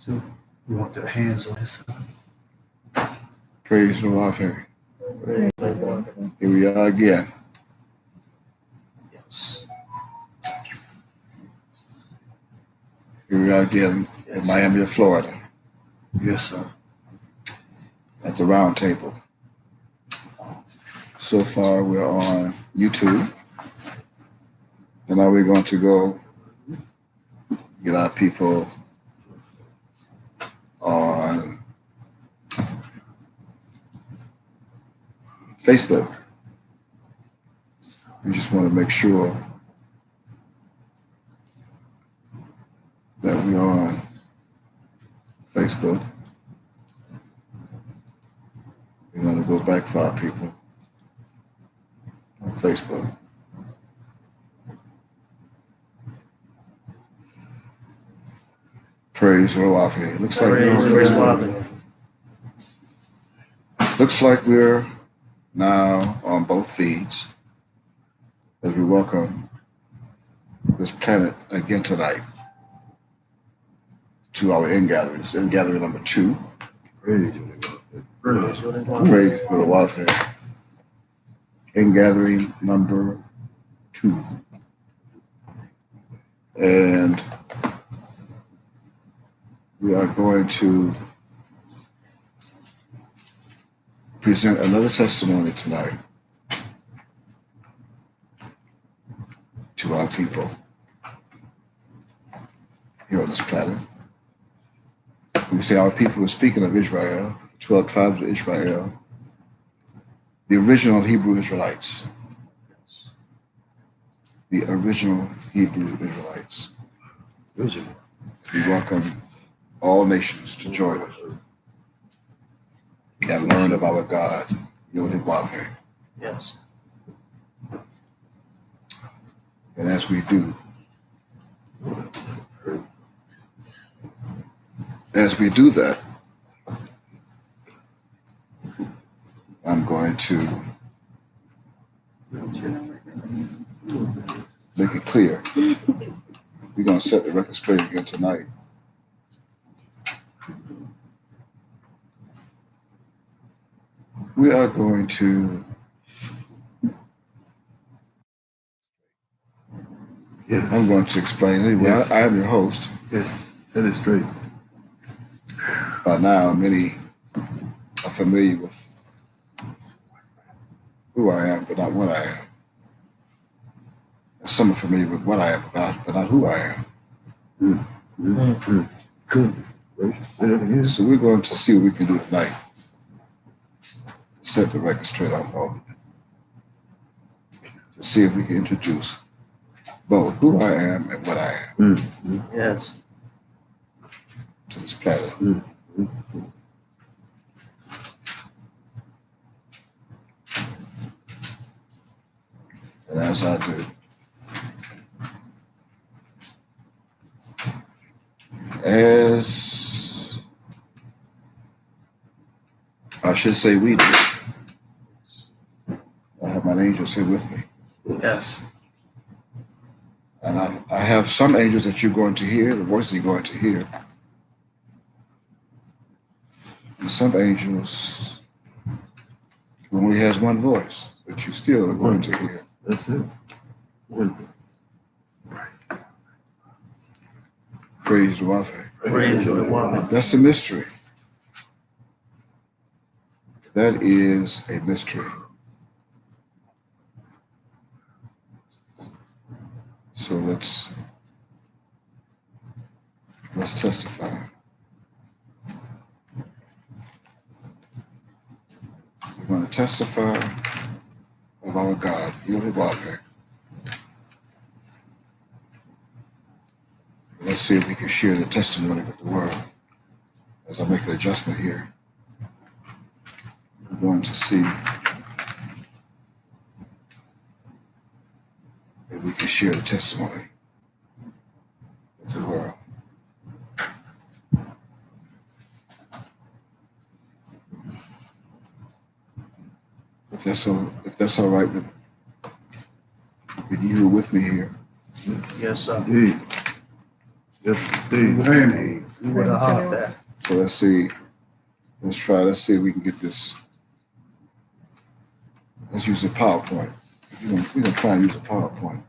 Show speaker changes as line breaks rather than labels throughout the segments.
So we want the hands on his side.
Praise the Lord. Here we are again.
Yes.
Here we are again in Miami, Florida,
Yes, sir.
at the round table. So far, we're on YouTube. And now we're going to go get our people on Facebook. We just want to make sure that we're on Facebook. We're going to go back for our people on Facebook. Praise the Lord. It looks like we're on Facebook. Looks like we're now on both feeds as we welcome this planet again tonight to our in-gatherings. In-gathering number 2.
Praise
Praise the Lord. In-gathering number 2. And we are going to present another testimony tonight to our people here on this planet. We say our people are speaking of Israel, 12 tribes of Israel, the original Hebrew Israelites. The original Hebrew Israelites. We welcome all nations to join us and learn of our God, Yod-Heh-Wav-Heh.
Yes.
And as we do that, I'm going to make it clear. We're going to set the record straight again tonight. We are going to I'm going to explain anyway.
Yes.
I am your host.
Yes, set it straight.
By now, many are familiar with who I am, but not what I am. And some are familiar with what I am, but not who I am.
Good. Say it again.
So we're going to see what we can do tonight. Set the record straight on both. To see if we can introduce both who I am and what I am
Yes.
to this planet. And as I do, as I should say we do, I have my angels here with me.
Yes.
And I have some angels that you're going to hear, the voices you're going to hear. And some angels who only has one voice that you still are going to hear.
That's it. Wonderful.
Praise the Lord.
Praise the Lord.
That's a mystery. That is a mystery. So let's testify. We're going to testify of our God, Yod-Heh-Wav-Heh. Let's see if we can share the testimony with the world. As I make an adjustment here, we're going to see if we can share the testimony with the world. If that's all right with you who are with me here.
Yes, sir.
Indeed. Yes, indeed.
Hey,
We would have hopped that.
So let's see. Let's see if we can get this. Let's use a PowerPoint. We're gonna try and use a PowerPoint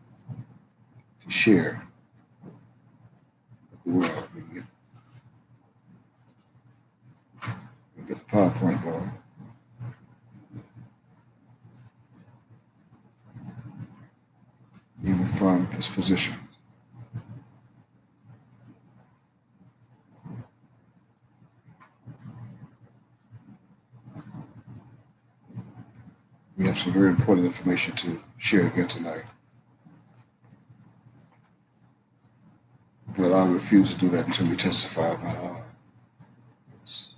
to share with the world. We can get the PowerPoint going. Even from this position. We have some very important information to share again tonight. But I refuse to do that until we testify about our. So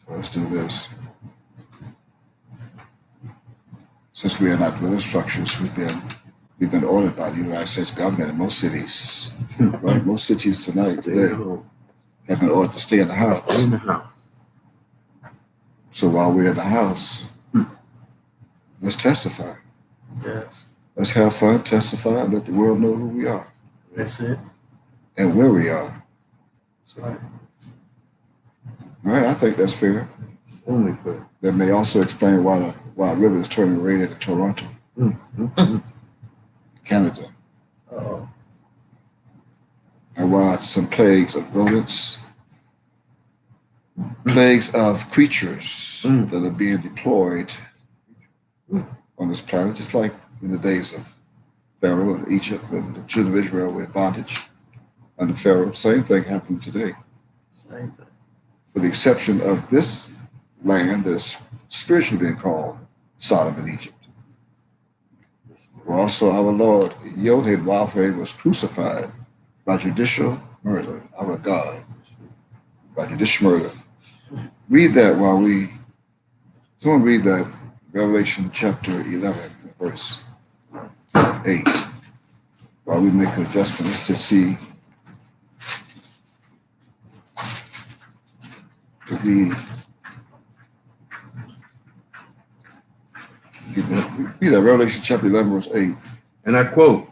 let's do this. Since we are not dwelling structures, we've been ordered by the United States government in most cities. Right? Most cities today have been ordered to stay in the house.
Stay in the house.
So while we're in the house, let's testify.
Yes.
Let's have fun, testify, and let the world know who we are
That's it.
and where we are.
That's right.
All right, I think that's fair.
Only fair.
That may also explain why a river is turning red in Toronto, Canada,
Uh-oh.
and why some plagues of rodents, plagues of creatures that are being deployed on this planet, just like in the days of Pharaoh and Egypt when the children of Israel were in bondage under Pharaoh. Same thing happened today,
Same thing.
for the exception of this land that is spiritually being called Sodom and Egypt. Where also our Lord, Yod-Heh-Wav-Heh, was crucified by judicial murder, our God, by judicial murder. Read that someone read that, Revelation chapter 11, verse 8, while we make an adjustment, just to see if we read that, Revelation chapter 11, verse 8.
And I quote,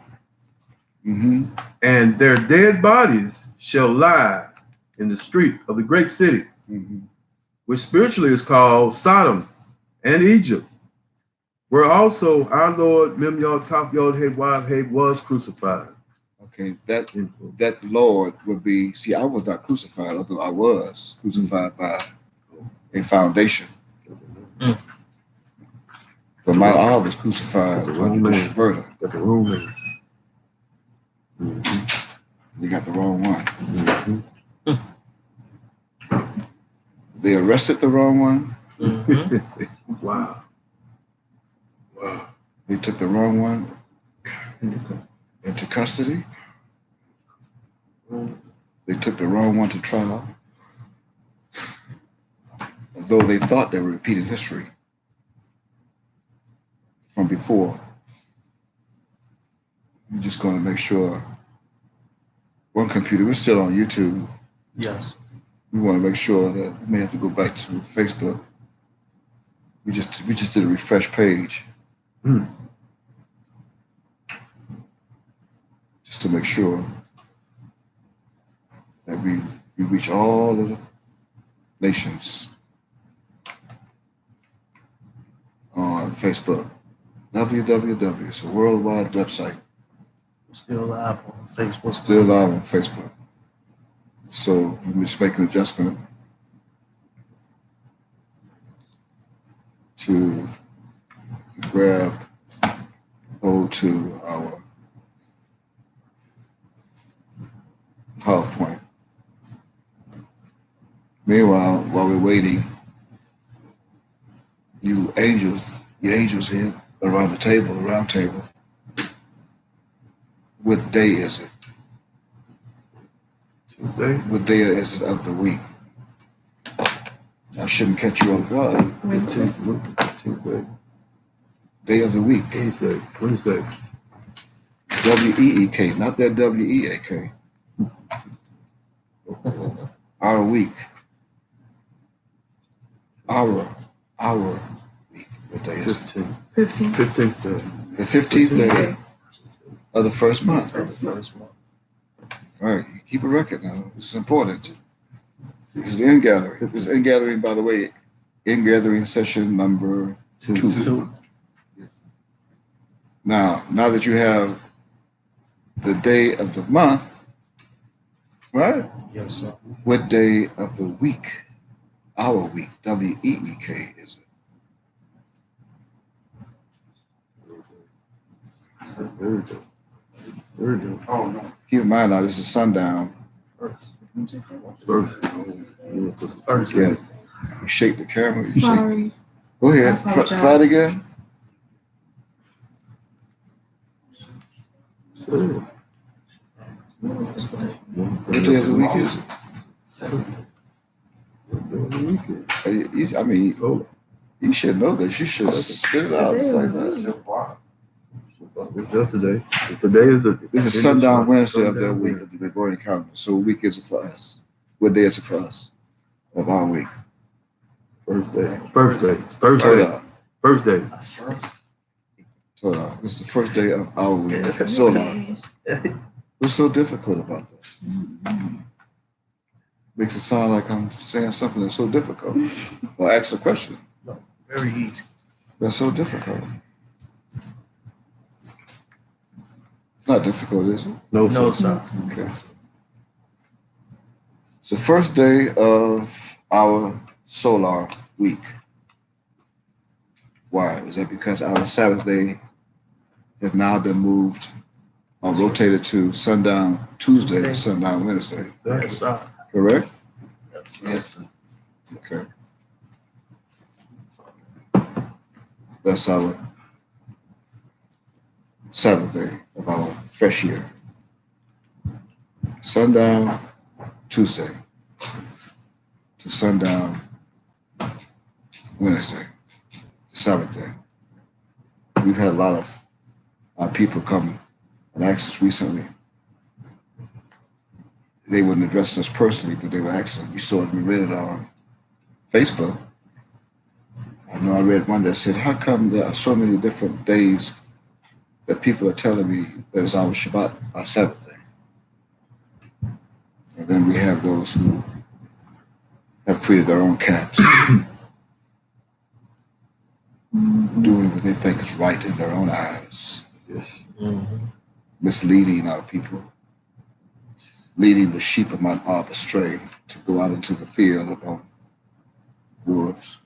and their dead bodies shall lie in the street of the great city, which spiritually is called Sodom and Egypt, where also our Lord Mem Yod Kaf Yod He Wav He was crucified.
Okay, that Lord would be, see, I was not crucified, although I was crucified by a foundation. But my eye was crucified by judicial murder.
Got the wrong man.
They got the wrong one. They arrested the wrong one.
Wow.
They took the wrong one into custody. They took the wrong one to trial. Though they thought they were repeating history from before. We're just going to make sure one computer, we're still on YouTube.
Yes.
We want to make sure that we may have to go back to Facebook. We just did a refresh page. Just to make sure that we reach all of the nations on Facebook. www. It's a worldwide website.
Still live on Facebook.
Still live on Facebook. So we're just making an adjustment to grab hold to our PowerPoint. Meanwhile, while we're waiting, you angels here around the table, round table, what day is it?
Tuesday.
What day is it of the week? I shouldn't catch you off guard.
Tuesday.
Day of the week.
Wednesday.
W-E-E-K, not that W-E-A-K. Our week. Our week. What day is it?
15th day.
The 15th day of the first month.
That's the first one.
Right. Keep a record now. This is important. This is in-gathering. This is in-gathering, by the way, in-gathering session number 2. Now that you have the day of the month, right?
Yes, sir.
What day of the week, our week, W-E-E-K, is it?
Thursday.
Oh, no.
Keep in mind now, this is sundown.
First.
First.
Yeah. You shake the camera. You shake.
Sorry.
Go ahead.
I apologize.
Try it again. What day of the week is it? I mean, you should know this. You should spit it out. It's like that.
Yesterday. Today is the.
This is sundown Wednesday of their week of the Gregorian calendar. So what week is it for us? What day is it for us? Of our week?
First day.
Hold on.
First day.
Hold on. This is the first day of our week. So long. What's so difficult about this? Makes it sound like I'm saying something that's so difficult. Or ask a question.
Very easy.
That's so difficult. It's not difficult, is it?
No, sir.
Okay. It's the first day of our solar week. Why? Is that because our Sabbath day has now been moved or rotated to sundown Tuesday to sundown Wednesday?
Yes, sir.
Correct?
Yes, sir.
Okay. That's our Sabbath day of our fresh year. Sundown Tuesday to sundown Wednesday, the Sabbath day. We've had a lot of people come and ask us recently. They wouldn't address us personally, but they were asking. We saw it, we read it on Facebook. I know I read one that said, how come there are so many different days that people are telling me that it's our Shabbat, our Sabbath day? And then we have those who have created their own camps, doing what they think is right in their own eyes,
Yes.
misleading our people, leading the sheep of Mount Ob astray to go out into the field among wolves,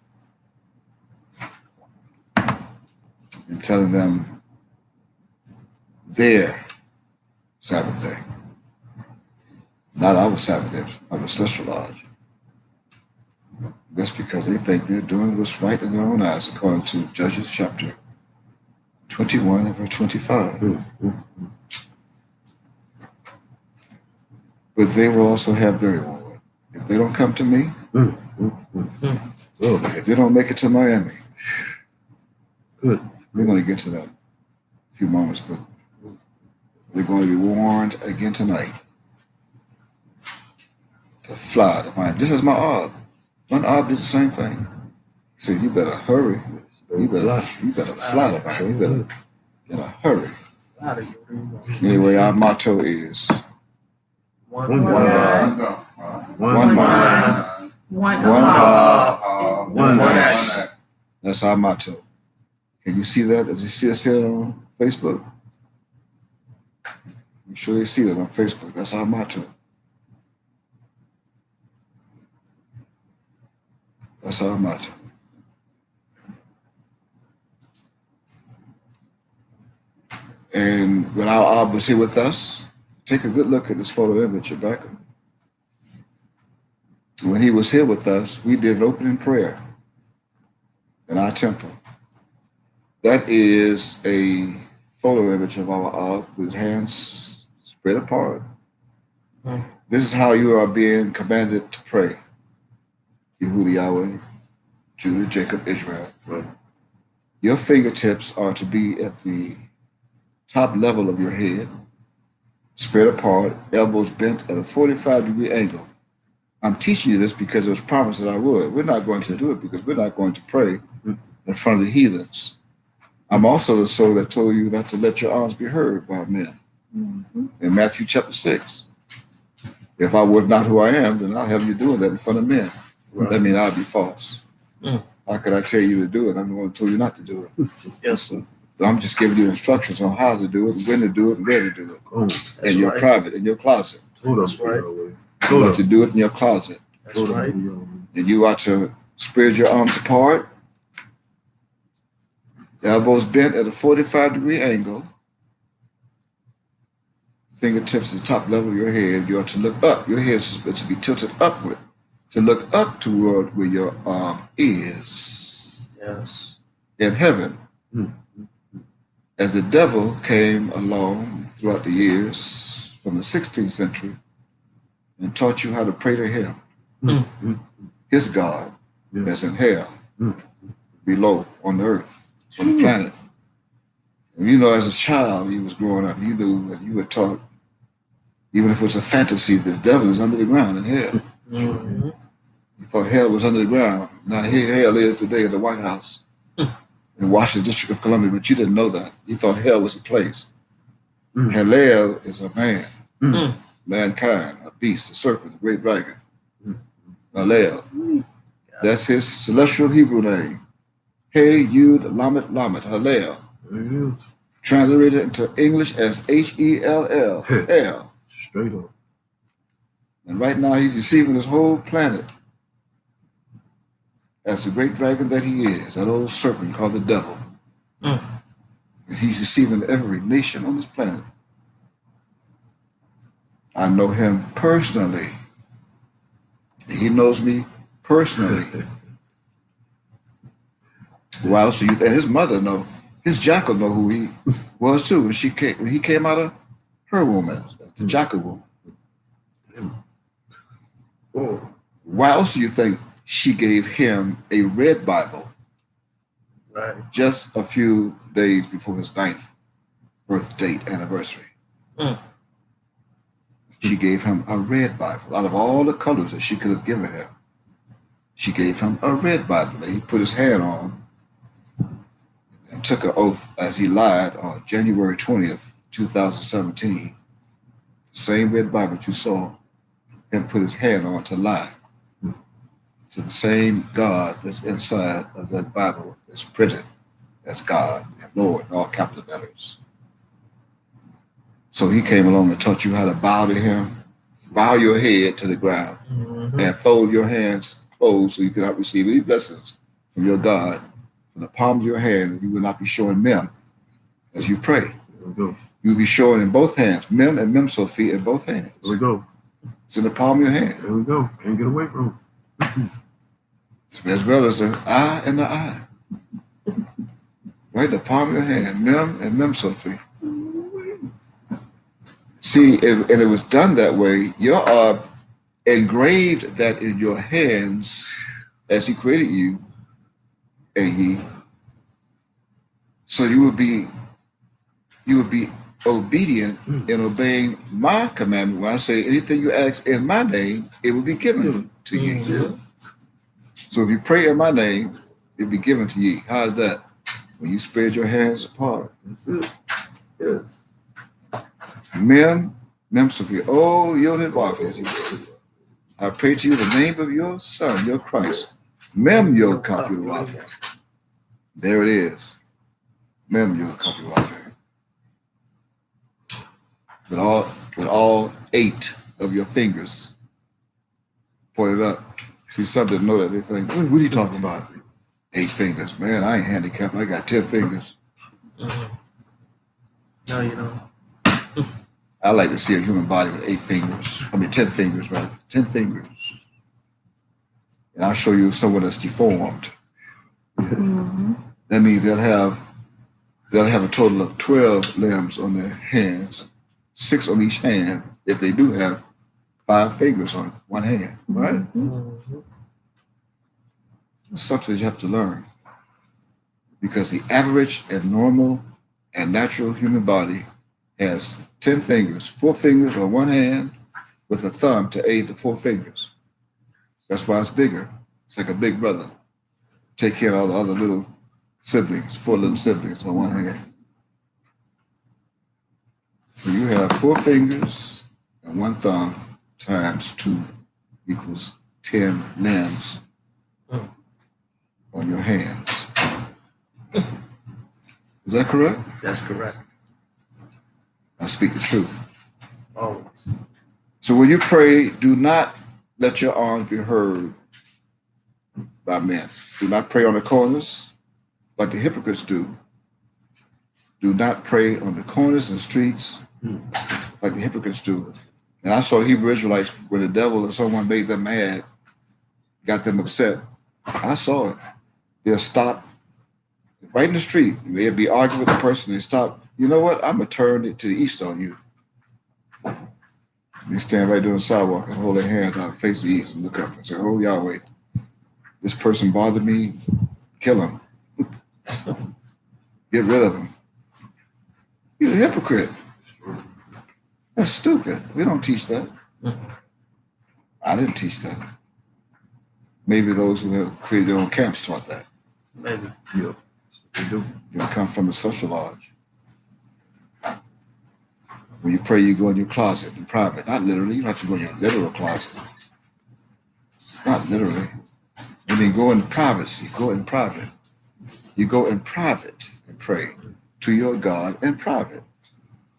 and telling them their Sabbath day, not our Sabbath day, our Celestial Lodge. That's because they think they're doing what's right in their own eyes, according to Judges chapter 21 and verse 25. But they will also have their reward. If they don't come to me, if they don't make it to Miami,
Good.
we're going to get to that in a few moments, but they're going to be warned again tonight to fly to Miami. This is my Ob. My Ob did the same thing. He said, you better hurry. You better fly to Miami. You better in a hurry. Anyway, our motto is
One
God.
one mind,
One
one
Allah.
heart,
One
one
action.
action. That's our motto. Can you see that? Did you see it on Facebook? I'm sure they see that on Facebook. That's our motto. That's our motto. And when our Ab was here with us, take a good look at this photo image at back. When he was here with us, we did an opening prayer in our temple. That is a photo image of our Ab with his hands spread apart. This is how you are being commanded to pray. Yehuda Yahweh, Judah, Jacob, Israel.
Right.
Your fingertips are to be at the top level of your head, spread apart, elbows bent at a 45-degree angle. I'm teaching you this because it was promised that I would. We're not going to do it because we're not going to pray in front of the heathens. I'm also the soul that told you not to let your arms be heard by men. In Matthew chapter 6. If I was not who I am, then I'll have you doing that in front of men.
Right.
That means I'll be false.
Mm.
How could I tell you to do it? I'm the one who told you not to do it.
Yes, sir.
But I'm just giving you instructions on how to do it, when to do it, and where to do it.
Oh,
That's
In your
right.
private, in your closet.
hold up.
That's right.
You
Hold
want
up.
to do it in your closet.
That's right.
And you are to spread your arms apart, elbows bent at a 45-degree angle, fingertips at the top level of your head. You are to look up. Your head is supposed to be tilted upward, to look up toward where your arm is
Yes.
in heaven.
Mm.
As the devil came along throughout the years from the 16th century and taught you how to pray to him,
Mm.
his God
Yeah.
that's in hell,
Mm.
below on the earth, on the planet. And you know, as a child, you was growing up, you knew that you were taught, even if it was a fantasy, that the devil is under the ground in hell.
Mhm.
You thought hell was under the ground. Now here hell is today in the White House in Washington District of Columbia, but you didn't know that. You thought hell was a place.
Mm.
Hell is a man,
Mm.
mankind, a beast, a serpent, a great dragon.
Mm.
Hallel. That's his celestial Hebrew name. Hey Yud Lamet Lamet, Hallel.
There it is.
Translated into English as Hell, hell.
Straight up.
And right now he's deceiving this whole planet as the great dragon that he is, that old serpent called the devil.
Mm.
And he's deceiving every nation on this planet. I know him personally. He knows me personally. Why else do you think? And his mother know, his jackal know who he was too when he came out of her womb as the jackal womb.
Oh.
Why else do you think she gave him a red Bible
Right.
just a few days before his 9th birth date anniversary?
Mm.
She gave him a red Bible. Out of all the colors that she could have given him, she gave him a red Bible that he put his hand on and took an oath as he lied on January 20th, 2017. The same red Bible that you saw him put his hand on to lie to the same God that's inside of that Bible that's printed as God and Lord in all capital letters. So he came along and taught you how to bow to him, bow your head to the ground,
Mhm.
and fold your hands closed so you cannot receive any blessings from your God from the palm of your hand, and you will not be showing mem as you pray.
There we go.
You'll be showing in both hands, mem and mem Sophie in both hands.
There we go.
It's in the palm of your hand,
There we go. Can't get away from it.
as well as the eye and the eye. Right in the palm of your hand, mem and mem Sophie. See, and it was done that way. You engraved that in your hands as he created you and ye. So you would be obedient in obeying my commandment. When I say anything you ask in my name, it will be given to ye.
Yes.
So if you pray in my name, it'll be given to ye. How is that? When you spread your hands apart.
That's it. Yes.
Mem Sophia. Oh, Yodid Wafia. I pray to you in the name of your son, your Christ. Mem Yod Kafi Wafia. There it is. Mem Yod Kafi Wafia. With all 8 of your fingers pointed up. See, some didn't know that. They think, what are you talking about? 8 fingers. Man, I ain't handicapped. I got 10 fingers.
Mhm. No, you don't.
I like to see a human body with 8 fingers. 10 fingers, rather. 10 fingers. And I'll show you someone that's deformed. That means they'll have a total of 12 limbs on their hands, 6 on each hand, if they do have 5 fingers on one hand, right?
Mhm.
It's something you have to learn. Because the average and normal and natural human body has 10 fingers, 4 fingers on one hand with a thumb to aid the 4 fingers. That's why it's bigger. It's like a big brother. Take care of all the other little siblings, 4 little siblings on one hand. So you have 4 fingers and 1 thumb times 2 equals 10 limbs
Mm.
on your hands. Is that correct?
That's correct.
I speak the truth.
Always.
So when you pray, do not let your arms be heard by men. Do not pray on the corners like the hypocrites do. Do not pray on the corners and streets like the hypocrites do. And I saw Hebrew Israelites when the devil or someone made them mad, got them upset. I saw it. They'll stop right in the street. They'd be arguing with the person. They stop. You know what? I'm going to turn it to the east on you. They stand right there on the sidewalk and hold their hands out, face the east, and look up and say, oh, Yahweh, this person bothered me. Kill him. Get rid of him. You're a hypocrite. That's stupid. We don't teach that. I didn't teach that. Maybe those who have created their own camps taught that.
Maybe.
Yeah, they do.
You come from a social lodge. When you pray, you go in your closet in private. Not literally. You don't have to go in your literal closet. Not literally. I mean, go in privacy. Go in private. You go in private and pray to your God in private.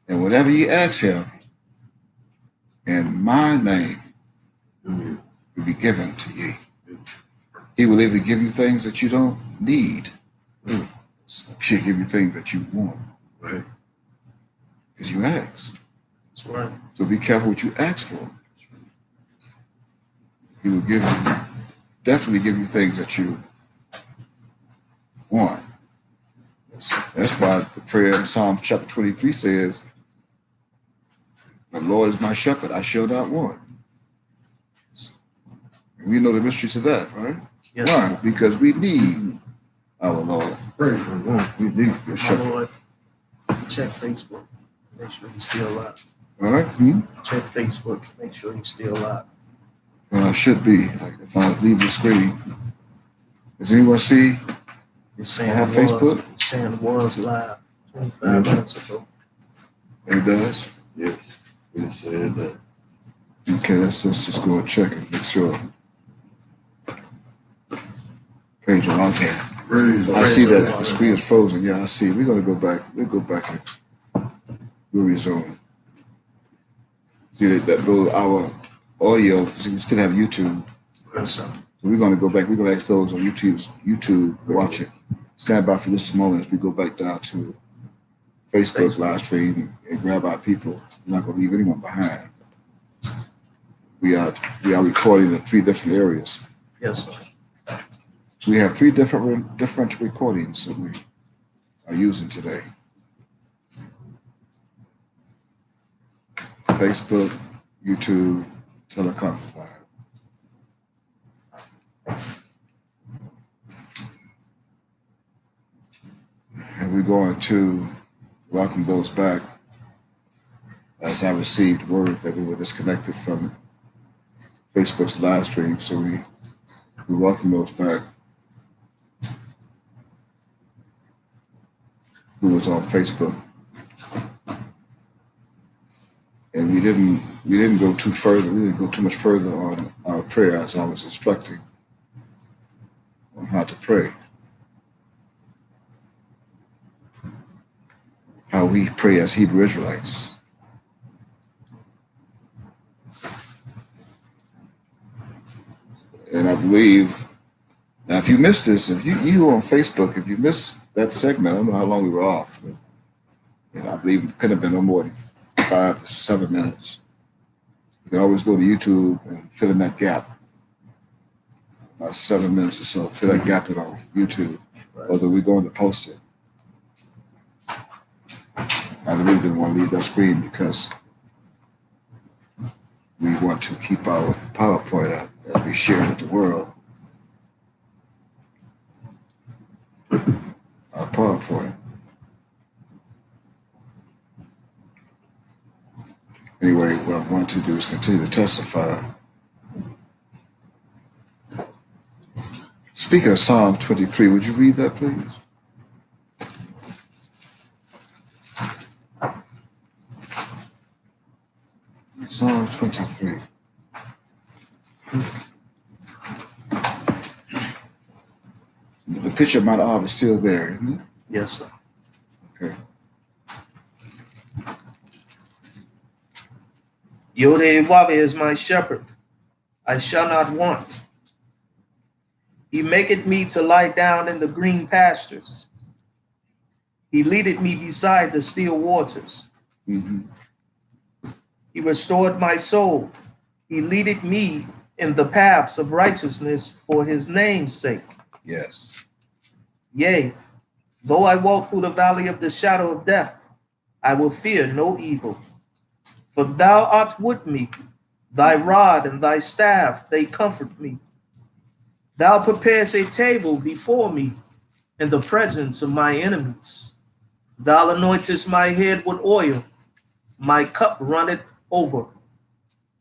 And whatever you ask him in my name will be given to you. He will even give you things that you don't need. He'll give you things that you want.
Right.
Because you ask.
That's right.
So be careful what you ask for. He will give you, definitely give you things that you want.
Yes.
That's why the prayer in Psalm chapter 23 says, the Lord is my shepherd, I shall not want. And we know the mysteries of that, right?
Yes.
Why? Because we need our Lord.
Praise the Lord. We need
Your
My
shepherd.
Lord, check Facebook. Make sure you're still alive.
All right?
Check Facebook. Make sure you're still alive.
Well, I should be. Like if I leave the screen. Does anyone see?
It's saying
have
it was,
Facebook?
it's saying it was live 25 minutes ago.
It does?
Yes. We said that.
Okay, let's just go and check and make sure. Praise the Lord.
Praise
I see that the screen is frozen. Yeah, I see. We're gonna go back. We'll go back and we'll resume. See that goes our audio. We still have YouTube.
Yes, sir.
So we're gonna go back. We're gonna ask those on YouTube watch it. Stand by for just a moment as we go back down to Facebook live stream and grab our people. We're not gonna leave anyone behind. We are recording in 3 different areas.
Yes, sir.
We have 3 different recordings that we are using today. Facebook, YouTube, teleconference line. And we're going to welcome those back as I received word that we were disconnected from Facebook's live stream. So we welcome those back who was on Facebook. And we didn't go too further. We didn't go too much further on our prayer as I was instructing on how to pray. How we pray as Hebrew Israelites. And I believe, now if you missed this, if you were on Facebook, if you missed that segment, I don't know how long we were off, but I believe it could have been no more than 5 to 7 minutes. You can always go to YouTube and fill in that gap. About 7 minutes or so, fill that gap in on YouTube, whether we're going to post it. I really didn't want to leave that screen because we want to keep our PowerPoint up as we share it with the world. Our PowerPoint. Anyway, what I'm going to do is continue to testify. Speaking of Psalm 23, would you read that, please? Psalm 23. The picture of Mount Ob is still there, isn't it?
Yes, sir.
Okay.
Yod-Heh-Wav-Heh is my shepherd. I shall not want. He maketh me to lie down in the green pastures. He leadeth me beside the still waters.
Mm-hmm.
He restored my soul. He leadeth me in the paths of righteousness for his name's sake.
Yes.
Yea, though I walk through the valley of the shadow of death, I will fear no evil. For thou art with me, thy rod and thy staff, they comfort me. Thou preparest a table before me in the presence of my enemies. Thou anointest my head with oil, my cup runneth over.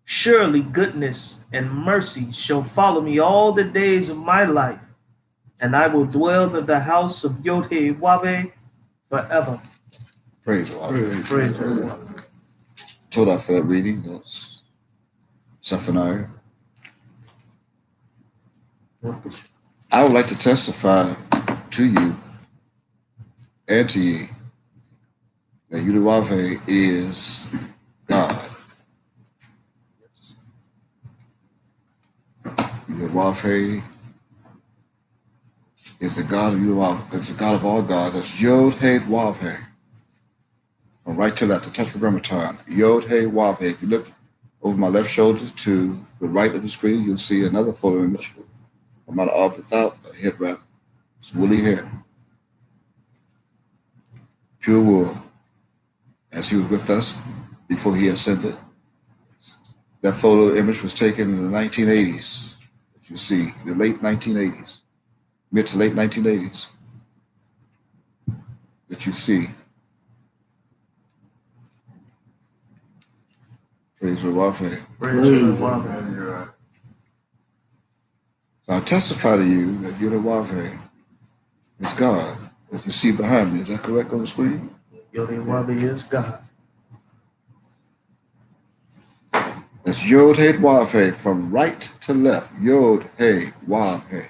Surely goodness and mercy shall follow me all the days of my life, and I will dwell in the house of Yod-Heh-Wav-Heh forever.
Praise the Lord.
Praise the Lord.
Told out for that reading. That's Zephaniah. I would like to testify to you and to ye that Yod-Heh-Wav-Heh is God. Yod-Heh-Wav-Heh is the God of Yod-Heh-Wav-Heh. It's the God of all gods. That's Yod-Heh-Wav-Heh. From right to left, the Tetragrammaton. Yod-Heh-Wav-Heh. If you look over my left shoulder to the right of the screen, you'll see another photo image of Mount Ob without a head wrap. It's woolly hair. Pure wool. As he was with us before he ascended. That photo image was taken in the 1980s. You see, the late 1980s, mid to late 1980s, that you see. Praise the Lord.
Praise the
So I testify to you that Yod-Heh-Wav-Heh is God, as you see behind me. Is that correct on the screen?
Yod-Heh-Wav-Heh is God.
That's Yod-Heh-Wav-Heh from right to left. Yod-Heh-Wav-Heh.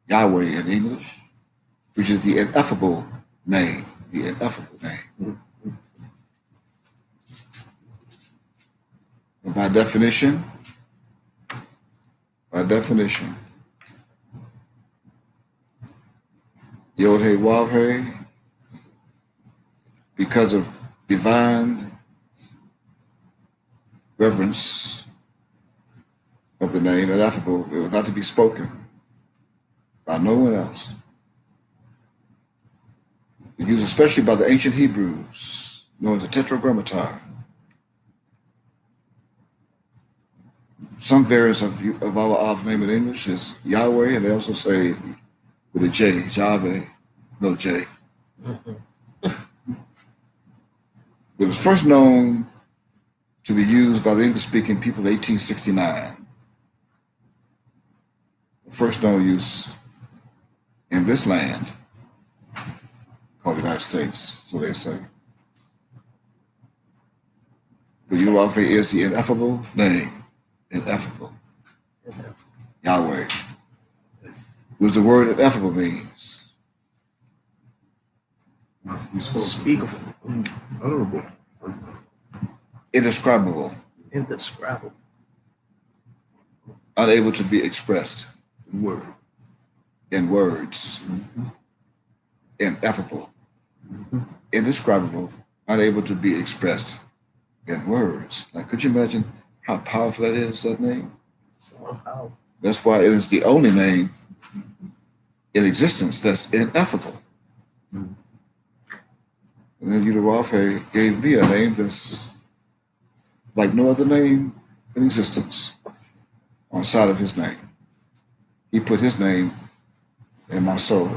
Yahweh in English, which is the ineffable name. The ineffable name. And by definition, Yod-Heh-Wav-Heh, because of divine reverence of the name, ineffable, it was not to be spoken by no one else. It's used especially by the ancient Hebrews, known as the Tetragrammaton. Some variants of our name in English is Yahweh, and they also say with a J, Javeh, no J. It was first known to be used by the English-speaking people in 1869. The first known use in this land, called the United States, so they say. But Yod-Heh is the ineffable name. Ineffable. Yahweh. What the word ineffable means?
Unspeakable.
Honorable.
Indescribable.
Indescribable.
Unable to be expressed
Word.
in words. Ineffable. Indescribable. Unable to be expressed in words. Now, could you imagine how powerful that is, that name?
So powerful.
That's why it is the only name in existence that's ineffable. And then Yod-Heh gave me a name that's like no other name in existence on the side of his name. He put his name in my soul.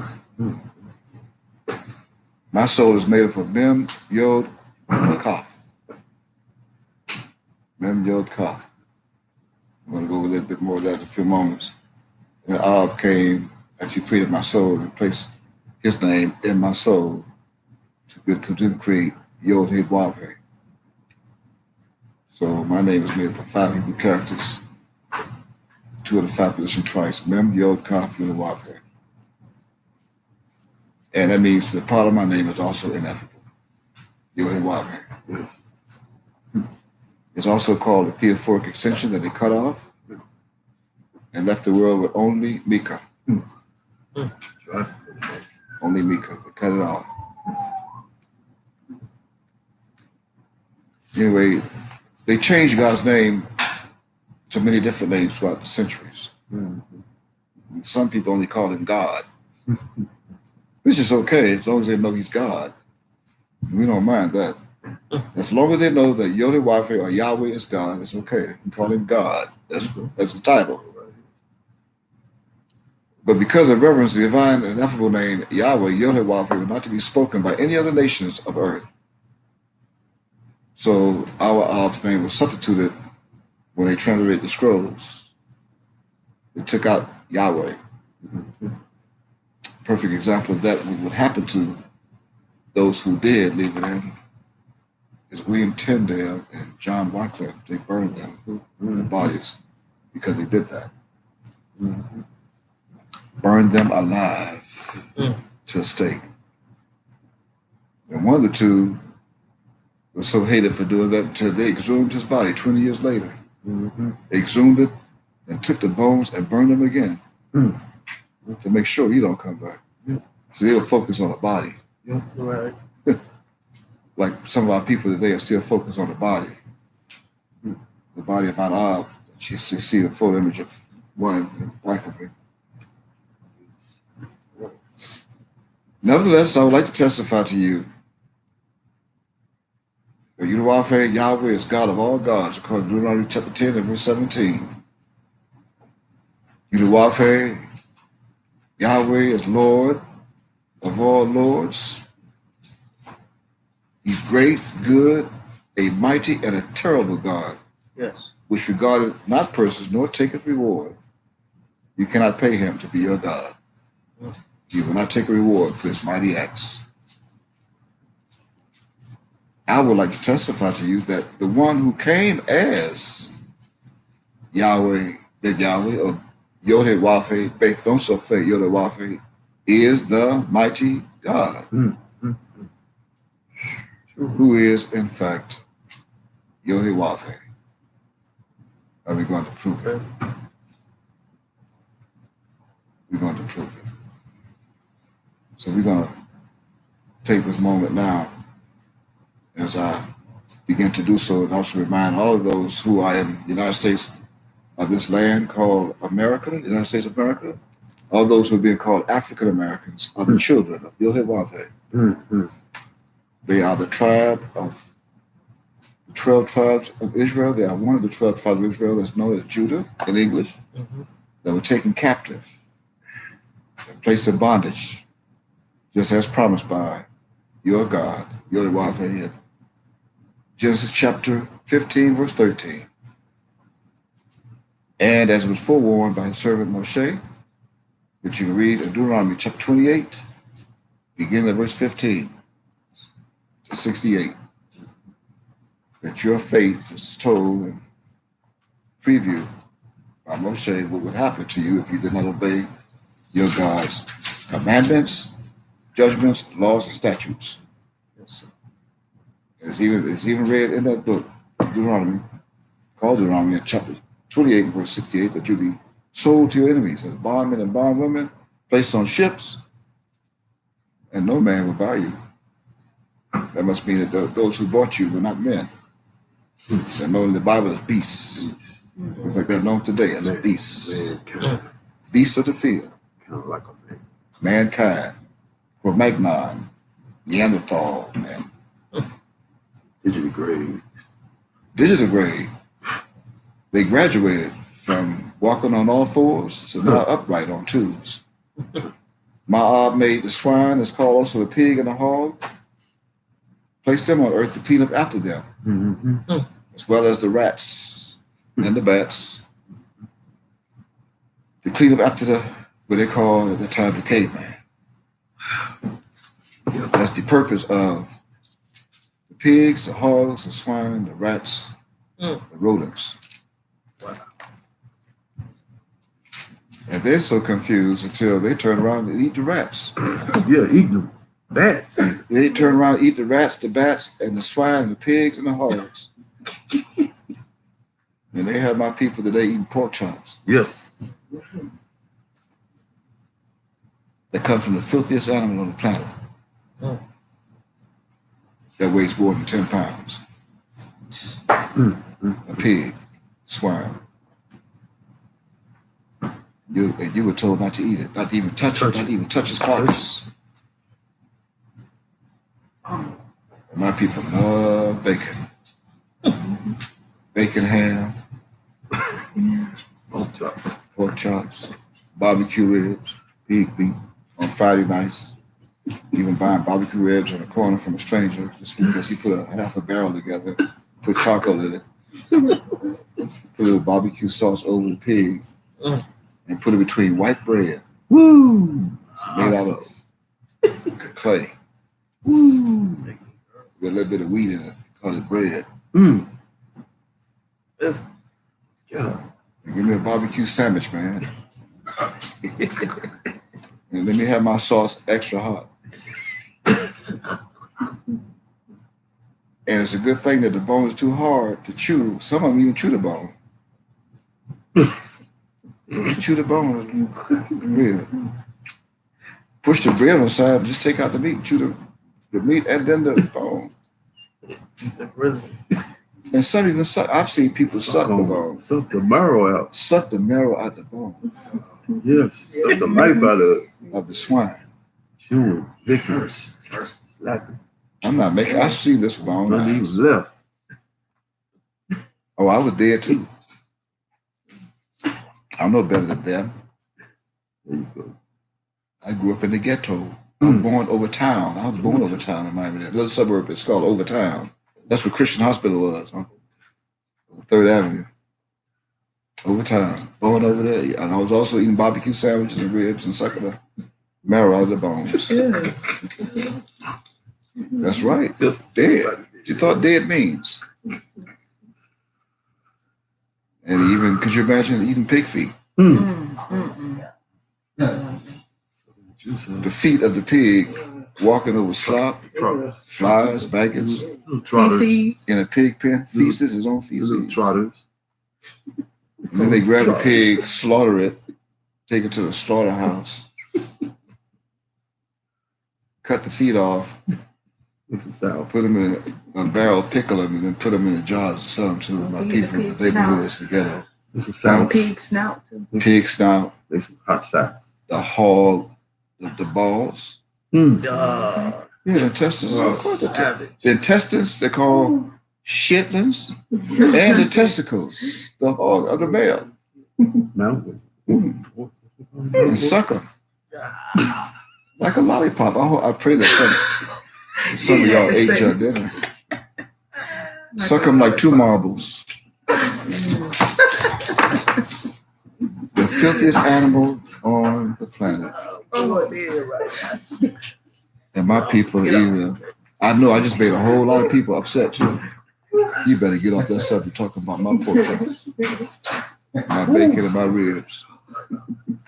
My soul is made up of Mem, Yod, Kaf. Mem, Yod, Kaf. I'm going to go a little bit more of that in a few moments. And Ab came as he created my soul and placed his name in my soul to then create Yod-Heh-Wav-Heh. So my name is made up of 5 Hebrew characters. two of the five positions twice. Mem, Yod, Kaf, Yud, Wav, He. And that means the part of my name is also ineffable. Yod, He, Wav, He.
Yes.
It's also called the theophoric extension that they cut off and left the world with only Mika.
That's right.
Only Mika. They cut it off. Anyway, they changed God's name to many different names throughout the centuries. Some people only call him God, which is okay as long as they know he's God. We don't mind that. As long as they know that Yod-Heh-Wav-Heh or Yahweh is God, it's okay. They can call him God. That's the title. But because of reverence, the divine and ineffable name Yahweh, Yod-Heh-Wav-Heh, were not to be spoken by any other nations of earth. So our name was substituted when they translated the scrolls. They took out Yahweh. Perfect example of that, what would happen to those who did leave it in, is William Tyndale and John Wycliffe. They burned them, their bodies, because they did that. Burned them alive to a stake. And one of the two was so hated for doing that until they exhumed his body 20 years later. They exhumed it and took the bones and burned them again to make sure he don't come back. So they were focused on the body.
Right.
Like some of our people today are still focused on the body. The body of Mount Og. You see the full image of one practically. Nevertheless, I would like to testify to you that Yod-Heh-Wav-Heh, Yahweh is God of all gods, according to Deuteronomy chapter 10 and verse 17. Yod-Heh-Wav-Heh, Yahweh is Lord of all lords. He's great, good, a mighty, and a terrible God,
Yes.
which regardeth not persons, nor taketh reward. You cannot pay him to be your God. You will not take a reward for his mighty acts. I would like to testify to you that the one who came as Yahweh, the Yahweh, or Yod-Heh-Wav-Heh, Beth Don't Sophet Yod-Heh-Wav-Heh, is the mighty God, who is, in fact, Yod-Heh-Wav-Heh. Are we going to prove it? We're going to prove it. So we're going to take this moment now as I begin to do so, and also remind all of those who are in the United States of this land called America, the United States of America, all those who are being called African Americans are the children of Yod-Heh-Wav-Heh. They are the tribe of the 12 tribes of Israel. They are one of the 12 tribes of Israel that's known as Judah in English, that were taken captive and placed in bondage, just as promised by your God, Yod-Heh-Wav-Heh, in Genesis chapter 15, verse 13. And as was forewarned by his servant Moshe, which you can read in Deuteronomy chapter 28, beginning at verse 15 to 68, that your fate is told and previewed by Moshe what would happen to you if you did not obey your God's commandments, judgments, laws, and statutes.
Yes, sir.
It's even read in that book, Deuteronomy, called Deuteronomy, in chapter 28, verse 68, that you be sold to your enemies as bondmen and bondwomen, placed on ships, and no man will buy you. That must mean that those who bought you were not men. They're known in the Bible as beasts. It's like they're known today as beasts. Beasts of the field.
Kind of like a man.
Mankind, Cro-Magnon, Neanderthal, man. Digital grade. They graduated from walking on all fours to now upright on twos. Ma'ab made the swine, it's called also the pig and the hog, placed them on earth to clean up after them, as well as the rats and the bats, to clean up after what they call at the time the caveman. That's the purpose of the pigs, the hogs, the swine, the rats, the rodents.
Wow.
And they're so confused until they turn around and eat the rats.
Yeah, eating them bats.
They turn around and eat the rats, the bats, and the swine, the pigs, and the hogs. And they have my people today eating pork chops.
Yeah.
That come from the filthiest animal on the planet.
Mm.
That weighs more than 10 pounds. A pig, swine. You were told not to eat it, not to even touch it, not to even touch its carcass. My people love bacon. Bacon ham, pork chops, barbecue ribs,
Pig feet.
on Friday nights. Even buying barbecue ribs on the corner from a stranger just because he put a half a barrel together, put charcoal in it, put a little barbecue sauce over the pig, and put it between white bread
Woo!
made out of clay
Woo!
with a little bit of wheat in it, call it bread.
Mm. Yeah.
And give me a barbecue sandwich, man. And let me have my sauce extra hot. And it's a good thing that the bone is too hard to chew. Some of them even chew the bone. Chew the bone, real. Push the bread on the side and just take out the meat, chew the meat and then the bone. And some even suck. I've seen people suck the bone.
Suck the marrow out.
Suck the marrow out the bone
Yes. Suck the life out of it.
of the swine.
Chewing. Victims. Slapping.
I'm not making, I see this with my own
None even
eyes.
left.
Oh, I was dead too. I'm no better than them.
There you go.
I grew up in the ghetto. I was born over town. I was born over town in Miami. That little suburb is called Overtown. That's where Christian Hospital was, on 3rd Avenue. Overtown. Born over there. And I was also eating barbecue sandwiches and ribs and sucking the marrow out of the bones. That's right. Dead. You thought dead means. And even, could you imagine eating pig feet? The feet of the pig walking over slop,
Trotters.
flies, maggots,
Little trotters.
Feces.
in a pig pen, feces, his own
Little
feces.
trotters.
And then they grab a pig, slaughter it, take it to the slaughterhouse, cut the feet off,
Make some sour.
put them in a barrel, pickle them, and then put them in a jar and sell them to my people in the neighborhoods, the ghetto.
Make some sour.
Pig snout too.
Pig snout,
Make some hot sauce.
the hog, the balls.
Mm.
Yeah, the intestines. Of course,
Savage.
the intestines, they're called shitlings, and the testicles, the hog of the male.
Mountain.
And suck them like a lollipop. I pray that some of y'all ate your dinner. Suck them like 2 marbles. The filthiest animal on the planet. And my people either. I know I just made a whole lot of people upset too. You better get off that subject talking about my pork chops, my bacon, and my ribs.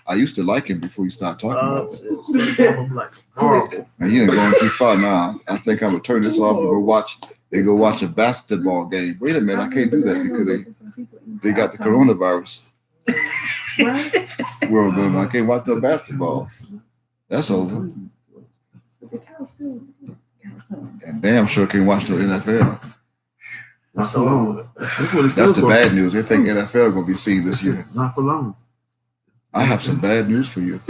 I used to like him before you started talking about it.
I'm like horrible.
Now you ain't going too far now. I think I'm gonna turn this off and go watch. They go watch a basketball game. Wait a minute, I can't do that because they got the coronavirus world going on. I can't watch no basketball. That's over. And damn sure can't watch no NFL.
Not for long. That's what it's
That's the
for.
bad news. They think NFL gonna be seen this year.
Not for long.
I have some bad news for you.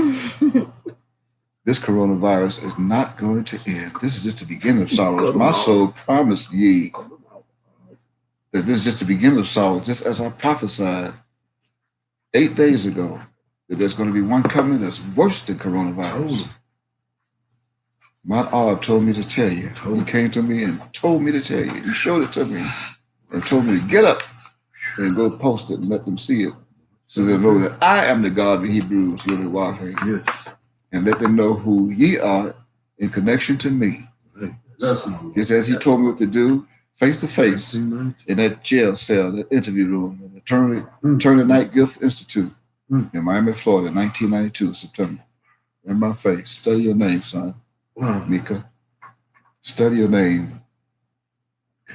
This coronavirus is not going to end. This is just the beginning of sorrows. My soul promised ye that this is just the beginning of sorrow, just as I prophesied 8 days ago, that there's going to be one coming that's worse than coronavirus. Mount Olive told me to tell you. He came to me and told me to tell you. He showed it to me and told me to get up and go post it and let them see it, so they'll know that I am the God of Hebrews, Yehovah,
Yes.
and let them know who ye are in connection to me. Just as he told me what to do, face to face, in that jail cell, that interview room, in the Turner Night Gift Institute. in Miami, Florida, 1992, September. In my face. Study your name, son.
Wow.
Mika. Study your name.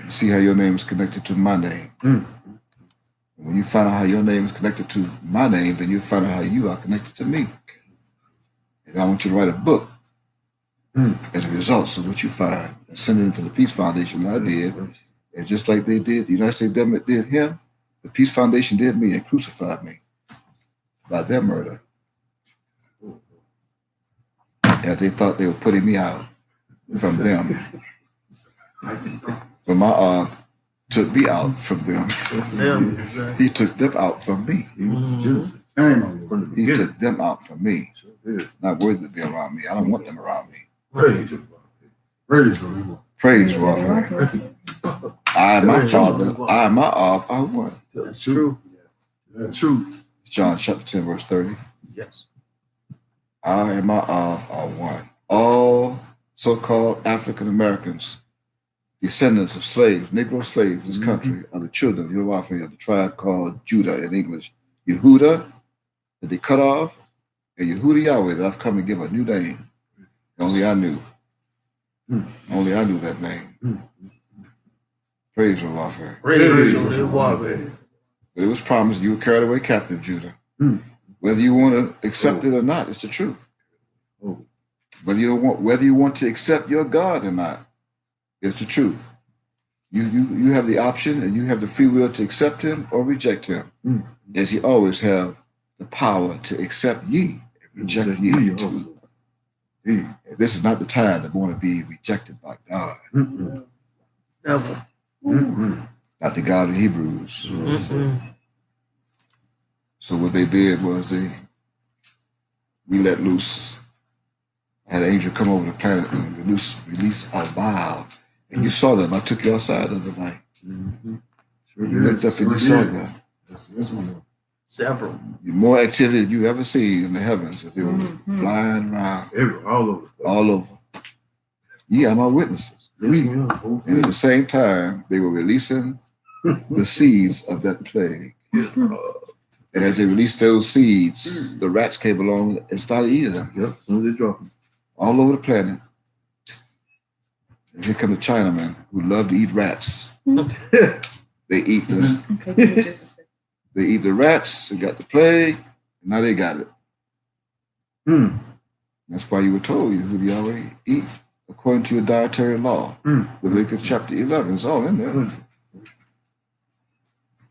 See how your name is connected to my name.
Mm.
When you find out how your name is connected to my name, then you find out how you are connected to me. And I want you to write a book as a result of what you find and send it into the Peace Foundation. And I did. And just like they did, the United States government did him, the Peace Foundation did me and crucified me by their murder. As they thought they were putting me out from them. But my took me out from them. He took them out from me.
Genesis.
He took them out from me. Not worthy to be around me. I don't want them around me.
Praise.
Praise Lord. I and my Father, I and my Ab are one.
That's true.
Truth.
John chapter 10, verse 30.
Yes.
I and my Ab are one. All so-called African Americans, descendants of slaves, Negro slaves in this country, are the children of Yehovah of the tribe called Judah in English. Yehuda, that they cut off, and Yehuda Yahweh, that I've come to give a new name. Only I knew. Only I knew that name. Praise Yehovah.
Praise Yehovah.
But it was promised you were carried away captive, Judah. Whether you want to accept it or not, it's the truth. Whether you want to accept your God or not, it's the truth. You have the option and you have the free will to accept him or reject him. As he always have the power to accept ye and reject ye too. This is not the time to want to be rejected by God.
Never.
Not the God of Hebrews. So what they did was we let loose. I had an angel come over the planet and release a vial. And you saw them. I took you outside the other night. You looked up and you saw them.
Several.
More activity than you ever seen in the heavens. They were flying around.
All over.
All over. Yeah, my witnesses. And at the same time, they were releasing the seeds of that plague. And as they released those seeds, the rats came along and started eating them.
Yep, as soon as they drop them.
All over the planet. And here come the Chinamen who love to eat rats. They eat the
Okay, give me just a second.
they eat the rats, they got the plague, and now they got it. That's why you were told you would Yahweh eat according to your dietary law. Leviticus chapter 11, it's all in there.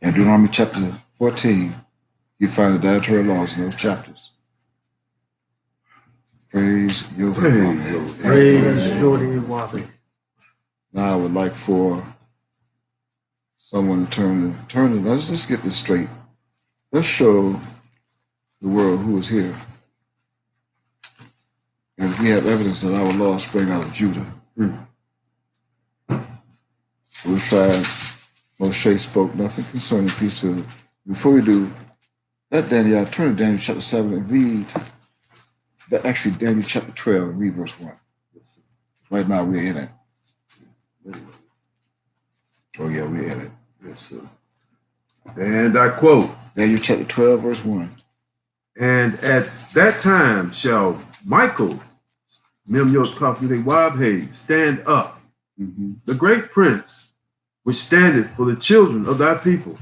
And Deuteronomy chapter 14, you find the dietary laws in those chapters. Praise Yehovah.
Praise Yehovah.
Now I would like for someone to turn. Let's get this straight. Let's show the world who is here. And we have evidence that our law sprang out of Judah. We'll try. Moshe spoke nothing concerning priesthood. Before we do, let Daniel turn to Daniel chapter 7 and read. Actually, Daniel chapter 12 and read verse 1. Right now we're in it. Oh yeah, we're in it.
Yes, sir. And I quote,
Daniel chapter 12, verse 1.
and at that time shall Michael, Mem Yod Kaf Yudei Wabhe, stand up, the great prince, which standeth for the children of thy people.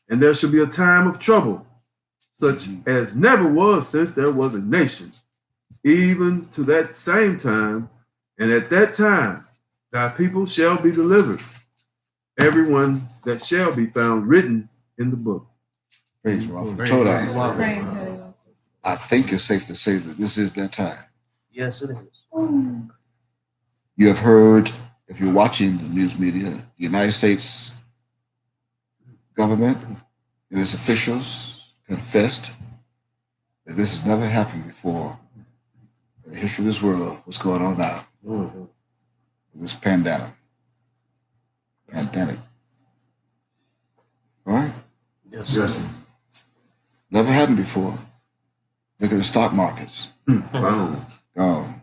And there shall be a time of trouble, such as never was since there was a nation, even to that same time. And at that time, thy people shall be delivered, everyone that shall be found written in the book.
Praise Rapha.
Praise
Toda.
Yehovah.
Praise Him.
I think it's safe to say that this is that time.
Yes, it is.
You have heard, if you're watching the news media, the United States government and its officials confessed that this has never happened before in the history of this world. What's going on now? This pandemic. All right?
Yes, sir.
Never happened before. Look at the stock markets.
Boom.
Gone.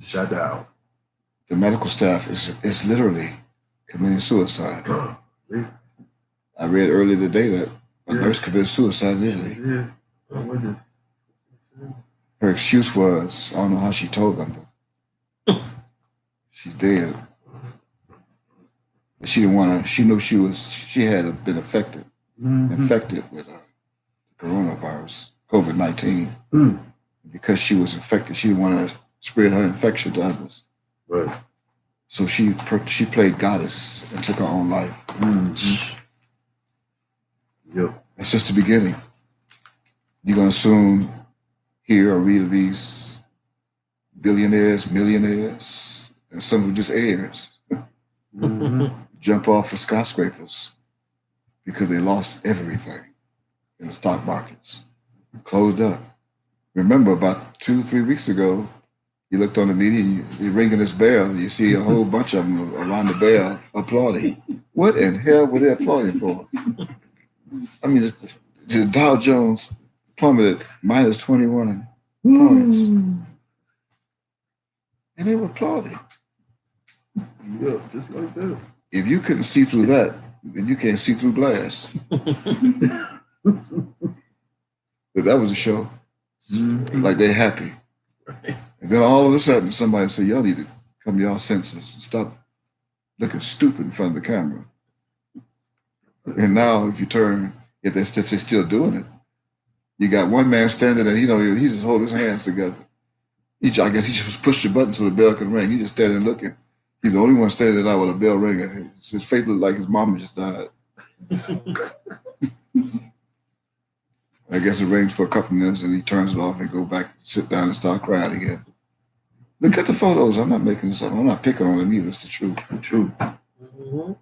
Shut down.
The medical staff is literally committing suicide. I read earlier today that a nurse committed suicide in Italy.
Yeah. What is?
Her excuse was, I don't know how she told them, but she's dead. But she didn't want to. She knew she had been infected with coronavirus, COVID-19.
Mm.
Because she was infected, she didn't want to spread her infection to others.
Right.
So she played goddess and took her own life.
Mm-hmm. Yep.
That's just the beginning. You're going to soon hear or read of these billionaires, millionaires, and some who just heirs
Mm-hmm.
jump off of skyscrapers because they lost everything in the stock markets, closed up. Remember, about 2-3 weeks ago, you looked on the media and you're ringing this bell. You see a whole bunch of them around the bell applauding. What in hell were they applauding for? I mean, the Dow Jones plummeted minus 21 points. And they were applauding.
Yep, just like that.
If you couldn't see through that, then you can't see through glass. But that was a show.
Mm-hmm.
Like they're happy. And then all of a sudden, somebody said, y'all need to come to y'all senses and stop looking stupid in front of the camera. And now if you turn, if they're still doing it, you got one man standing there, he's just holding his hands together. I guess he just pushed the button so the bell can ring. He just standing looking. He's the only one standing there with a bell ringing. His face looked like his mama just died. I guess it rings for a couple minutes and he turns it off and go back, sit down and start crying again. Look at the photos. I'm not making this up. I'm not picking on them either. It's the truth.
True.
Mm-hmm.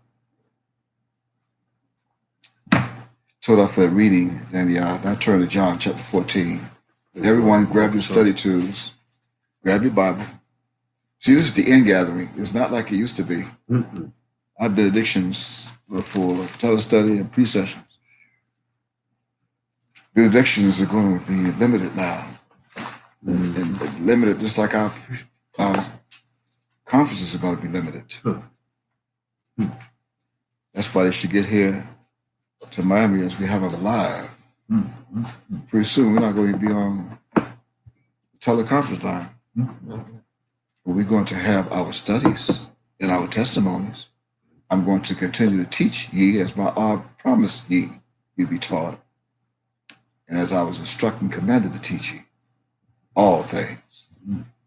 Told off for reading, and now turn to John chapter 14. Everyone grab your study tools, grab your Bible. See, this is the end gathering. It's not like it used to be.
Mm-hmm.
Our benedictions were for telestudy and pre-sessions. Benedictions are going to be limited now. And limited just like our conferences are going to be limited. That's why they should get here to Miami as we have them live. Pretty soon we're not going to be on the teleconference line. But we're going to have our studies and our testimonies. I'm going to continue to teach ye as my promised ye you be taught. And as I was instructed and commanded to teach ye all things.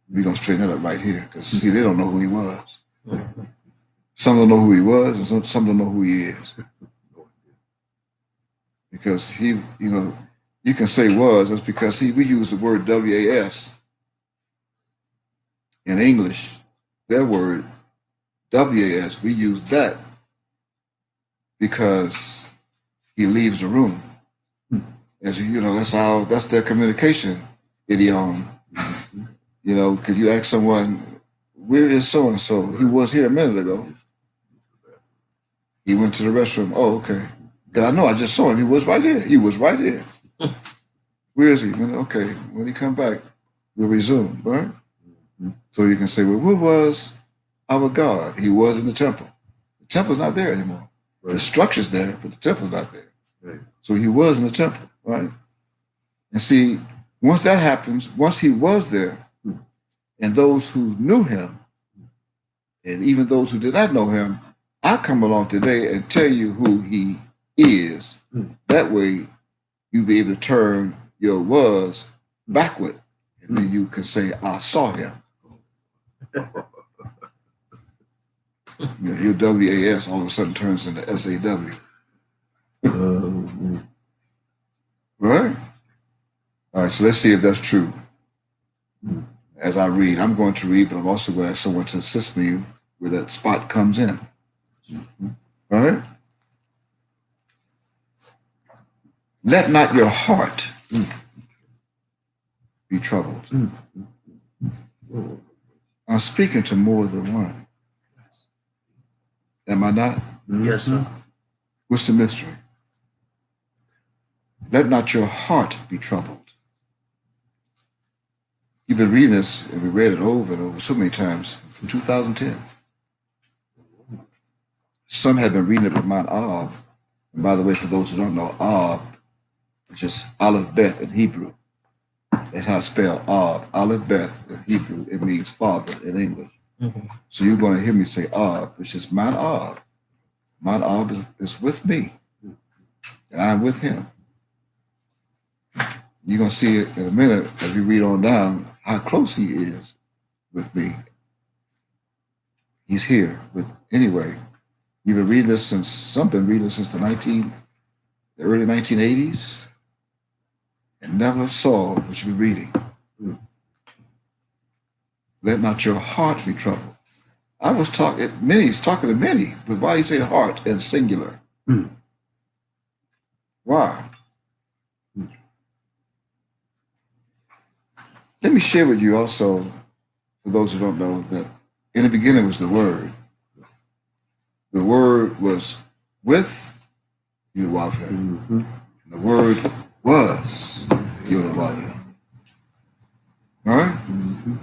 We're going to straighten that up right here because, see, they don't know who he was. Some don't know who he was and some don't know who he is. Because he, you can say was, that's because, see, we use the word WAS in English. Their word, WAS, we use that because he leaves the room. As that's their communication idiom. Could you ask someone, where is so-and-so? He was here a minute ago. He went to the restroom. Oh, okay. Because I know I just saw him. He was right here. He was right here. Where is he? Okay. When he come back, we'll resume, right? So you can say, well, where was our God? He was in the temple. The temple's not there anymore. Right. The structure's there, but the temple's not there. Right. So he was in the temple, right? And see, once that happens, once he was there, and those who knew him, and even those who did not know him, I come along today and tell you who he is. That way, you'll be able to turn your was backward, and then you can say, I saw him. Your WAS all of a sudden turns into SAW. Right? All right, so let's see if that's true. As I read, I'm going to read, but I'm also going to ask someone to assist me where that spot comes in. All right? Let not your heart be troubled. I'm speaking to more than one. Am I not?
Yes, sir.
What's the mystery? Let not your heart be troubled. You've been reading this, and we read it over and over so many times from 2010. Some have been reading it with Mount Ob. And by the way, for those who don't know, Ob which is Aleph Beth in Hebrew. That's how I spell Ab. Aleph Beth in Hebrew. It means father in English.
Mhm.
So you're going to hear me say Ab, which is mine Ab. Mine Ab is with me, and I'm with him. You're going to see it in a minute as we read on down how close he is with me. He's here. But anyway, you've been reading this since, some been reading this since the early 1980s and never saw what you've been reading. Let not your heart be troubled. I was talking to many, but why you say heart and singular?
Mm.
Why? Let me share with you also, for those who don't know, that in the beginning was the Word. The Word was with Yahweh. The Word was Yahweh. All right? And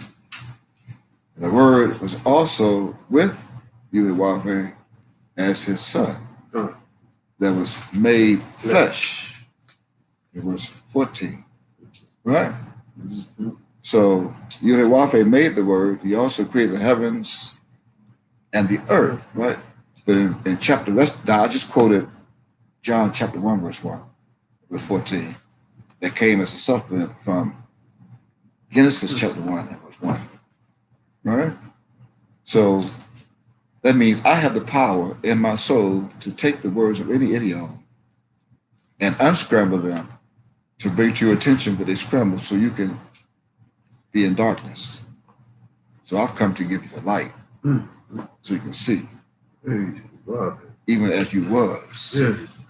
the Word was also with Yahweh as his Son that was made flesh. It was 14. Right? So Yahweh made the Word. He also created the heavens and the earth, right? But in chapter, now I just quoted John chapter 1, verse 1, verse 14. That came as a supplement from Genesis chapter 1 and verse 1. Right? So that means I have the power in my soul to take the words of any idiom and unscramble them to bring to your attention, but they scramble so you can be in darkness. So I've come to give you the light so you can see, even as you was.
Yes.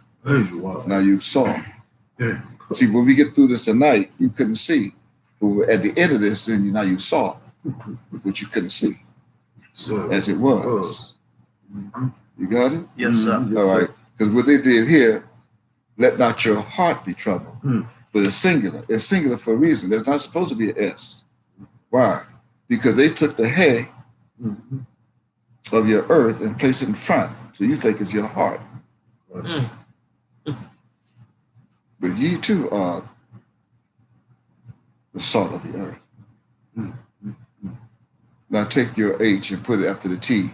Now you saw.
Yeah.
See, when we get through this tonight, you couldn't see. But at the end of this, then now you saw what you couldn't see
So,
as it was. You got it?
Yes, sir.
Mhm.
All right. Because what they did here, let not your heart be troubled. But it's singular. It's singular for a reason. There's not supposed to be an S. Why? Because they took the head of your earth and placed it in front. So you think it's your heart.
Mm.
But ye too are the salt of the earth. Now take your H and put it after the T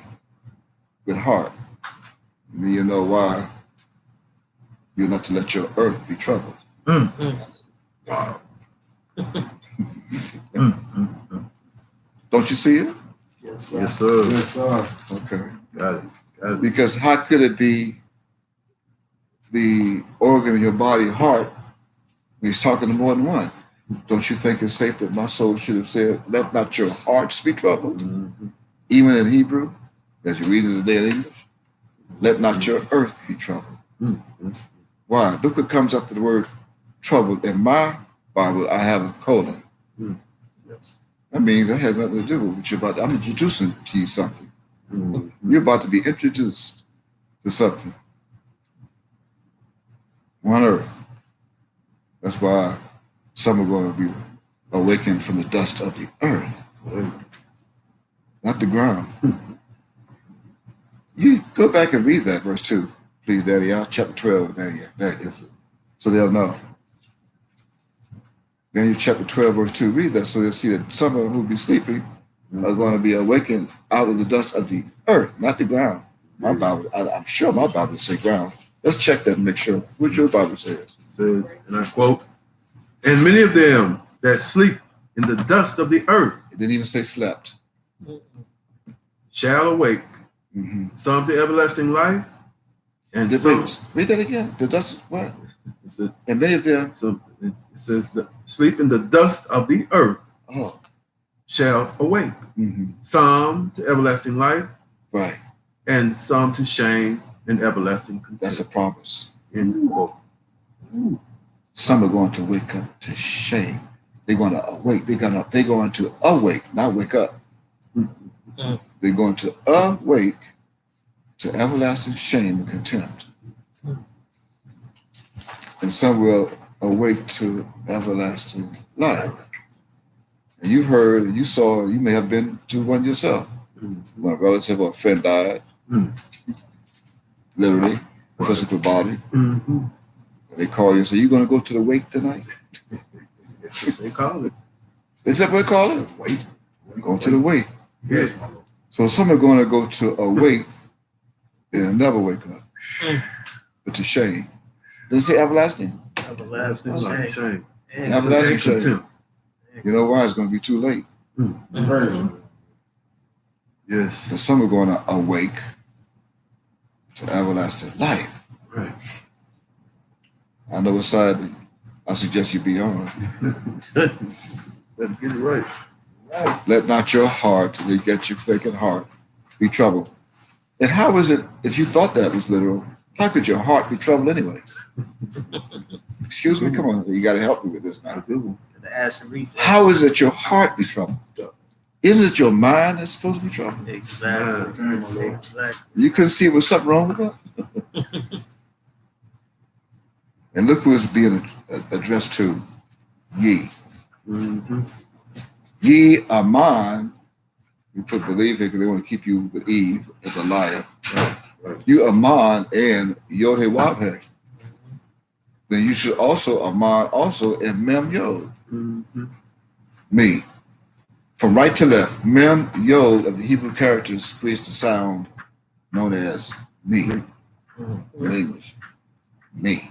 with heart. And then you know why you're not to let your earth be troubled.
Wow.
Don't you see it?
Yes, sir.
Yes, sir.
Yes, sir.
Okay.
Got it. Got it.
Because how could it be the organ in your body, heart, when he's talking to more than one? Don't you think it's safe that my soul should have said, let not your hearts be troubled? Even in Hebrew, as you read it today in English, let not your earth be troubled. Why? Look what comes after the word troubled. In my Bible, I have a colon.
Yes.
That means that has nothing to do with what you're about. I'm introducing to you something. You're about to be introduced to something. One earth. That's why some are going to be awakened from the dust of the earth, not the ground. You go back and read that verse 2, please, Daddy. Chapter 12, Daniel. So they'll know. Daniel chapter 12, verse 2, read that so they'll see that some of them who be sleeping are going to be awakened out of the dust of the earth, not the ground. My Bible, I'm sure my Bible say ground. Let's check that and make sure. What your Bible says.
It says, and I quote, and many of them that sleep in the dust of the earth
It didn't even say slept.
shall awake, some to everlasting life, and some.
Read that again. The dust, what?
It says,
And many of them,
it says that sleep in the dust of the earth
oh,
shall awake, some to everlasting life,
right.
and some to shame and everlasting contempt.
That's a promise.
End quote.
Some are going to wake up to shame. They're going to awake. They're going to awake, not wake up. They're going to awake to everlasting shame and contempt. And some will awake to everlasting life. And you've heard, and you saw, you may have been to one yourself. When a relative or a friend died, literally, physical body. They call you and say, "You going to go to the wake tonight?"
They call it.
Is that what they call it?
Wait.
Go to the wake.
Yes.
So some are going to go to a wake and never wake up, but to shame. Does it say everlasting?
Everlasting
Like
shame.
shame.
And
Everlasting
It's a
shame.
contempt.
You know why? It's going to be too late.
Yes.
And some are going to awake to everlasting life.
Right.
I know what side I suggest you be on.
Better get it right.
Let not your heart, they get you thinking heart, be troubled. And how is it, if you thought that was literal, how could your heart be troubled anyway? Excuse me, come on, you got to help me with this now.
the acid reflux.
How is it your heart be troubled? Isn't it your mind that's supposed to be troubled?
Exactly. Exactly.
You couldn't see there was something wrong with that? And look who is being addressed to, ye.
Mm-hmm.
Ye are mine. You put believe here because they want to keep you with Eve as a liar.
Right.
You are mine and Yod-Heh Wav-Heh. Then you should also are mine also and Mem Yod.
Mm-hmm.
Me. From right to left, Mem Yod of the Hebrew characters creates the sound known as me in English. Me.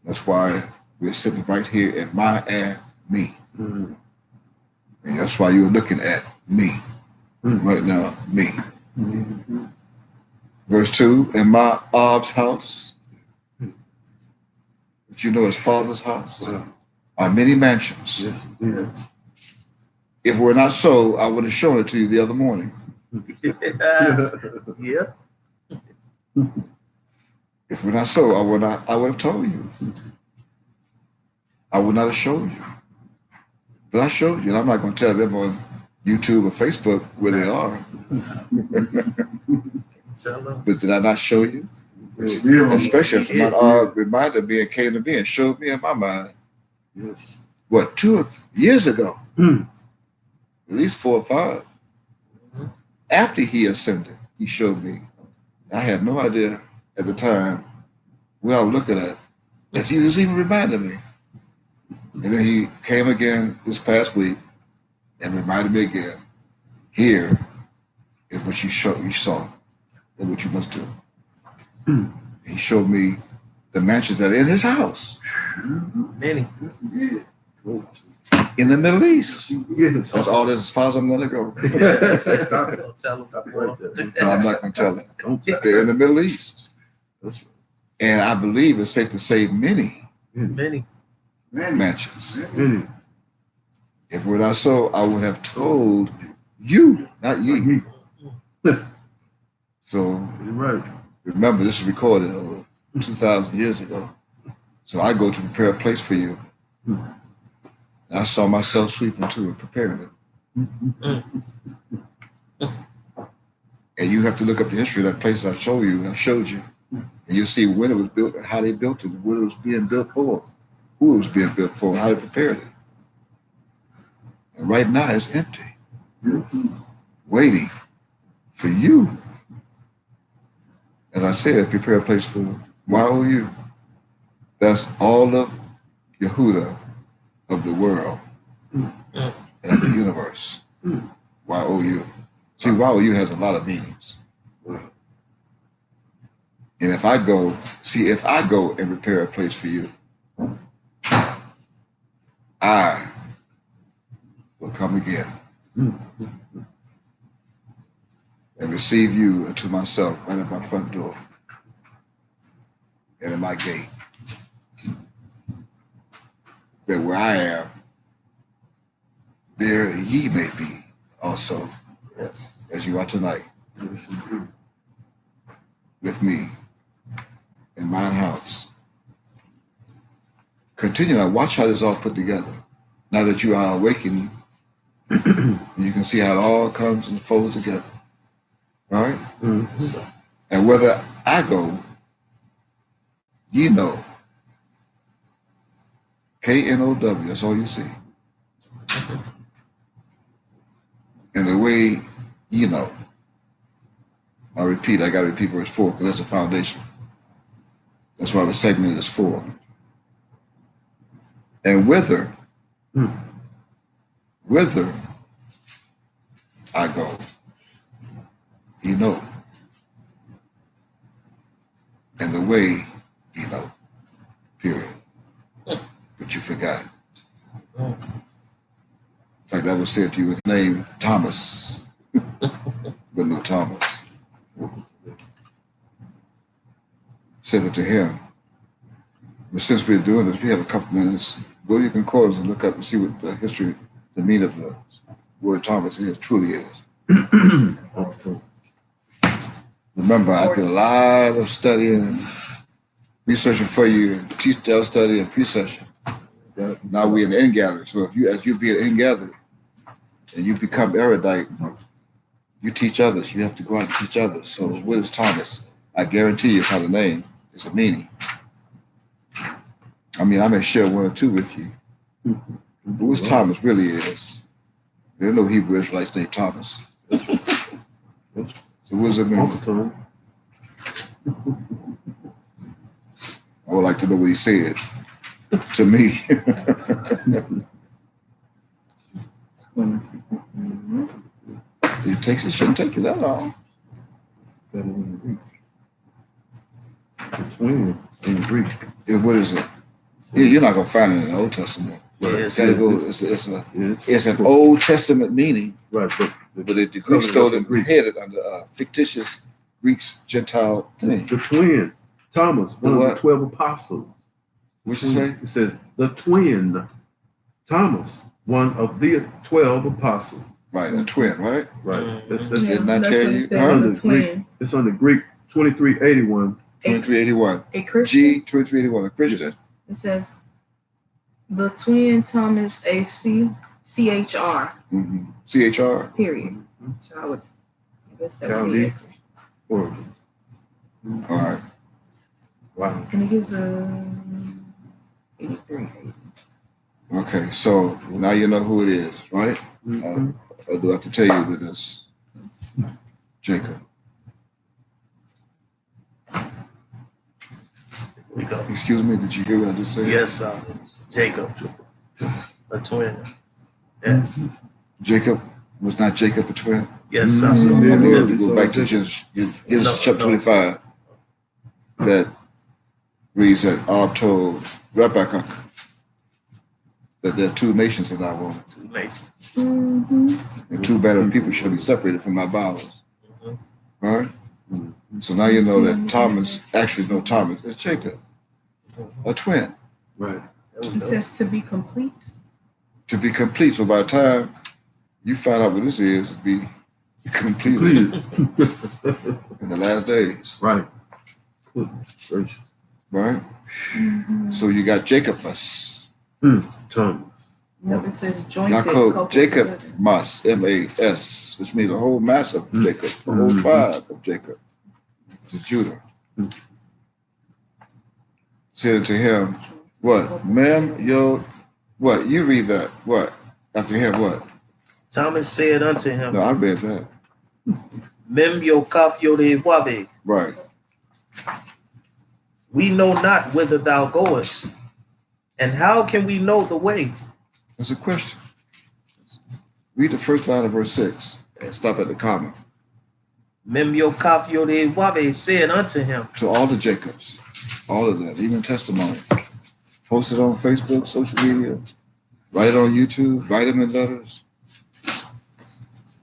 That's why we're sitting right here at my and me.
Mm-hmm.
And that's why you're looking at me right now, me.
Mm-hmm.
Verse 2, in my Ab's house, that you know his father's house,
Wow.
are many mansions.
Yes. Yes.
If it were not so, I would have shown it to you the other morning.
Yeah.
If it were not so, I would have told you. I would not have showed you. But I showed you, and I'm not going to tell them on YouTube or Facebook where they are.
Tell them.
But did I not show you? Especially if my reminded me and came to me and showed me in my mind,
Yes.
what, 2 years ago,
Mm.
at least 4 or 5. After he ascended, he showed me. I had no idea at the time where I was looking at. As he was even reminding me. And then he came again this past week and reminded me again, here is what you saw and what you must do. He showed me the mansions that are in his house
Many.
in the Middle East.
Yes.
That's all as far as I'm going to go.
Stop it.
Don't tell them.
Stop right there.
So I'm not going to tell him.
Don't
They're in the Middle East.
That's right.
And I believe it's safe to say many
Many.
mansions.
Many.
If it were not so, I would have told you, not ye. So
You're right.
remember, this is recorded over 2,000 years ago. So I go to prepare a place for you. And I saw myself sweeping too and preparing it. And you have to look up the history of that place I showed you. And you'll see when it was built and how they built it, and what it was being built for, who it was being built for, and how they prepared it. And right now it's empty, waiting for you. As I said, prepare a place for YOU. That's all of Yehuda of the world and of the universe. YOU. See, YOU has a lot of meanings. And if I go and prepare a place for you, I will come again and receive you unto myself right at my front door and at my gate. That where I am, there ye may be also,
Yes.
as you are tonight
Yes, indeed.
with me in mine house. Continue now. Watch how this is all put together. Now that you are awakening, you can see how it all comes and folds together. All right?
Mm-hmm.
So,
And whether I go, ye know. KNOW, that's all you see. And the way you know. I got to repeat verse 4 because that's the foundation. That's why the segment is for. And whither I go, you know. And the way, you know, period. But you forgot. In fact, that was said to you with the name Thomas, but no Thomas. Said it to him. But since we're doing this, we have a couple minutes. Go to your concordance and look up and see what the history, the meaning of the word Thomas is, truly is. Remember, I did a lot of studying and researching for you, and teach, tell, study, and pre-session. Now we're in the in-gathering. So if you, as you be an in-gathering, and you become erudite, you teach others. You have to go out and teach others. So what is Thomas? I guarantee you it's not a name. It's a meaning. I mean, I may share one or two with you. But what Thomas really is, there's no Hebrew Israelites named Thomas. So what does it mean? I would like to know what he said to me. It shouldn't take you that long.
The twin in Greek.
What is it? You're not gonna find it in the Old Testament.
Yes.
It's an Old Testament meaning,
Right,
but the Greeks stole it and had it under fictitious Greeks Gentile thing.
the twin, Thomas, one of the 12 apostles.
What's it say?
It says the twin, Thomas, one of the 12 apostles.
Right, a twin, right?
Right. That's
Didn't I
that's
tell
what it
you?
says
Huh?
on the
It's Greek.
twin.
It's on the Greek 2381.
2381.
A Christian.
G 2381, a Christian.
It says the twin Thomas CHR
Mm-hmm. CHR.
period. So I was, I guess that would be
Chaldee.
a Christian.
Origin.
All right.
Wow.
And it gives a 83.
Okay, so now you know who it is, right?
Mhm.
I do have to tell you that it's Jacob.
We go.
Excuse me, did you hear what I just said?
Yes, Jacob, a twin. Yes,
Jacob was not Jacob a twin?
yes,
Mhm.
I
sir.
know
Yeah,
if you go back to Genesis chapter 25, that reads that Ab told Rebekah that there are two nations in our womb,
Two nations.
Mm-hmm.
and two better people shall be separated from our bowels.
Mhm.
All right? So now you know that Thomas, actually no Thomas, it's Jacob, a twin,
Right.
There we
It
go.
says to be complete.
to be complete. So by the time you find out what this is, it'll be completed in the last days,
Right. Goodness gracious.
right?
Mm-hmm.
So you got Jacobus,
Thomas.
Yep, it says jointed.
Yaakov,
coupled
Jacob
together.
Mas, M-A-S, which means a whole mass of Jacob, the whole
Mhm.
tribe of Jacob, to Judah.
Mhm.
Said unto him, what? Mem, yo, what? You read that. What? After him, what?
Thomas said unto him,
No, I read that.
Mem yo kaf yo de wabe.
Right.
We know not whither thou goest, and how can we know the way?
That's a question. Read the first line of verse 6 and stop at the comma.
Mem yo kaf yo de wabe said unto him,
To all the Jacobs, all of them, even testimony. Post it on Facebook, social media, write it on YouTube, write them in letters.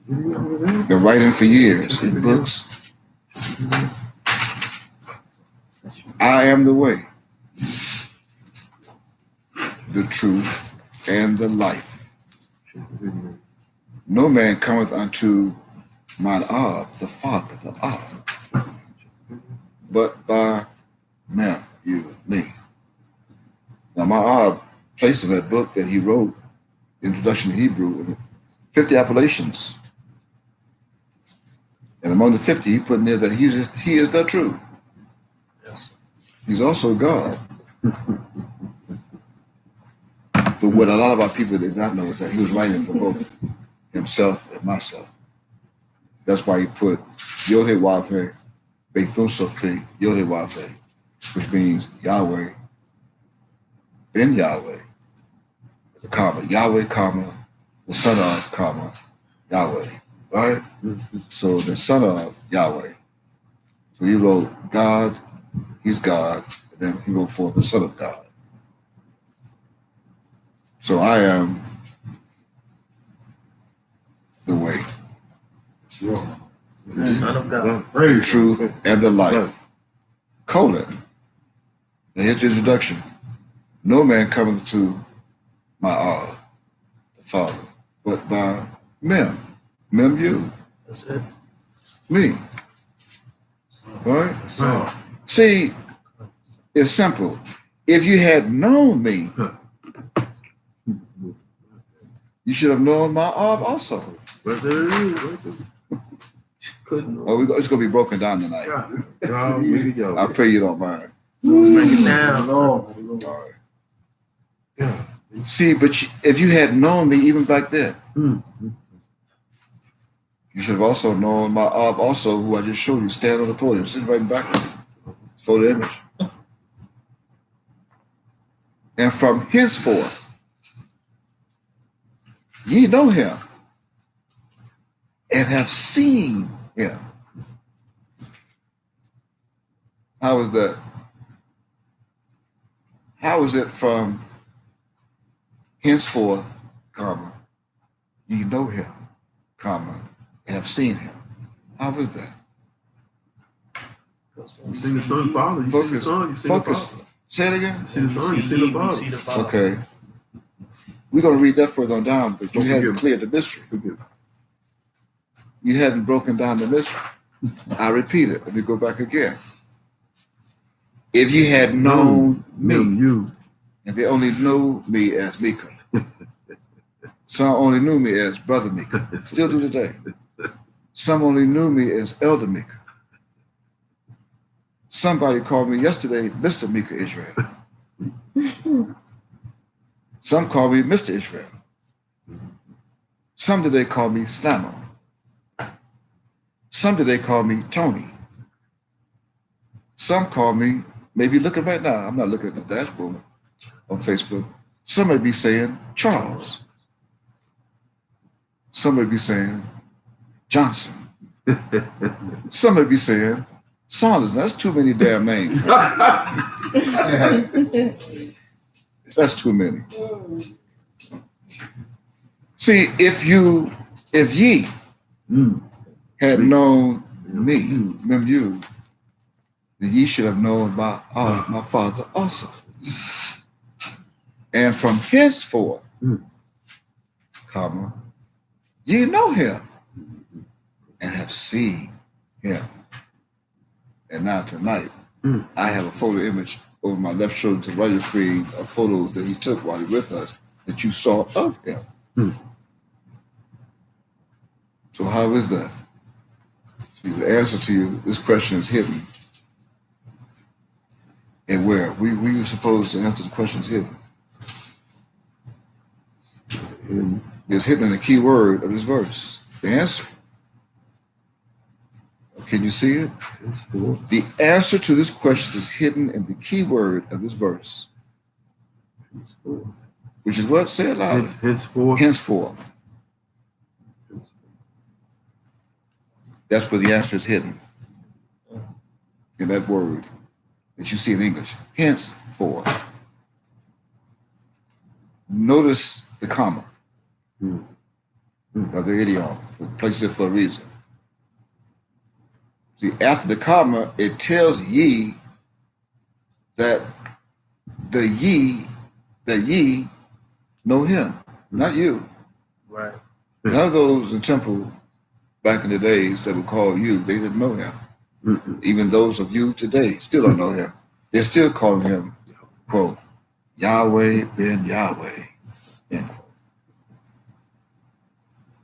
Been writing for years in books. I am the way, the truth, and the life. No man cometh unto mine Ab, the Father, the Ab, but by me. Now, my Ab placed in that book that he wrote, Introduction to Hebrew, 50 appellations. And among the 50, he put in there that he is the truth.
yes,
He's also God. But what a lot of our people did not know is that he was writing for both himself and myself. That's why he put Yod-Heh-Wav-Heh, Bethun Sophie, Yod-Heh-Wav-Heh. which means Yahweh, then Yahweh, the comma, Yahweh, comma, the son of, comma, Yahweh, right? So the son of Yahweh. So he wrote God, he's God, and then he wrote forth the son of God. So I am the way,
Sure.
The Son of God.
the truth, and the life. Colon. Now here's the introduction. No man cometh to my the Father, but by Mem. Mem you,
That's it.
me. Right?
So,
See, it's simple. If you had known me, you should have known my Ab also.
Right there it is. Right there.
Couldn't.
Oh, it's going to be broken down tonight.
Y'all, maybe y'all.
I pray you don't mind.
Break it down.
Lord.
All right.
Yeah.
See, but if you had known me even back then,
Mm.
you should have also known my Ab also, who I just showed you, stand on the podium, sitting right in the back of me, for the image. And from henceforth, ye know him and have seen him. How is that? How is it from henceforth, comma, ye know him, comma, and have seen him? How is that?
You seen the Son, Father. You see the Son. You see the
Focus.
Father.
Say it again.
You see the Son. You see the
We
Father.
see the Father.
Okay. We're going to read that further on down, but you
Don't
hadn't
forget.
cleared the mystery.
Forgive.
You hadn't broken down the mystery. I repeat it. Let me go back again. If you had known
Mem,
me,
you.
and they only knew me as Mika, some only knew me as Brother Mika, still do today. Some only knew me as Elder Mika. Somebody called me yesterday Mr. Mika Israel. Some call me Mr. Israel. Some today call me Slammer. Some today call me Tony. Some call me, maybe looking right now, I'm not looking at the dashboard on Facebook. Some may be saying Charles. Some may be saying Johnson. Some may be saying Saunders. That's too many damn names. That's too many. See, if ye had known me, remember you, then ye should have known my Father also. And from henceforth, comma, ye know him and have seen him. And now tonight, I have a photo image over my left shoulder to the right of the screen of photos that he took while he was with us that you saw of him. So how is that? See, the answer to this question is hidden. And where? We were supposed to answer the questions hidden. It's hidden in the key word of this verse. The answer. Can you see it? The answer to this question is hidden in the key word of this verse. Which is what? Say it loud.
Henceforth.
Henceforth. That's where the answer is hidden. In that word that you see in English. Henceforth. Notice the comma. Of the idiom. Placed it for a reason. See, after the comma, it tells ye that ye know him, not you.
Right.
None of those in the temple back in the days that would call you, they didn't know him. Even those of you today still don't know him. They're still calling him, quote, Yahweh ben Yahweh, end quote.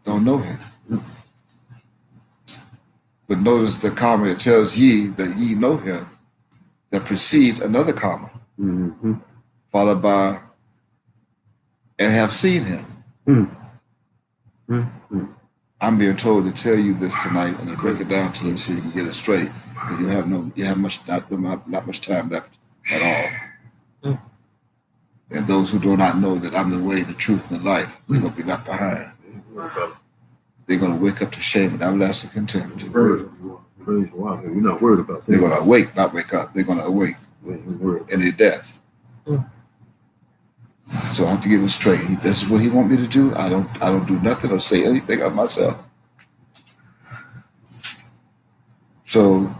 Don't know him. But notice the comma, it tells ye that ye know him, that precedes another comma, followed by, and have seen him. I'm being told to tell you this tonight and to break it down to you so you can get it straight. 'Cause you have not much time left at all. And those who do not know that I'm the way, the truth, and the life, they're going to be left behind. They're going to wake up to shame and everlasting contempt.
Praise God. We're not worried about that.
They're going to awake, not wake up. They're going to awake in their death. So I have to get it straight. This is what he want me to do. I don't do nothing or say anything of myself. So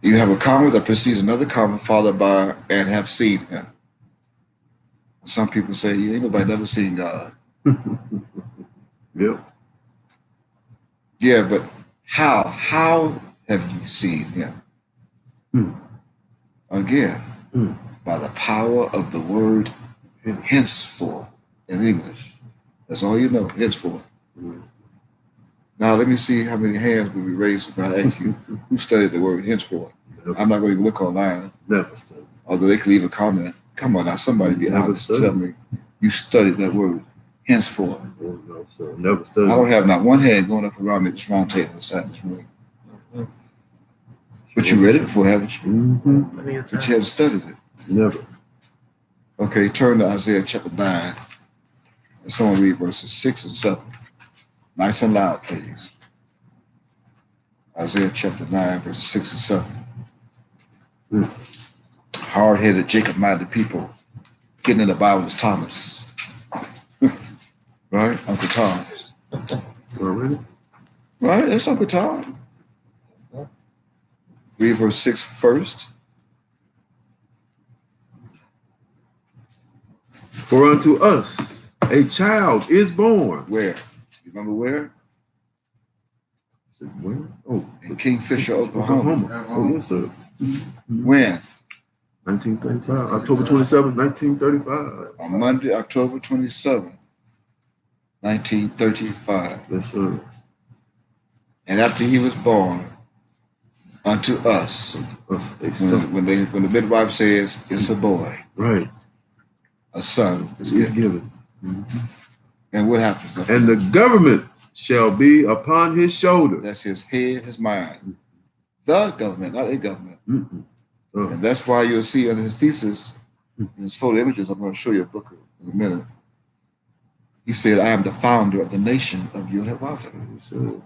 you have a comma that precedes another comma followed by and have seen him. Some people say, ain't nobody never seen God.
Yep.
Yeah, but how? How have you seen him? Again, by the power of the word henceforth in English. That's all you know, henceforth. Now let me see how many hands will be raised when I ask you who studied the word henceforth. I'm not going to even look online.
Never studied.
Although they can leave a comment. Come on now, somebody be honest. Tell me you studied that word henceforth.
Oh, no, sir. Never studied.
I don't have not one hand going up around me at this round table inside this room. But you read it before, haven't you?
Many a
But you
time.
haven't studied it.
Never.
Okay, turn to Isaiah chapter 9. And someone read verses 6 and 7. Nice and loud, please. Isaiah chapter 9, verses 6 and 7. Hard-headed, Jacob-minded people getting in the Bible is Thomas. Right? Uncle Thomas.
Already?
Right? That's Uncle Tom. Read verse 6 first.
For unto us a child is born.
Where? You remember where?
Said where? Oh,
In Kingfisher, Oklahoma.
Oklahoma. Oh, yes, sir.
When?
1935. October 27, 1935.
On Monday, October 27, 1935.
Yes, sir.
And after he was born, unto us,
Us a son.
when the midwife says it's a boy,
Right.
a son is
Is
given.
given.
And what happens?
And the government shall be upon his shoulder.
That's his head, his mind. The government, not a government.
Oh,
And that's why you'll see under his thesis, in his photo images, I'm going to show you a book in a minute. He said, I am the founder of the nation of Yod-Heh-Wav.
yes, sir.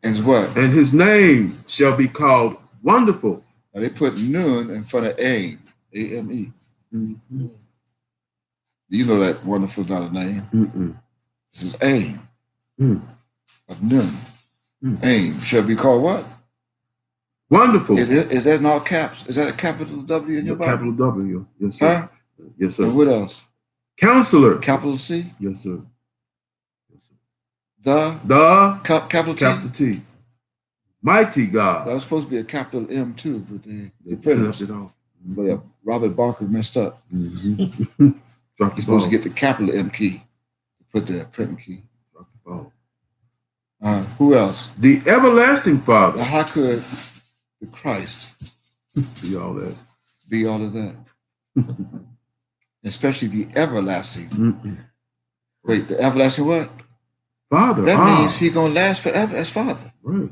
And it's what?
And his name shall be called Wonderful.
Now they put Nun in front of Aim, A-M-E.
Mm-hmm.
You know that wonderful is not a name.
Mm-mm.
This is Aim
Mm.
of Nun. Aim shall be called what?
Wonderful.
Is that in all caps? Is that a capital W in your Bible?
Capital W. Yes, sir.
Huh?
Yes, sir.
And what else?
Counselor.
Capital C?
Yes, sir. Yes, sir.
The
The
capital T?
capital T. Mighty
That
God.
was supposed to be a capital M too, but they
They
printed
finished it off.
But Robert Barker messed up.
Mm-hmm. Drop the
He's
ball.
supposed to get the capital M key, put the printing key.
Drop the ball.
Who else?
The everlasting
Now,
Father.
how could the Christ
See all that.
be all of that? Especially the everlasting.
Mm-mm.
Wait, the everlasting what?
Father.
That
ah,
means he's gonna last forever as Father.
right.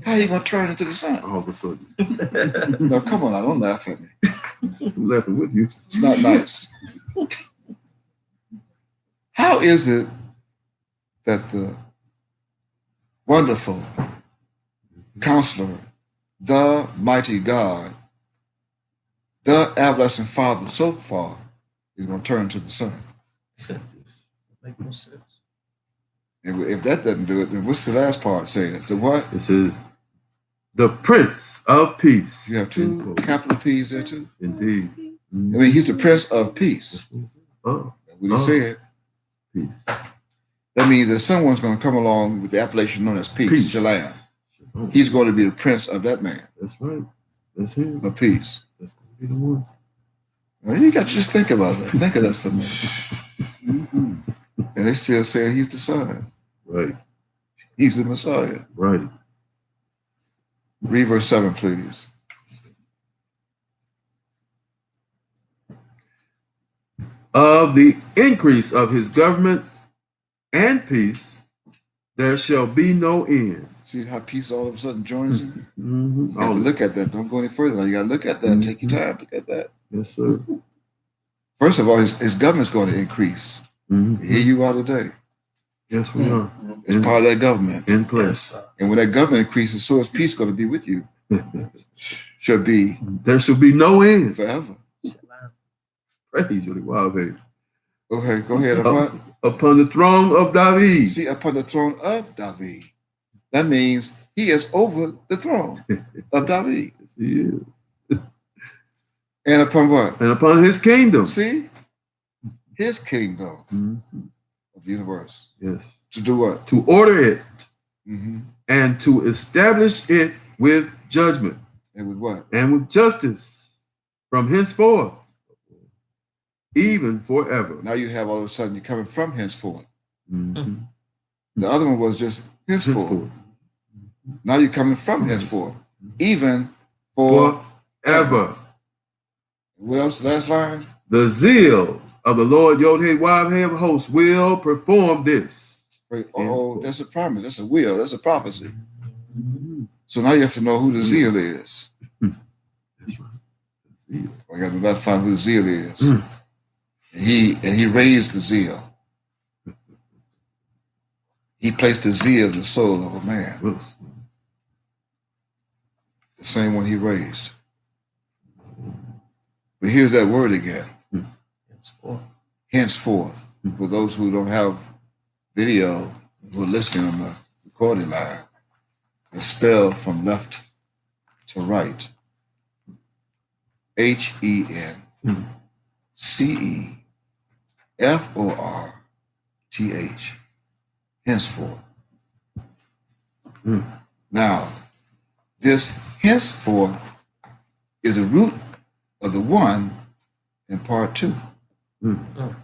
How you gonna turn into the Son?
All of a sudden.
No, come on, now, don't laugh at me.
I'm laughing with you.
It's not nice. How is it that the wonderful counselor, the mighty God, the everlasting Father so far is going to turn to the Son?
Make no sense.
And if that doesn't do it, then what's the last part saying? The what?
It says, the Prince of Peace.
You have two
End quote.
capital P's there too?
Indeed.
I mean, he's the Prince of Peace.
Oh,
That's what he said.
peace.
That means that someone's going to come along with the appellation known as peace, Shalom.
Shalom.
He's going to be the prince of that man,
That's right. That's him.
of peace.
That's going to be the one.
Well, you got to just think about that. Think of that for a minute. And they still saying he's the Son.
Right.
He's the Messiah.
Right.
Read verse 7, please.
Of the increase of his government and peace, there shall be no end.
See how peace all of a sudden joins you?
Mm-hmm.
You have to look at that. Don't go any further now. You got to look at that. Take your time. Look at that.
Yes, sir.
First of all, his government's going to increase.
Mm-hmm.
Here you are today.
Yes, we are.
It's part of that government.
In
Yes,
place.
sir.
And when that government increases, so is peace going to be with you. Should be
There should be no end.
forever.
Praise you, wow, baby.
Okay, go ahead.
Upon the throne of David.
See, upon the throne of David. That means he is over the throne of David.
Yes, he is.
And upon what?
And upon his kingdom.
See? His kingdom
Mm-hmm.
of the universe.
Yes.
To do what?
To order it
Mm-hmm.
and to establish it with judgment
And with what?
and with justice from henceforth, even forever.
Now you have all of a sudden you're coming from henceforth.
Mhm.
The other one was just henceforth. Now you're coming from henceforth. Even for
Forever.
what else? The last line?
The zeal of the Lord Yod-Heh-Wav-Heh of hosts will perform this.
Wait, oh, that's a promise. That's a will. That's a prophecy.
Mhm.
So now you have to know who the zeal is.
That's right. The zeal.
I got to find who the zeal is.
Mm.
And he raised the zeal. He placed the zeal in the soul of a man.
Yes.
The same one he raised. But here's that word again.
Henceforth.
Henceforth, for those who don't have video, who are listening on the recording line, it's spelled from left to right. HENCEFORTH. Henceforth.
Mm.
Now, this henceforth is the root of the one in part 2.
Mm.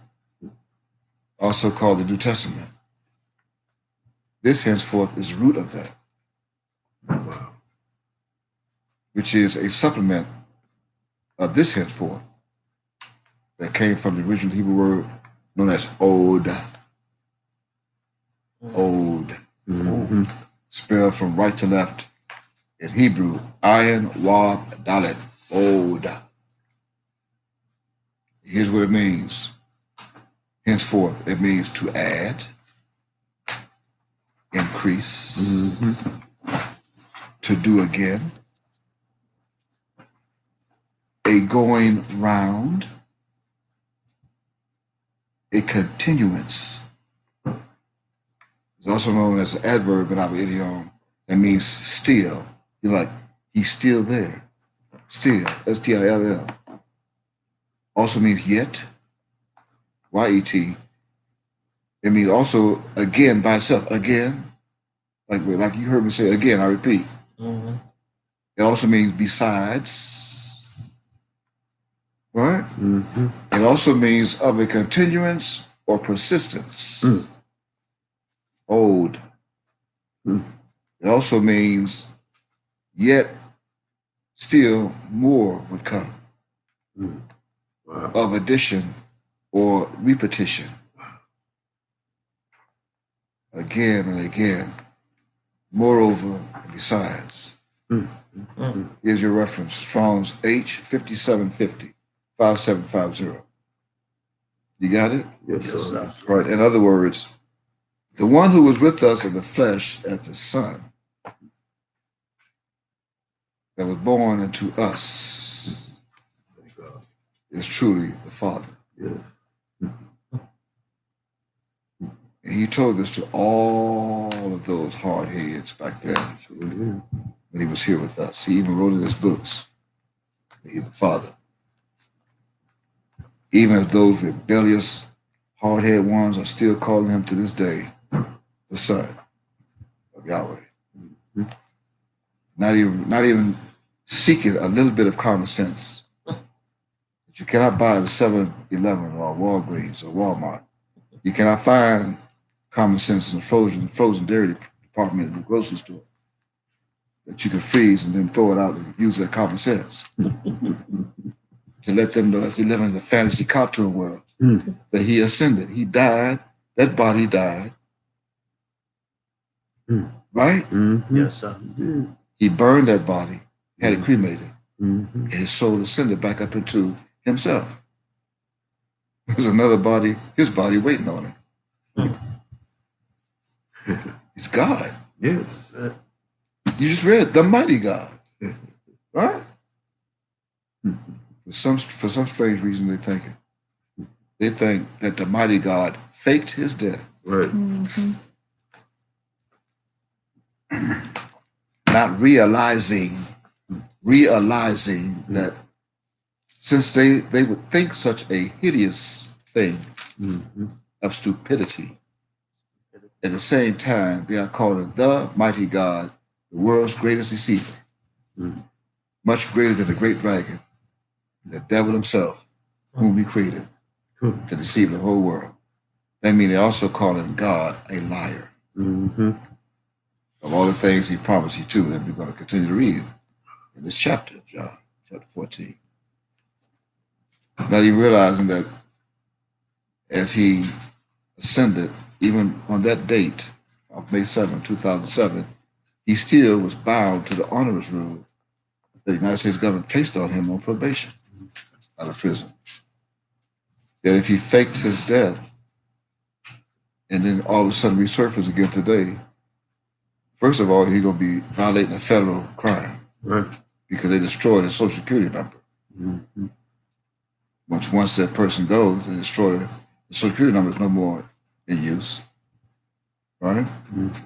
Also called the New Testament. This henceforth is the root of that,
Wow.
which is a supplement of this henceforth that came from the original Hebrew word known as od. Od,
Mhm.
spelled from right to left in Hebrew, ayin, wab, dalet, od. Here's what it means. Henceforth, it means to add, increase,
Mhm.
to do again, a going round, a continuance. It's also known as an adverb in our idiom that means still. You're like, he's still there. Still, S-T-I-L-L. Also means yet, Y-E-T. It means also again by itself, again. Like you heard me say again, I repeat.
Mm-hmm.
It also means besides, right?
Mhm.
It also means of a continuance or persistence.
Mm.
Old.
Mm.
It also means yet still more would come
Mm. Wow.
of addition or repetition. Again and again. Moreover, and besides.
Mm.
Here's your reference, Strong's H5750, 5750. You got it?
Yes,
Yes,
sir.
sir.
Right. In other words, the one who was with us in the flesh as the Son that was born into us
Thank God.
is truly the Father.
Yes.
And he told this to all of those hard heads back then
Sure did.
when he was here with us. He even wrote in his books, he's the Father. Even as those rebellious, hard-headed ones are still calling him to this day the Son of Yahweh. Not even seeking a little bit of common sense. But you cannot buy at 7-Eleven or Walgreens or Walmart. You cannot find common sense in the frozen dairy department in the grocery store that you can freeze and then throw it out and use that common sense to let them know as they live in the fantasy cartoon world
Mm.
that he ascended. He died. That body died.
Mm.
right?
Mm-hmm.
Yes, sir.
He burned that body, had it cremated,
Mm-hmm.
and his soul ascended back up into himself. There's another body, his body waiting on him. He's God.
Yes.
You just read it, the mighty God, right? For some strange reason, they think it. They think that the mighty God faked his death,
Right.
not realizing that since they would think such a hideous thing
Mm-hmm.
of stupidity, at the same time they are calling the mighty God the world's greatest deceiver, much greater than the great dragon, the devil himself, whom he created to deceive the whole world. That means they're also calling God a liar.
Mm-hmm.
Of all the things he promised he do, that we're going to continue to read in this chapter of John, chapter 14. Not even realizing that as he ascended, even on that date of May 7, 2007, he still was bound to the onerous rule that the United States government placed on him on probation out of prison. That if he faked his death and then all of a sudden resurfaced again today, first of all, he's going to be violating a federal crime
Right.
because they destroyed his social security number.
Mm-hmm.
Once that person goes, they destroy the social security number is no more in use, right?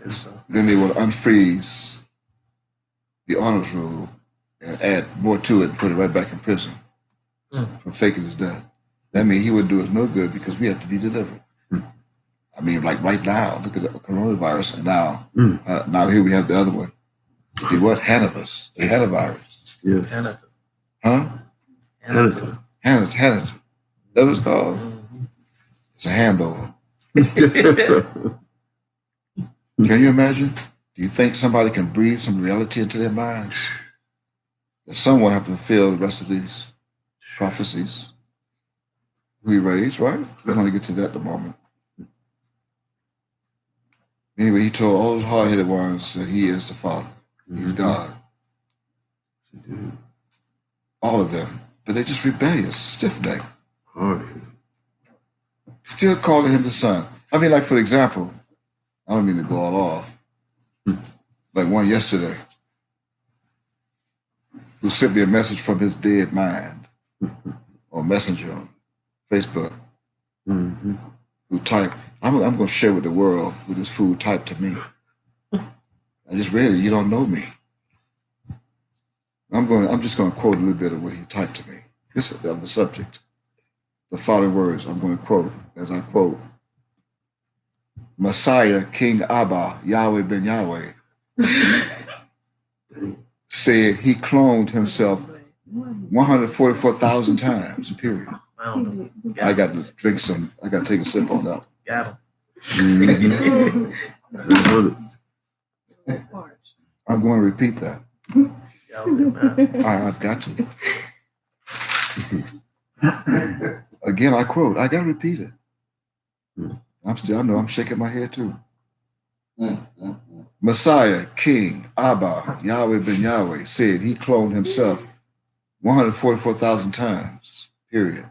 Yes, sir.
Then they will unfreeze the honors rule and add more to it and put it right back in prison for faking his death. That means he would do us no good because we have to be delivered. I mean, like right now, look at the coronavirus, and now here we have the other one. The what? Hannibus, the Hannavirus.
Yes.
Hannah.
Huh?
Hannah.
Hannah. That was called. It's a handover. Can you imagine? Do you think somebody can breathe some reality into their minds? That someone have to fulfill the rest of these prophecies we raised, right? We're going to get to that in a moment. Anyway, he told all those hard-headed ones that he is the Father. He's God. All of them. But they're just rebellious, stiff-necked.
Hard.
Still calling him the Son. I mean, like, for example, I don't mean to go all off, like one yesterday who sent me a message from his dead mind on Messenger on Facebook, who typed, I'm going to share with the world what this fool typed to me. I just read it. You don't know me. I'm just going to quote a little bit of what he typed to me. This is of the subject. The following words I'm going to quote as I quote. Messiah, King Abba, Yahweh ben Yahweh, said he cloned himself 144,000 times, period.
I don't know.
I got to drink some, I got to take a sip on that.
Got
I'm going to repeat that.
him.
I've got to. Again, I quote, I got to repeat it. I know I'm shaking my head too. Messiah, King, Abba, Yahweh ben Yahweh said he cloned himself 144,000 times, period.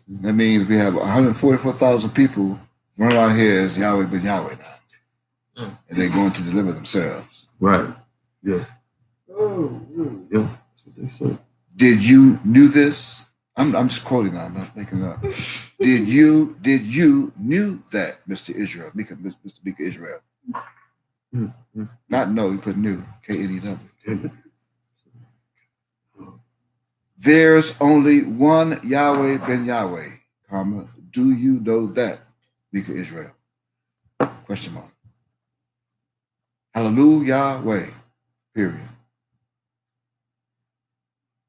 That means we have 144,000 people running around here as Yahweh ben Yahweh now. And they're going to deliver themselves.
Right. Yeah. Yeah. That's what they say.
Did you knew this? I'm just quoting now, I'm not making it up. Did you knew that, Mr. Israel, Mr. Mika Israel? Not know, he put new, K-N-E-W. There's only one Yahweh ben Yahweh, comma, do you know that, Mika Israel? Question mark. Hallelujah, Yahweh, period.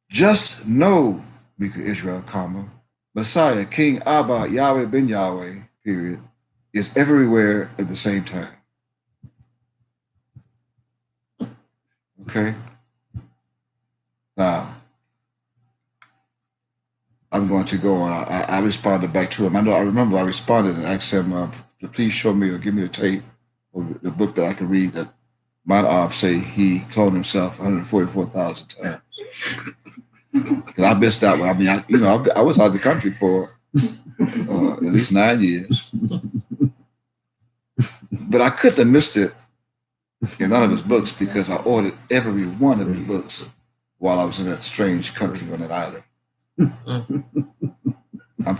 Just know, Mika Israel, comma, Messiah, King Abba, Yahweh ben Yahweh, period, is everywhere at the same time. Okay? Now, I'm going to go on. I responded back to him. I remember I responded and asked him to please show me or give me the tape the book that I can read that my op say he cloned himself 144,000 times. Because I missed that one. I mean, I was out of the country for at least 9 years, but I couldn't have missed it in none of his books because I ordered every one of his books while I was in that strange country on that island.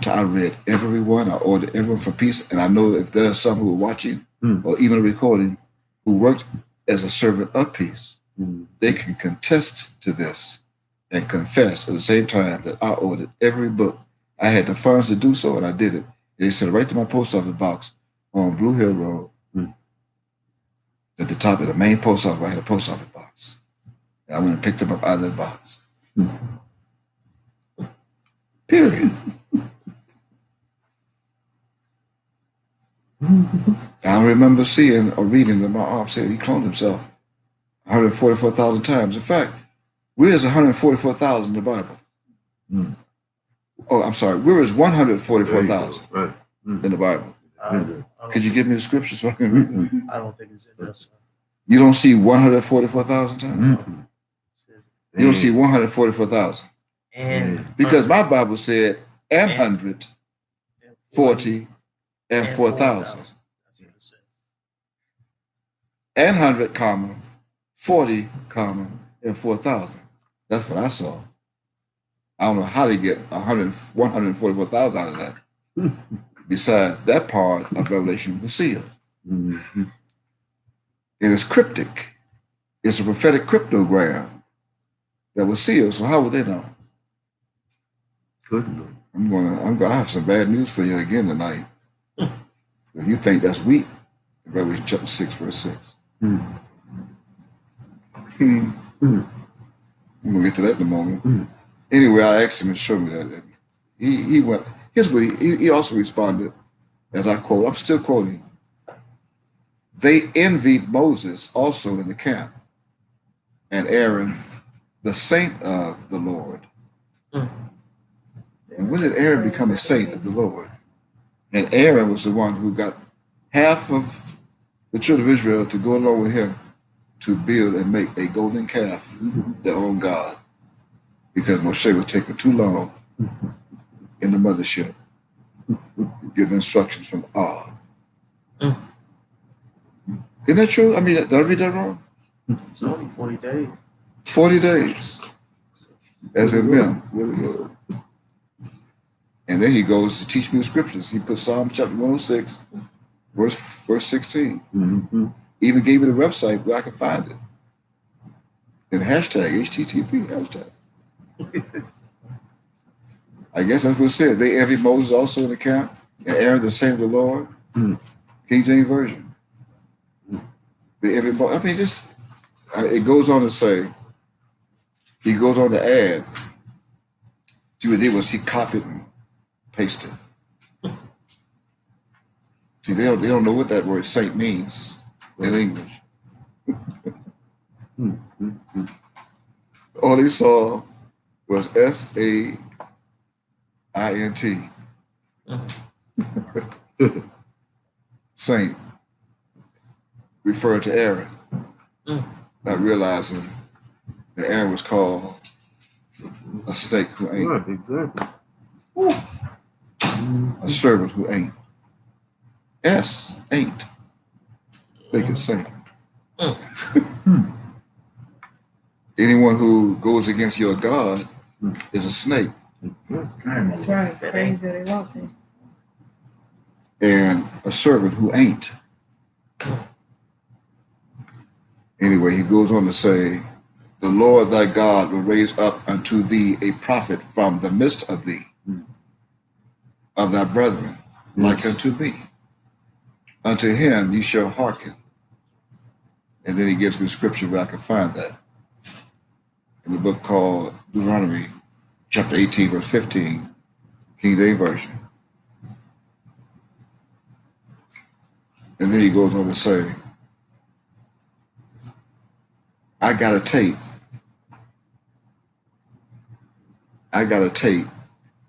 I read every one. I ordered everyone for peace, and I know if there are some who are watching or even recording who worked as a servant of peace, they can contest to this and confess at the same time that I ordered every book. I had the funds to do so, and I did it. They sent it right to my post office box on Blue Hill Road. At the top of the main post office, I had a post office box. And I went and picked them up out of that box. Period. I remember seeing or reading that my aunt said he cloned himself 144,000 times. In fact, where is 144,000 in the Bible? Oh, I'm sorry. Where is 144,000
Right.
in the Bible?
I don't
Could you give me the scripture so I can read it?
I don't think it's in there, sir.
You don't see 144,000 times? You don't see 144,000.
And
Because my Bible said, and 100, 40, and 4,000.
That's what it says.
And 100, comma, 40, comma, and 4,000. That's what I saw. I don't know how they get 144,000 out of that. Besides that part of Revelation was sealed. It is cryptic. It's a prophetic cryptogram that was sealed. So how would they know?
Couldn't.
I have some bad news for you again tonight. If you think that's weak, Revelation chapter 6, verse 6. I'm gonna get to that in a moment. Anyway, I asked him to show me that. He went. Here's what he also responded, as I quote. I'm still quoting. They envied Moses also in the camp, and Aaron, the saint of the Lord. And when did Aaron become a saint of the Lord? And Aaron was the one who got half of the children of Israel to go along with him to build and make a golden calf, their own God, because Moshe was taking too long in the mothership, getting instructions from Og. Isn't that true? I mean, did I read that wrong?
It's only 40 days.
40 days as in men. And then he goes to teach me the scriptures. He put Psalm chapter 106, verse 16. Even gave me the website where I could find it. And hashtag, HTTP, hashtag. I guess that's what it said. They envied Moses also in the camp, and Aaron the saint of the Lord. King James Version. They envied Moses. I mean, just, it goes on to say, he goes on to add, see what he did was he copied and pasted. See, they don't know what that word saint means in English. All they saw was SAINT. Saint referred to Aaron, not realizing that Aaron was called a snake who ain't,
Right, exactly.
a servant who ain't. Ain't. They can saint. Anyone who goes against your God is a snake.
That's right. Praise that they walk in.
And a servant who ain't. Anyway, he goes on to say, the Lord thy God will raise up unto thee a prophet from the midst of thee, of thy brethren, like unto me. Unto him ye shall hearken. And then he gives me scripture where I can find that. In the book called Deuteronomy, chapter 18, verse 15, King James Version. And then he goes on to say, I got a tape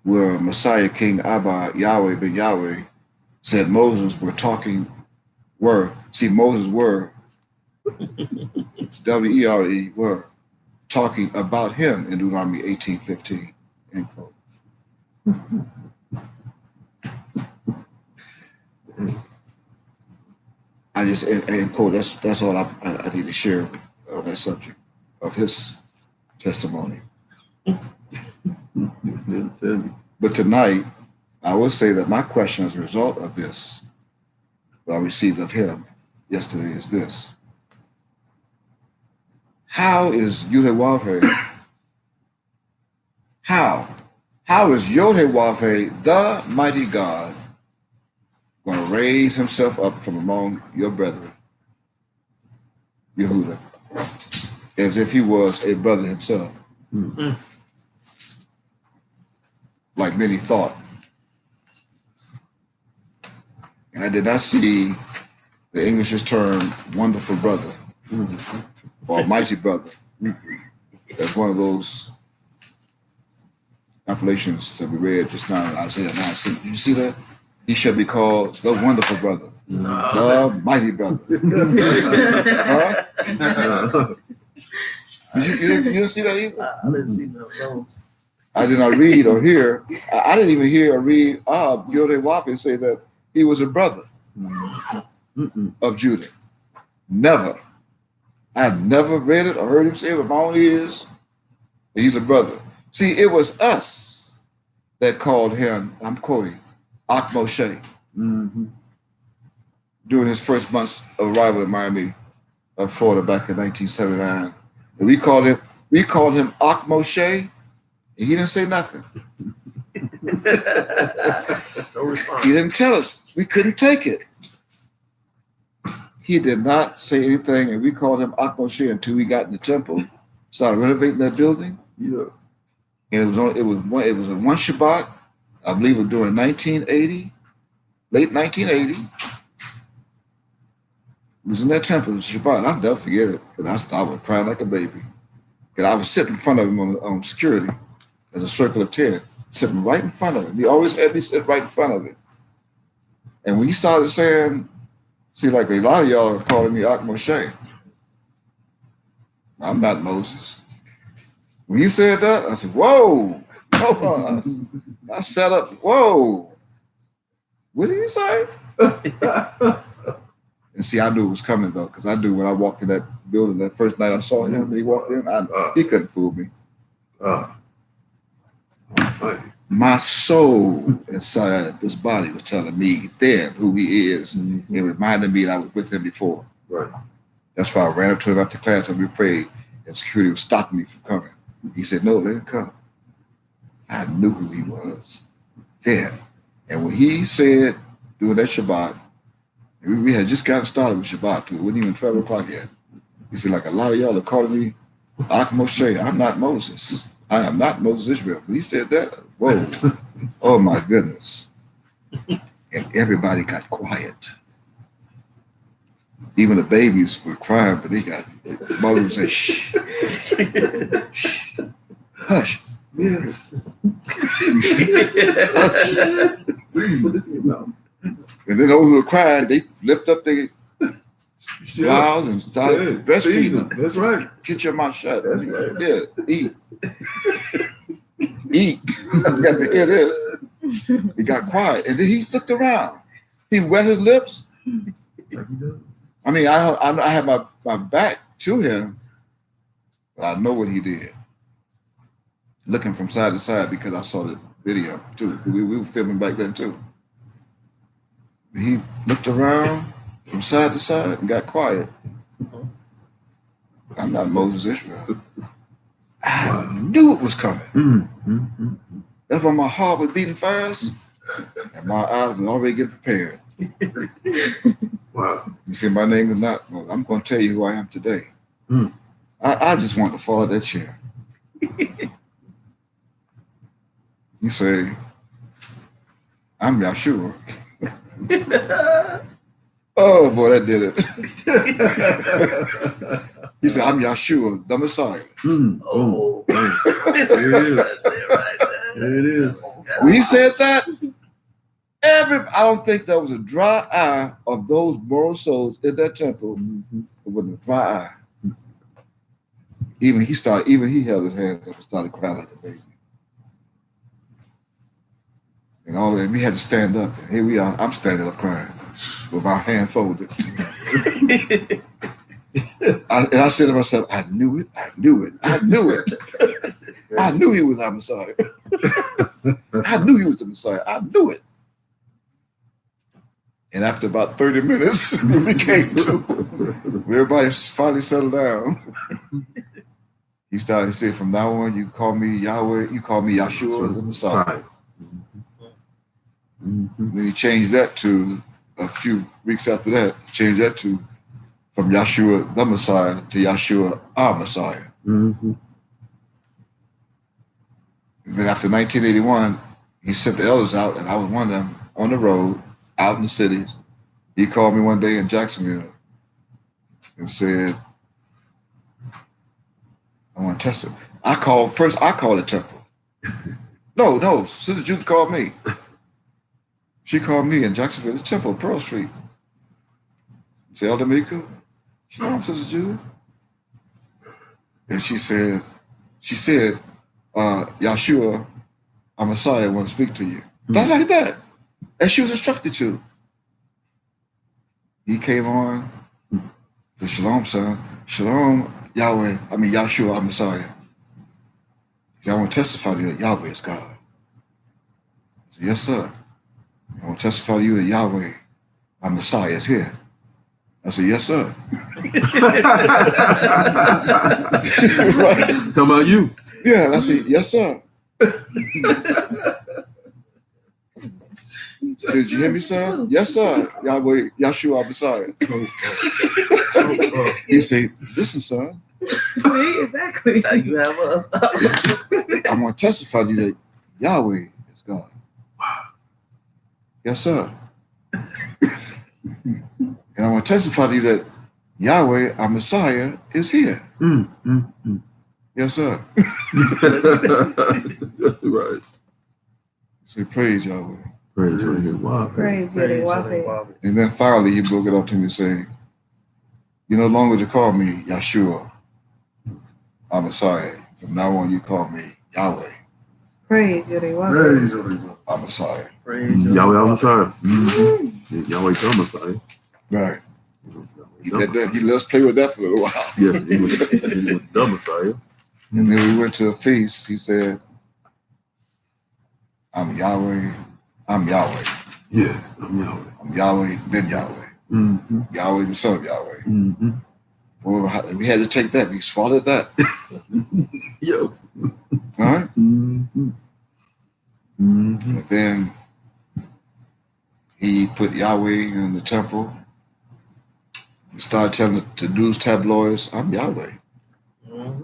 where Messiah King Abba Yahweh ben Yahweh said Moses were talking were, see, Moses were, W-E-R-E, were talking about him in Deuteronomy 18:15, end quote. I just, end quote, that's all I need to share on that subject of his testimony. But tonight, I will say that my question as a result of this, what I received of him yesterday, is this. How is Yod-Heh-Wav-Heh, how is Yod-Heh-Wav-Heh, the mighty God, going to raise himself up from among your brethren, Yehuda, as if he was a brother himself?
Mm.
Like many thought. And I did not see the English's term wonderful brother or mighty brother as one of those appellations that we read just now in Isaiah 9:6. Did you see that? He shall be called the wonderful brother, the mighty brother. Huh? You didn't see that either?
I didn't see none of those.
I did not read or hear. I didn't even hear or read Yod-Heh-Wav-Heh say that he was a brother of Judah. Never. I've never read it or heard him say it with my own ears. He's a brother. See, it was us that called him, I'm quoting, Ak Moshe, during his first months of arrival in Miami, Florida, back in 1979. And we called him Ak Moshe, and he didn't say nothing.
No response.
He didn't tell us. We couldn't take it. He did not say anything, and we called him Ak Moshe until we got in the temple, started renovating that building.
Yeah.
And it was one Shabbat, I believe it was during 1980, late 1980. It was in that temple, Shabbat. I'll never forget it, because I was crying like a baby. Because I was sitting in front of him on security as a circle of 10, sitting right in front of him. He always had me sit right in front of him. And when he started saying, see, like a lot of y'all are calling me Ak Moshe. I'm not Moses. When he said that, I said, whoa, hold on. I sat up, whoa. What did he say? And see, I knew it was coming, though, because I knew when I walked in that building that first night I saw him, when he walked in, he couldn't fool me. My soul inside this body was telling me then who he is.
Mm-hmm.
It reminded me that I was with him before.
Right.
That's why I ran up to him after class and we prayed, and security was stopping me from coming. He said, no, let him come. I knew who he was then. And when he said, during that Shabbat, we had just gotten started with Shabbat too. It wasn't even 12 o'clock yet. He said, like a lot of y'all are calling me Ak Moshe. I'm not Moses. I am not Moses Israel. When he said that, whoa, oh my goodness. And everybody got quiet. Even the babies were crying, but mother would say, shh, shh, hush.
Yes.
And then those who were crying, they lift up their mouths and started breastfeeding them.
That's right.
Get your mouth shut.
That's right.
Yeah, eat. Eat. I got to hear this. He got quiet, and then he looked around. He wet his lips. I mean, I had my back to him, but I know what he did. Looking from side to side because I saw the video too. We were filming back then too. He looked around from side to side and got quiet. I'm not Moses Israel. I knew it was coming. That's why my heart was beating fast and my eyes were already getting prepared.
Wow.
You see, my name is not, I'm going to tell you who I am today. I just want to fall out that chair. You say, I'm Yahshua. Oh boy, that did it. He said, I'm Yahshua, the Messiah.
Oh,
There it is.
that's it right there.
There it is.
When he said that, I don't think there was a dry eye of those moral souls in that temple.
Mm-hmm.
It wasn't a dry eye. Even he held his hands up and started crying like a baby. And all of it, we had to stand up. And here we are. I'm standing up crying with my hand folded. I said to myself, I knew it. I knew he was our Messiah. I knew he was the Messiah. I knew it. And after about 30 minutes, we came to, when everybody finally settled down, he said, from now on, you call me Yahweh, you call me Yahshua the Messiah.
Mm-hmm.
Then he changed that to, a few weeks after that, changed that to, from Yahshua the Messiah to Yahshua our Messiah.
Mm-hmm.
And then after 1981, he sent the elders out, and I was one of them on the road, out in the cities. He called me one day in Jacksonville and said, I want to test it. I called the temple. No, Sister Judith called me. She called me in Jacksonville, the temple, Pearl Street. I said, Elder Mika, shalom, Sister Judith. And she said, Yahshua, our Messiah, want to speak to you. Not like that. And she was instructed to. He came on, the shalom, son. Shalom, Yahweh, Yahshua, our Messiah. He said, I want to testify to you that Yahweh is God. I said, yes, sir. I want to testify to you that Yahweh, our Messiah, is here. I said, yes, sir. Right?
Talking about you.
Yeah, and I said, yes, sir. He said, did you hear me, son? Yes, sir. Yahweh, Yahshua, our Messiah. He said, listen, son.
See, exactly.
That's how you have us.
I'm going to testify to you that Yahweh is God. Yes, sir. And I want to testify to you that Yahweh, our Messiah, is here. Yes, sir.
Right.
Say, praise Yahweh.
Praise Yahweh. Wow.
Praise Yahweh.
And then finally, he broke it up to me saying, you no longer to call me Yahshua, our Messiah. From now on, you call me Yahweh,
Praise Yahweh.
our Messiah.
Praise
Yahweh, our Messiah. Mm-hmm. Yahweh, our Messiah.
Right.
Yahweh,
He let us play with that for a little while.
yeah, he was the Messiah.
And then we went to a feast. He said, I'm Yahweh. I'm Yahweh.
Yeah, I'm Yahweh.
I'm Yahweh, ben Yahweh.
Mm-hmm.
Yahweh, the son of Yahweh.
Mm-hmm.
Well, we had to take that. We swallowed that.
Yo.
All right.
Mm-hmm. Mm-hmm.
And then he put Yahweh in the temple. He started telling the news tabloids, I'm Yahweh.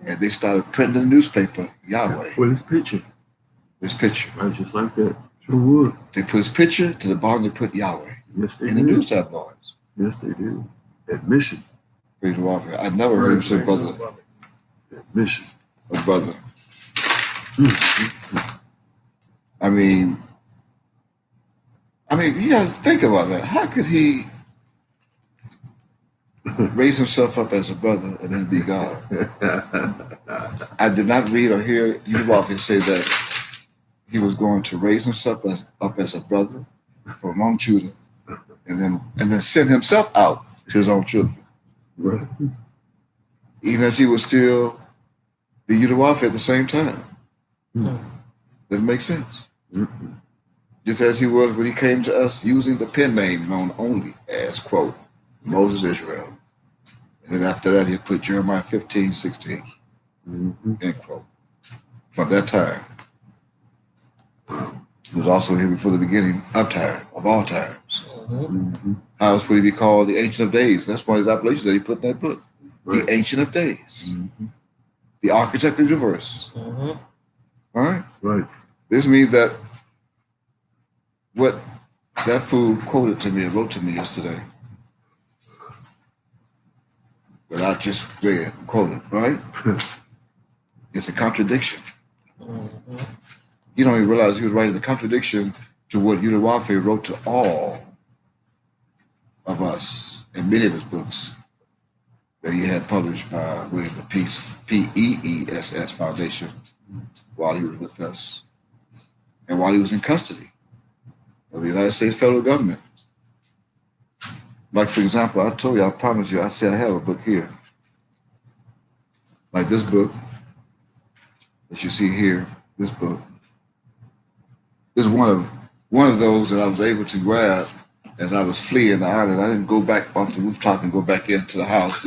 And they started printing in the newspaper, Yahweh.
Well, his picture.
This picture.
Right, just like that. Sure would.
They put his picture to the bottom, they put Yahweh
Yes, they
in the
did.
news tabloids.
Yes, they did. Admission.
Praise the Lord. I never heard him say brother
Admission.
or brother. I mean, you got to think about that. How could he raise himself up as a brother and then be God? I did not read or hear you often say that he was going to raise himself up as a brother from among Judah, and then send himself out to his own children,
Right.
even as he was still the Yudawafa at the same time. Doesn't make sense.
Mm-hmm.
Just as he was when he came to us using the pen name known only as, quote, Moses Israel. And then after that, he put Jeremiah 15:16,
Mm-hmm.
end quote. From that time, he was also here before the beginning of time, of all times.
Mm-hmm.
How else would he be called the Ancient of Days? That's one of his appellations that he put in that book.
Right.
The Ancient of Days,
Mm-hmm.
the Architect of the Universe. All right?
Right.
This means that what that fool quoted to me and wrote to me yesterday, that I just read and quoted, right? It's a contradiction. You don't even realize he was writing the contradiction to what Utawafe wrote to all of us in many of his books that he had published with the PEESS Foundation while he was with us and while he was in custody of the United States federal government. Like, for example, I told you, I promised you, I said I have a book here. Like this book that you see here, this book. This is one of those that I was able to grab as I was fleeing the island. I didn't go back off the rooftop and go back into the house.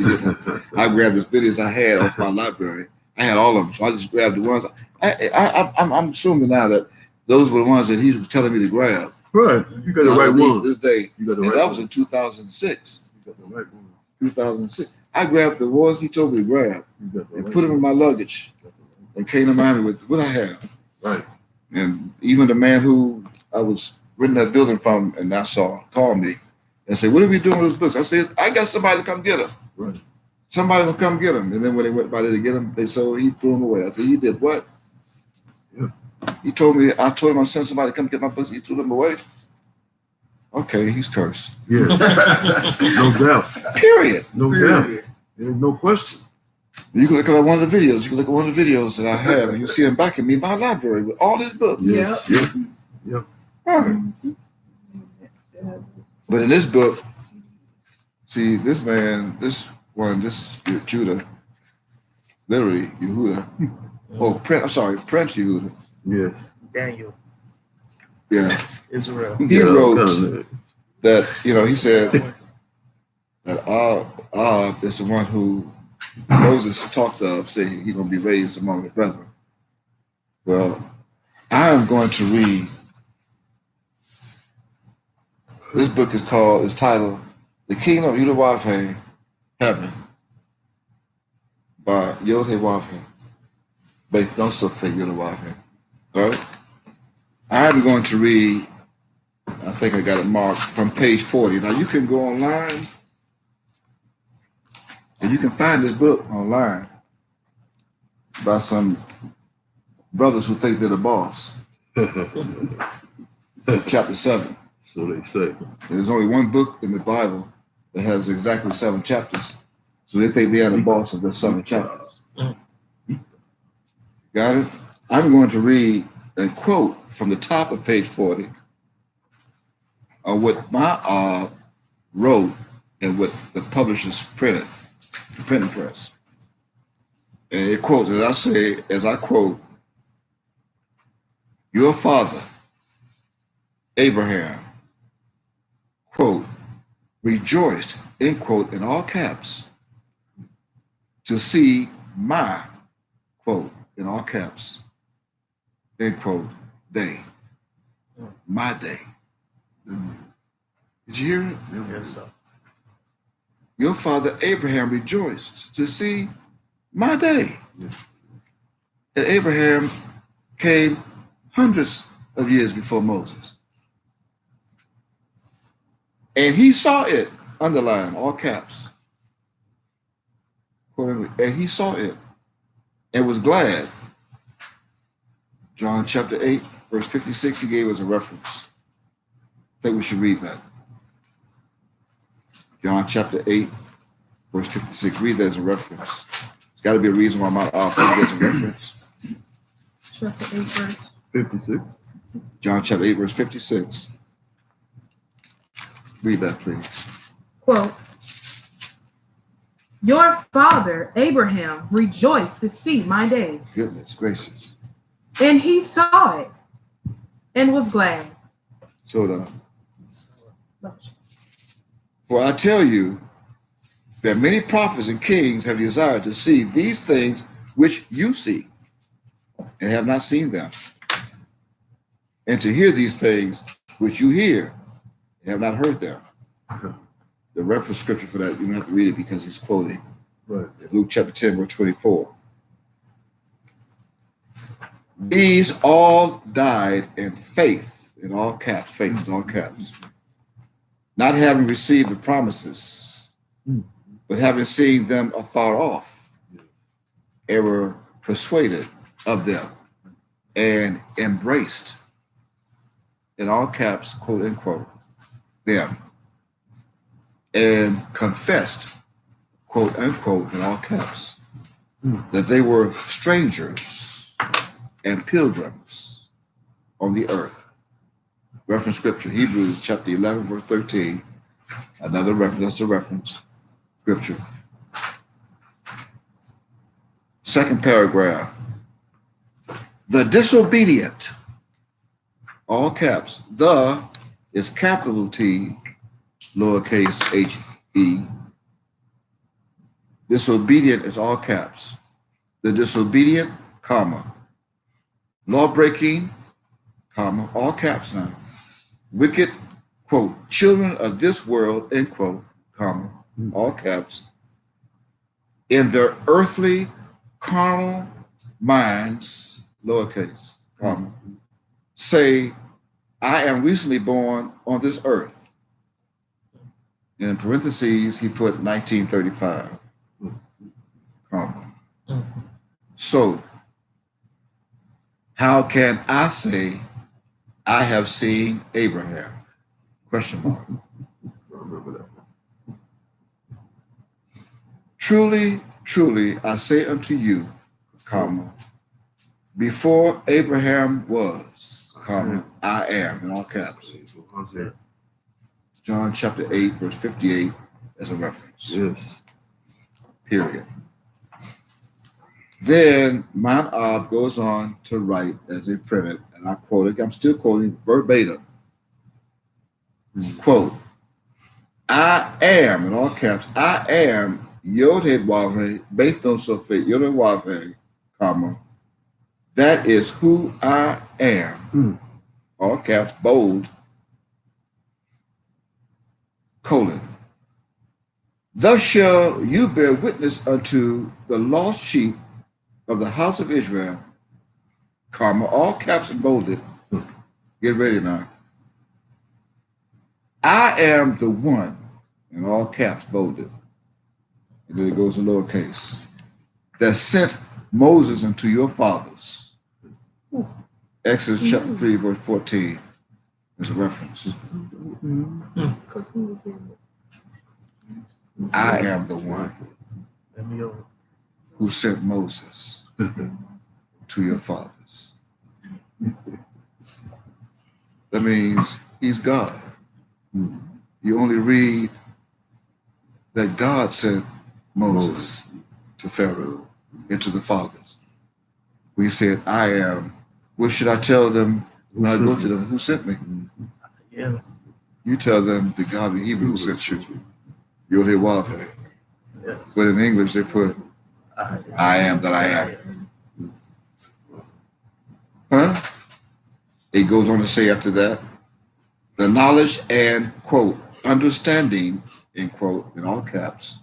I grabbed as many as I had off my library. I had all of them, so I just grabbed the ones. I'm assuming now that those were the ones that he was telling me to grab.
Right. You got the right one.
This day.
You got the
And
right
that
one.
was in 2006.
You got the right one.
2006. I grabbed the ones he told me to grab
You got the
and
right
put them in
one.
my luggage
You got the right
and came to Miami with what I have.
Right.
And even the man who I was renting that building from in Nassau called me and said, "What are we doing with those books?" I said, "I got somebody to come get them.
Right.
Somebody will come get them." And then when they went by there to get them, he threw them away. I said, "He did what?"
Yeah.
He told me, I told him I sent somebody to come get my books. He threw them away. Okay, he's cursed.
Yeah. No doubt.
Period.
No doubt. There's no question.
You can look at one of the videos. You can look at one of the videos that I have, and you'll see him back at me in my library with all his books.
Yes. Yeah.
Right. But in this book, see, this man, this Judah, literally Yehuda. Oh, Prince Yehuda.
Yes.
Daniel,
Yeah.
Israel.
He
Yeah,
wrote
kinda.
that, he said that Ab is the one who Moses talked of, saying he's going to be raised among the brethren. Well, I am going to read. This book is titled The Kingdom of Utawafe Heaven by Yotewafe. But don't still say Utawafe. All right? I'm going to read, I think I got it marked, from page 40. Now you can go online and you can find this book online by some brothers who think they're the boss. Chapter 7.
So they say.
There's only one book in the Bible that has exactly 7 chapters. So they think they are the boss of the 7 chapters. Got it? I'm going to read and quote from the top of page 40 of what my wrote and what the publishers printed, the printing press. And it quotes, as I quote, "Your father, Abraham, quote, rejoiced, end quote, in all caps, to see my, quote, in all caps, end quote, day, my day." Did you hear it?
Yes, sir.
Your father Abraham rejoiced to see my day.
Yes.
And Abraham came hundreds of years before Moses. And he saw it, underlined, all caps. And he saw it and was glad. John chapter 8, verse 56, he gave us a reference. I think we should read that. John chapter 8, verse 56. Read that as a reference. There's got to be a reason why my author gives a reference.
Chapter 8, verse.
56.
John chapter 8, verse 56. Read that, please.
Quote, "Your father Abraham rejoiced to see my day,
Goodness gracious.
and he saw it and was glad."
So for I tell you that many prophets and kings have desired to see these things which you see and have not seen them, and to hear these things which you hear and have not heard them. The reference scripture for that, you don't have to read it because he's quoting
Right.
Luke chapter 10, verse 24. These all died in faith, in all caps, faith in all caps, not having received the promises, but having seen them afar off, and were persuaded of them, and embraced in all caps, quote unquote, them, and confessed, quote unquote, in all caps, that they were strangers and pilgrims on the earth. Reference scripture, Hebrews chapter 11, verse 13. Another reference, that's a reference scripture. Second paragraph. The disobedient, all caps, the is capital T, lowercase h-e. Disobedient is all caps. The disobedient, comma. Law-breaking, comma, all caps now. Wicked, quote, children of this world, end quote, comma, all caps. In their earthly, carnal minds, lowercase, comma, say, I am recently born on this earth. And in parentheses, he put 1935, comma. So, how can I say I have seen Abraham? Question mark. Truly, truly, I say unto you, comma, before Abraham was, comma, I am, in all caps. John chapter 8, verse 58 as a reference.
Yes.
Period. Then Mount Ob goes on to write as they print it, and I quote it, I'm still quoting verbatim. Quote, I am, in all caps, I am Yod-Heh-Wav-Heh, Beth Nun Sofet, Yod-Heh-Wav-Heh, comma, that is who I am, all caps, bold, colon. Thus shall you bear witness unto the lost sheep of the house of Israel, comma, all caps and bolded. Get ready now. I am the one, in all caps, bolded. And then it goes in lowercase, that sent Moses unto your fathers. Exodus chapter 3, verse 14 is a reference. I am the one who sent Moses to your fathers. That means he's God. You only read that God sent Moses to Pharaoh and to the fathers. We said, I am. What should I tell them when I go to them? Who sent me?
Yeah.
You tell them the God of Hebrew sent you. Yod-Heh-Wav-Heh.
Yes.
But in English, they put, I am that I am. Huh? It goes on to say after that, the knowledge and, quote, understanding, end quote, in all caps,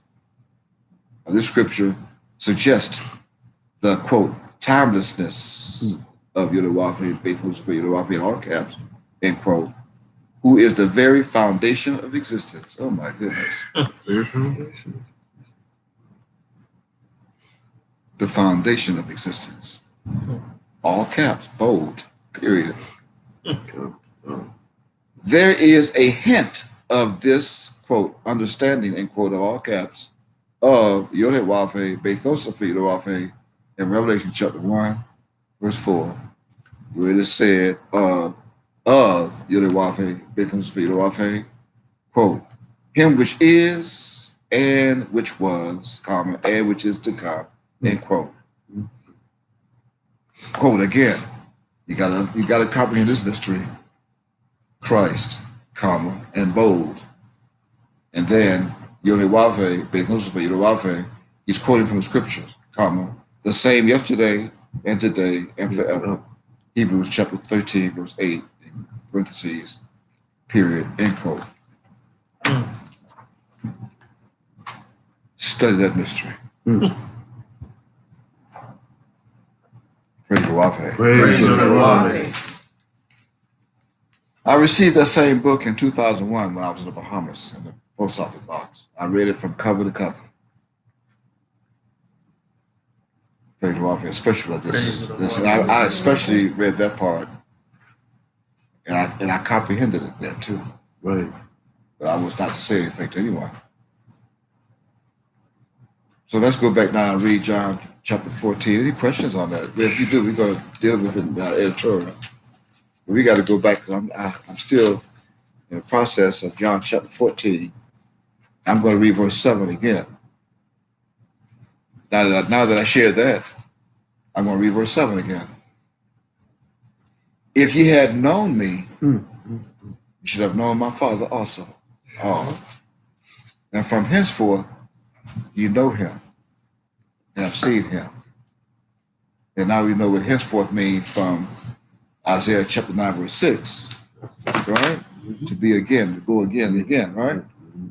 of this scripture suggest the, quote, timelessness of Yod-Heh-Wav-Heh, Beth Nun Sofet, Yod-Heh-Wav-Heh, in all caps, end quote, who is the very foundation of existence. Oh my goodness.
Very foundation.
The foundation of existence. All caps, bold, period. There is a hint of this, quote, understanding, end quote, of all caps, of Yod-Heh-Wav-Heh, Beth Nun Sofet, Yod-Heh-Wav-Heh, in Revelation chapter 1, verse 4, where it is said of Yod-Heh-Wav-Heh, Beth Nun Sofet, Yod-Heh-Wav-Heh, quote, him which is and which was, comma, and which is to come, end quote. Quote again, you gotta comprehend this mystery. Christ, comma, and bold. And then Yod-Heh-Wav-Heh, Beth Nun Sofet, Yod-Heh-Wav-Heh, he's quoting from the scriptures, comma, the same yesterday and today and forever. Hebrews chapter 13, verse 8, in parentheses, period, end quote. Study that mystery. Praise Yod-Heh-Wav-Heh.
Praise
Yod-Heh-Wav-Heh.
I received that same book in 2001 when I was in the Bahamas in the post office box. I read it from cover to cover. Praise Yod-Heh-Wav-Heh, especially like this.
Praise
Listen, I especially read that part And I comprehended it then too.
Right.
But I was not to say anything to anyone. So let's go back now and read John chapter 14. Any questions on that? If you do, we're going to deal with it in the editorial. But we got to go back. I'm still in the process of John chapter 14. I'm going to read verse 7 again. Now that I shared that, I'm going to read verse 7 again. If ye had known me, you should have known my Father also. Oh. And from henceforth, you know him and have seen him. And now we know what henceforth means from Isaiah chapter 9, verse 6, right? To be again, to go again and again, right?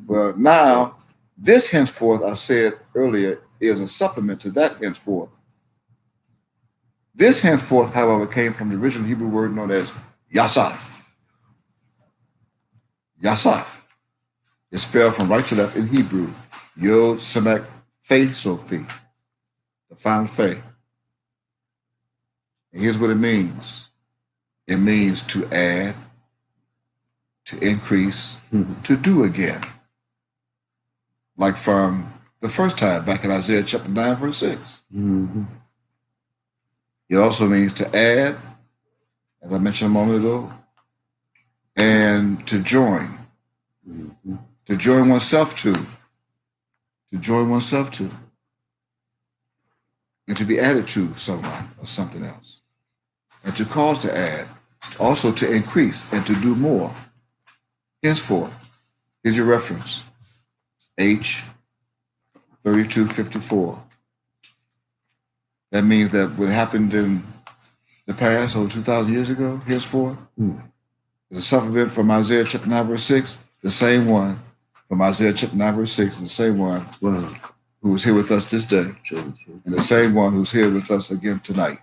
Well, now, this henceforth, I said earlier, is a supplement to that henceforth. This henceforth, however, came from the original Hebrew word known as Yasaf. Yasaf. It's spelled from right to left in Hebrew. Yod, Samek, Fe, Sophie. The final Fe. And here's what it means. It means to add, to increase, to do again. Like from the first time back in Isaiah chapter 9, verse 6. It also means to add, as I mentioned a moment ago, and to join. To join oneself to. To join oneself to. And to be added to someone or something else. And to cause to add. Also to increase and to do more. Henceforth, here's your reference. H 3254. That means that what happened in the past, over 2,000 years ago, henceforth, is a supplement from Isaiah chapter 9, verse 6, the same one from Isaiah chapter 9, verse 6, the same one who was here with us this day, and the same one who's here with us again tonight.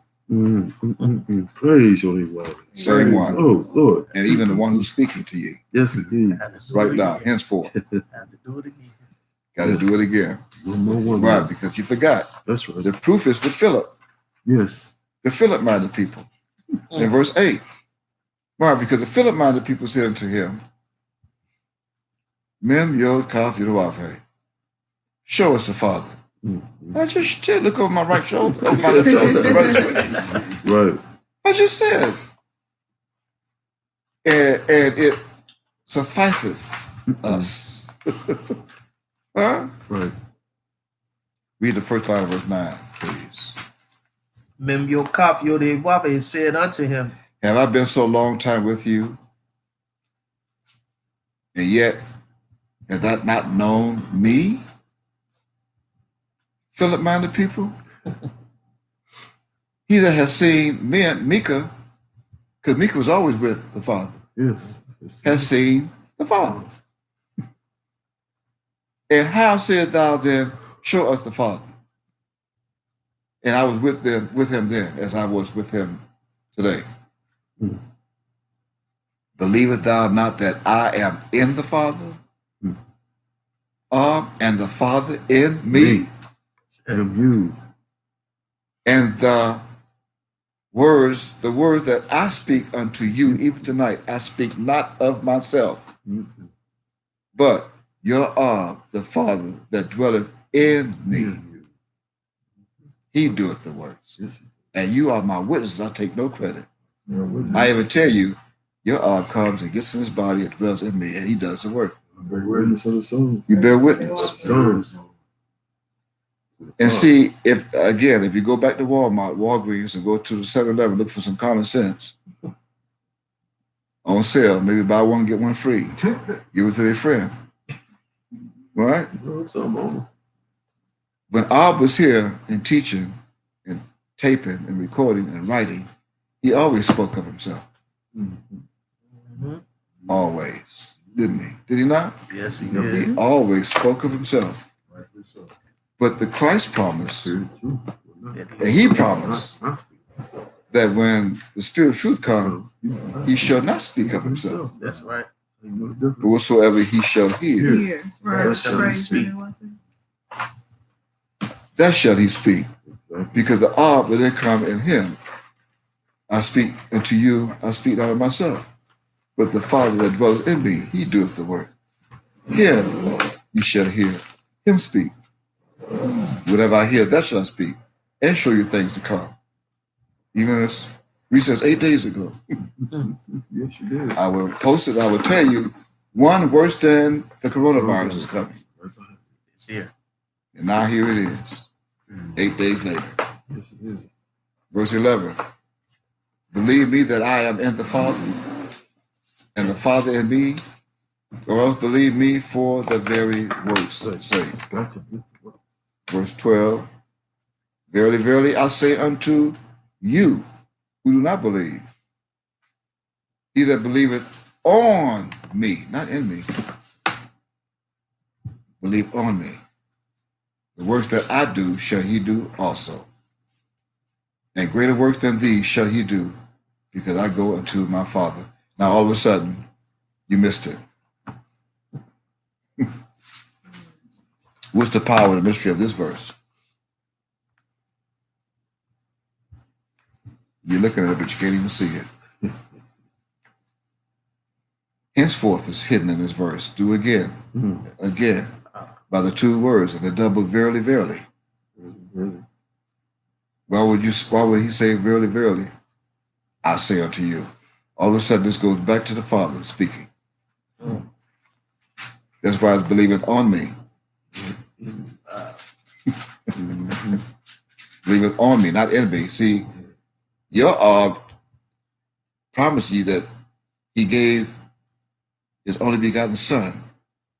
Praise your name, Lord.
Same one.
Oh, Lord.
And even the one who's speaking to you
Yes, indeed.
right now, henceforth.
Have to do it again.
Got to do it again.
One more.
Right, because you forgot.
That's right.
The proof is with Philip,
Yes.
the Philip-minded people, in verse 8. Why? Because the Philip-minded people said unto him, Mem Yod Kaf Yodawave, show us the Father. I just said, look over my right shoulder, over my left shoulder, right shoulder.
Right.
I just said. And it sufficeth us. Huh?
Right.
Read the first line of verse 9, please.
Mem Yokaf Yodewabe said unto him,
Have I been so long time with you, and yet have that not known me? Philip-minded people? He that has seen me and Micah, because Micah was always with the Father,
Yes.
has seen the Father. And how said thou then, show us the Father? And I was with him then, as I was with him today. Believest thou not that I am in the Father? And the Father in me?
And you.
And the words that I speak unto you, even tonight, I speak not of myself, but your the Father that dwelleth in me. He doeth the works. And you are my witnesses. I take no credit. I even tell you, your comes and gets in his body and dwells in me, and he does the work.
Bear witness of the Son.
You bear witness.
Sons.
And see, if you go back to Walgreens, and go to the 7-Eleven, look for some common sense. On sale, maybe buy one, get one free. Give it to their friend. Right? When Ab was here and teaching and taping and recording and writing, he always spoke of himself. Always. Didn't he? Did he not?
Yes, he
He
did.
always spoke of himself. But the Christ promise, and he promised that when the Spirit of truth comes, he shall not speak of himself.
That's right.
But whatsoever he shall hear,
Here. Right.
That shall he
Praise
speak.
him.
that shall he speak. Because the Ab that they come in him, I speak unto you, I speak not of myself. but the Father that dwells in me, he doeth the work. Him you shall hear him speak. Whatever I hear, that shall I speak, and show you things to come. Even as we said 8 days ago,
Yes, you did.
I will post it, I will tell you, one worse than the coronavirus is coming.
It's here.
And now here it is, 8 days later.
Yes, it is.
Verse 11, believe me that I am in the Father, and the Father in me, or else believe me for the very work's sake.
Got to do what?
Verse 12, verily, verily, I say unto you who do not believe, he that believeth on me, not in me, believe on me. The works that I do shall he do also. And greater works than these shall he do, because I go unto my Father. Now all of a sudden, you missed it. What's the power and the mystery of this verse? You're looking at it, but you can't even see it. Henceforth is hidden in this verse. Do again, again, by the two words, and the double verily, verily.
Really?
Why would he say verily, verily? I say unto you. All of a sudden, this goes back to the Father speaking. That's why it's believeth on me. Believeth on me, not in me. See, your promised you that he gave his only begotten Son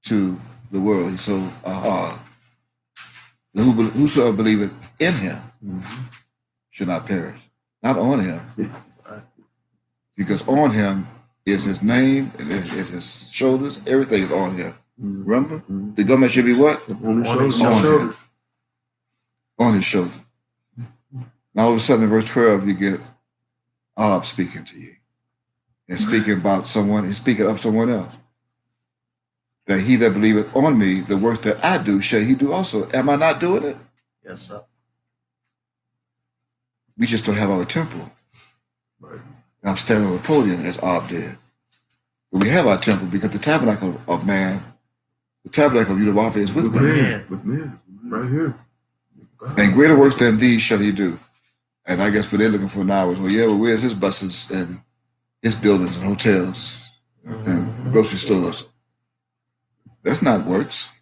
to the world. He so whosoever believeth in him should not perish. Not on him. Because on him is his name, it is his shoulders, everything is on him. Remember? The government should be what?
On his
On
shoulder.
him. On his shoulder. Now all of a sudden in verse 12 you get Ab speaking to you. And speaking about someone, he's speaking of someone else. That he that believeth on me, the work that I do, shall he do also. Am I not doing it?
Yes, sir.
We just don't have our temple.
Right.
And I'm standing on a podium as Ab did. But we have our temple because the tabernacle of man, the tabernacle of Yudawapha is with man.
man.
With men. Right here.
And greater works than these shall he do. And I guess what they're looking for now is, well, yeah, well, where's his buses and his buildings and hotels and grocery stores? That's not works.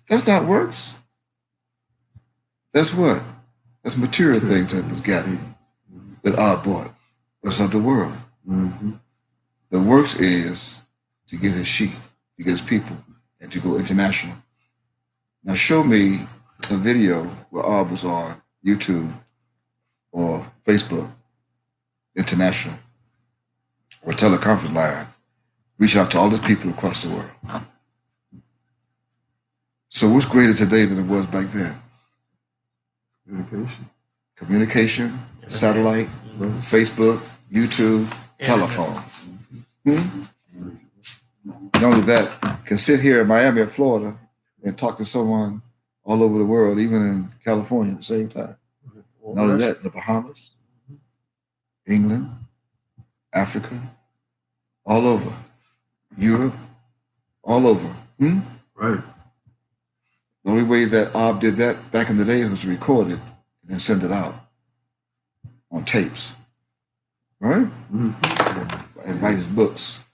That's not works. That's what? That's material things that was gathered, that are bought. That's of the world. The works is to get his sheep, to get his people, and to go international. Now show me a video where Ab was on YouTube or Facebook, international, or teleconference line, reaching out to all these people across the world. So what's greater today than it was back then?
Communication.
Communication, satellite, Facebook, YouTube, telephone. Not only that, can sit here in Miami or Florida and talk to someone all over the world, even in California at the same time. Not only that, the Bahamas, England, Africa, all over, Europe, all over.
Right.
The only way that Ab did that back in the day was to record it and then send it out on tapes, right? And write his books,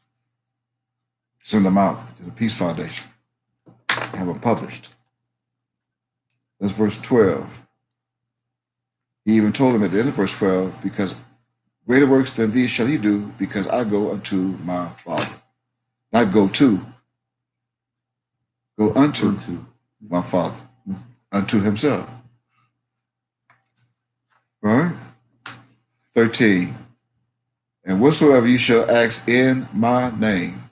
send them out to the Peace Foundation, have them published. That's verse 12. He even told him at the end of verse 12, because greater works than these shall he do, because I go unto my Father. Not go to, go unto my Father, unto himself. Right? 13. And whatsoever you shall ask in my name,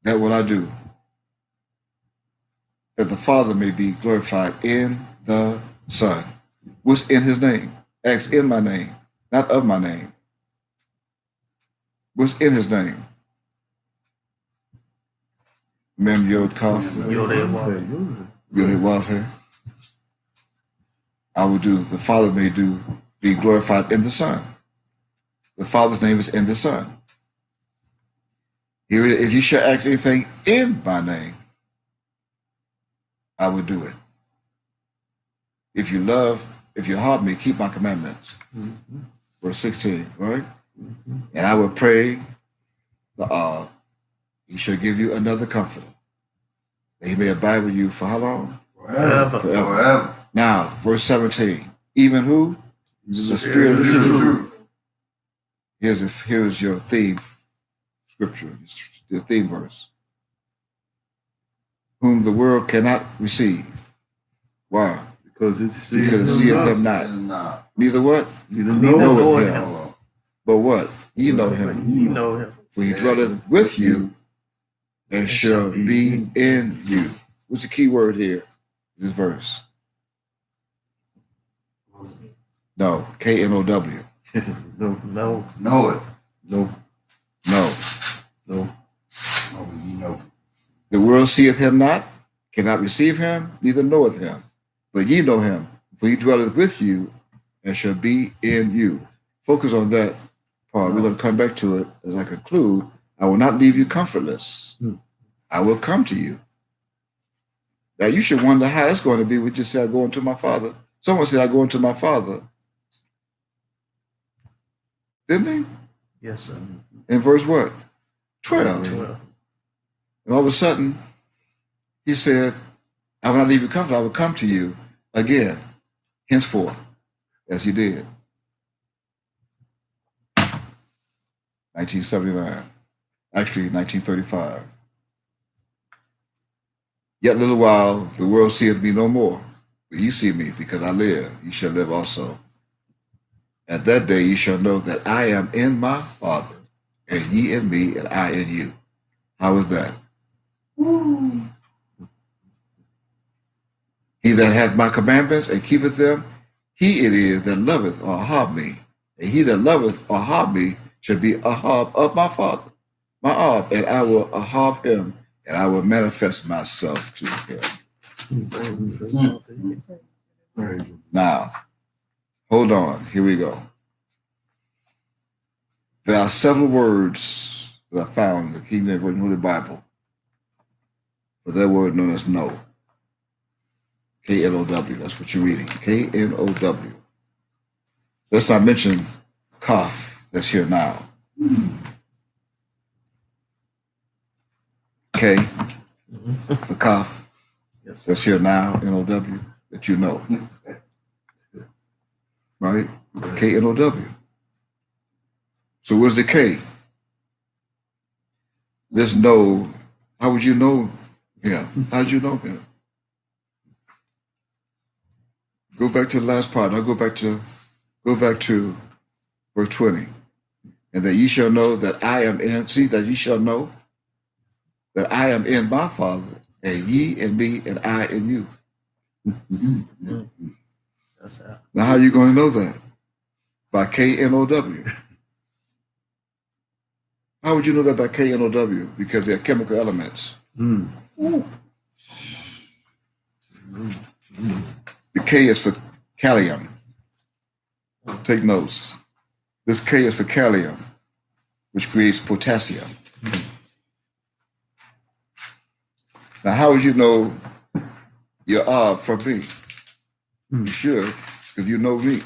that will I do, that the Father may be glorified in the Son. What's in his name? Ask in my name, not of my name. What's in his name? Mem Yod Kaf. Yod Wav here. I will do, the Father may do, be glorified in the Son. The Father's name is in the Son. Here, if you shall ask anything in my name, I will do it. If you heart me, keep my commandments.
Mm-hmm.
Verse 16, right? Mm-hmm. And I will pray he shall give you another comforter, that he may abide with you for how long?
Forever.
Forever. Now, verse 17, even who? The Spirit of truth. Here's your theme scripture, your theme verse. Whom the world cannot receive. Why?
Because it
seeth him not. Neither what?
Neither
knoweth
knoweth
him.
him.
But what? Ye know him.
You know him.
For he dwelleth with you and shall be in you. What's the key word here? This verse. No. K-N-O-W.
No.
No.
Know it.
No.
No.
No.
No. The world seeth him not, cannot receive him, neither knoweth him. But ye know him, for he dwelleth with you and shall be in you. Focus on that part. We're going to come back to it as I conclude. I will not leave you comfortless. I will come to you. Now you should wonder how it's going to be. We just said, I go into my Father. Someone said, I go into my Father. Didn't they?
Yes, sir.
In verse what? 12.
12.
And all of a sudden, he said, I will not leave you comfortless. I will come to you again, henceforth, as he did. 1979. Actually, 1935. Yet a little while, the world seeth me no more. But ye see me, because I live, ye shall live also. At that day ye shall know that I am in my Father, and ye in me, and I in you. How is that? He that hath my commandments and keepeth them, he it is that loveth or harm me. And he that loveth or harm me shall be a harm of my Father, my Ab, and I will harm him, and I will manifest myself to him. Now, hold on. Here we go. There are several words that I found in the King James Version of the Bible for that word known as know. K-N-O-W. That's what you're reading. K-N-O-W. Let's not mention kaf that's here now. K for kaf
Yes, sir.
that's here now, N-O-W, that you know. Right? K-N-O-W. So where's the K? This know, how would you know him? How would you know him? Go back to the last part. I'll go back to verse 20. And that ye shall know that I am in, see that ye shall know that I am in my Father, and ye in me, and I in you.
That's how.
Now, how are you going to know that? By K-N-O-W. How would you know that by K-N-O-W? Because they're chemical elements. The K is for kalium. Take notes. This K is for kalium, which creates potassium. Now, how would you know your Ab from me? You should, because you know me.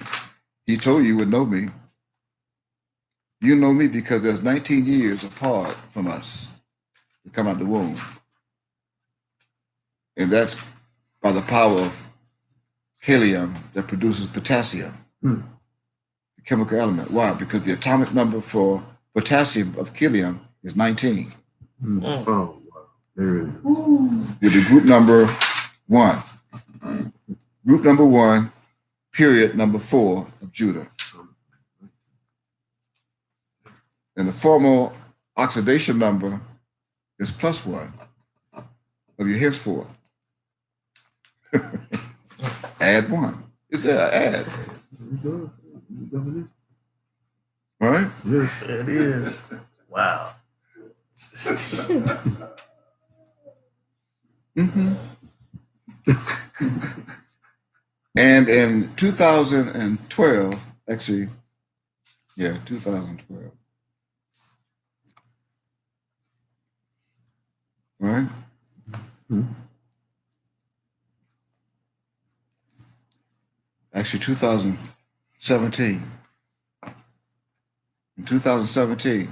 He told you would know me. You know me because there's 19 years apart from us to come out the womb. And that's by the power of helium that produces potassium, the chemical element. Why? Because the atomic number for potassium of helium is 19.
Oh, wow. There it is.
You're the group number 1. Group number 1, period number 4 of Judah. And the formal oxidation number is +1 of your henceforth. Add 1. It's an add.
It does. Definition.
Right?
Yes.
It is. Wow.
Mm-hmm. And in 2012, actually, Yeah, 2012. Right? Actually, 2017. In 2017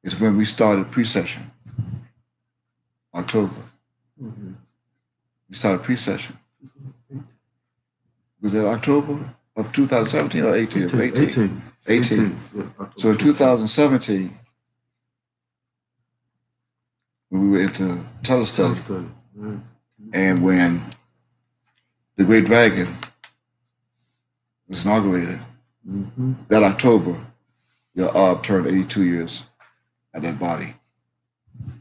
is when we started pre-session. October.
Mhm.
We started pre-session. Was it October of 2017 or 18?
18.
18.
Yeah,
So in 2017, when we were into telestudy,
Study. Right.
and when the Great Dragon was inaugurated,
Mm-hmm.
that October, your Arb turned 82 years at that body.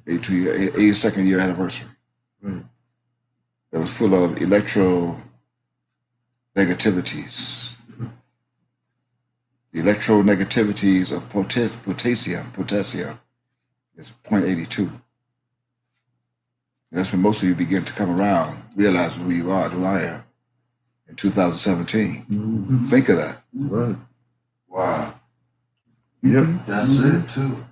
82nd year anniversary.
Right.
It was full of electronegativities. The electronegativities of potassium is 0.82. That's when most of you begin to come around, realize who you are, who I am, in 2017.
Mm-hmm.
Think of that.
Right.
Wow.
Yep.
That's it too.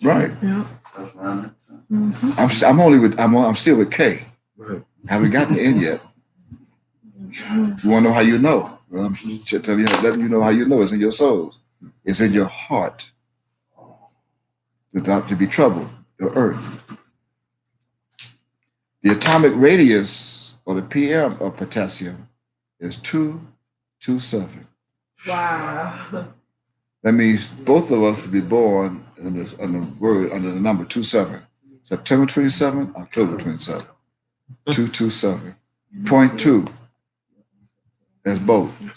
Right.
Yeah.
That's around that time.
Mm-hmm.
I'm still with K.
Right.
Haven't gotten in yet. You want to know how you know? Well, I'm just telling you, letting you know how you know. It's in your soul. It's in your heart. To be troubled, your earth. The atomic radius, or the PM of potassium, is 227.
Wow.
That means both of us will be born under the number 27. September 27, October 27. 227. 0.2. That's both.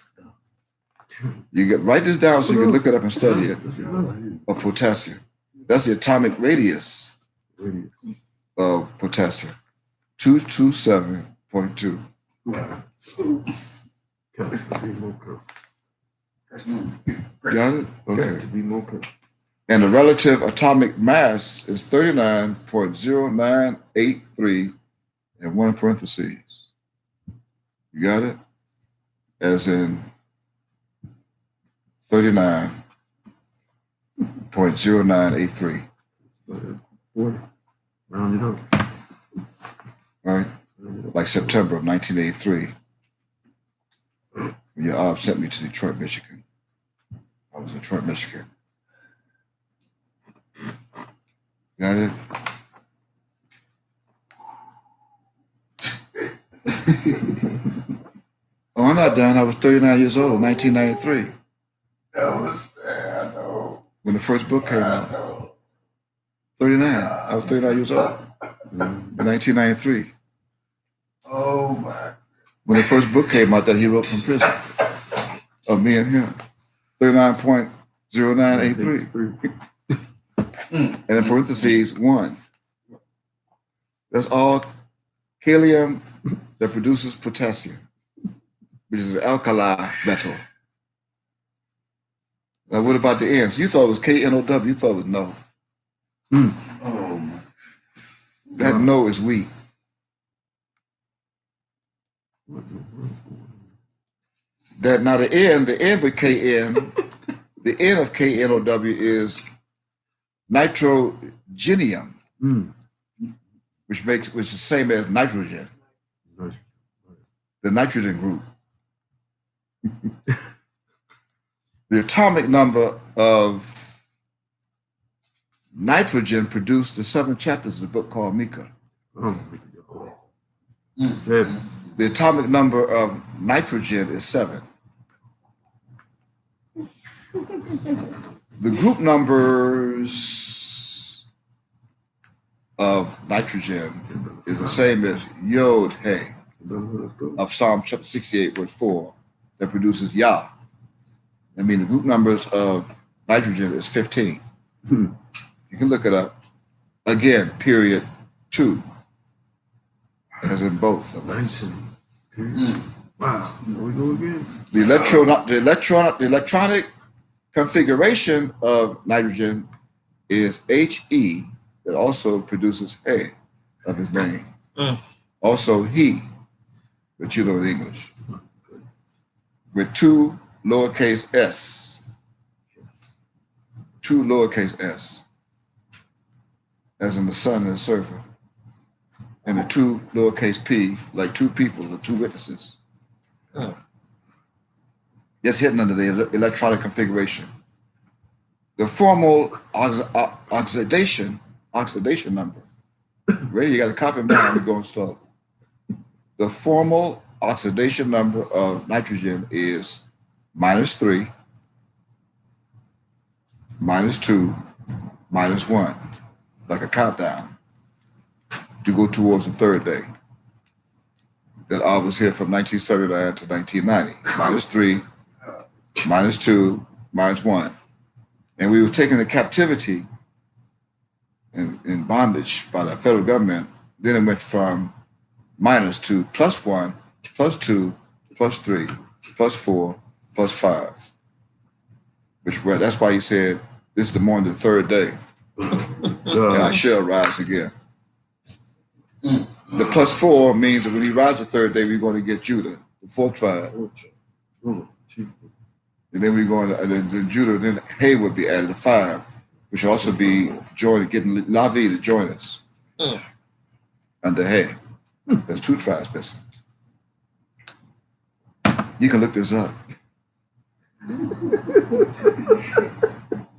You write this down so you can look it up and study it. Of potassium. That's the atomic radius of potassium. 227.2. Got it? Okay.
To be more careful.
And the relative atomic mass is 39.0983 and one parentheses. You got it? As in 39.0983.
40. Round it up.
Right? Like September of 1983. When your Arb sent me to Detroit, Michigan. I was in Detroit, Michigan. Got it? Oh, I'm not done. I was 39 years old in 1993
That was, I know.
when the first book came
I
out.
know.
39. I was 39 years old in 1993
Oh my.
when the first book came out that he wrote from prison of me and him. 39.0983. And in parentheses, 1. That's all kalium that produces potassium, which is an alkali metal. Now, what about the ends? You thought it was KNOW. You thought it was no.
Oh my.
That no is weak. That now the N with KN, the N of KNOW is nitrogenium, which is the same as nitrogen, the nitrogen group. The atomic number of nitrogen produced the 7 chapters of the book called Mika.
Seven.
The atomic number of nitrogen is 7. The group numbers of nitrogen is the same as Yod He of Psalm chapter 68, verse 4, that produces Yah. I mean, the group numbers of nitrogen is 15. You can look it up. Again, period 2, as in both of us.
19. Wow. Here we go again.
The electronic configuration of nitrogen is He, that also produces He of his name. Also he, but you know in English, with 2 lowercase s. two lowercase s, as in the son and the servant, and the two lowercase p, like two people, the two witnesses. It's hidden under the electronic configuration. The formal oxidation number. Ready? You got to copy them down and go and start. The formal oxidation number of nitrogen is -3, -2, -1, like a countdown to go towards the third day. That I was here from 1979 to 1990. -3, -2, -1. And we were taken into captivity in bondage by the federal government. Then it went from minus to +1, +2, +3, +4, +5. That's why he said, this is the morning of the third day. And I shall rise again. The +4 means that when he rises the third day, we're going to get Judah, the fourth tribe. And then we're going to, and then Judah, then Hay would be added to 5, which will also be joining, getting Lavi to join us under Hay. There's 2 tribes missing. You can look this up.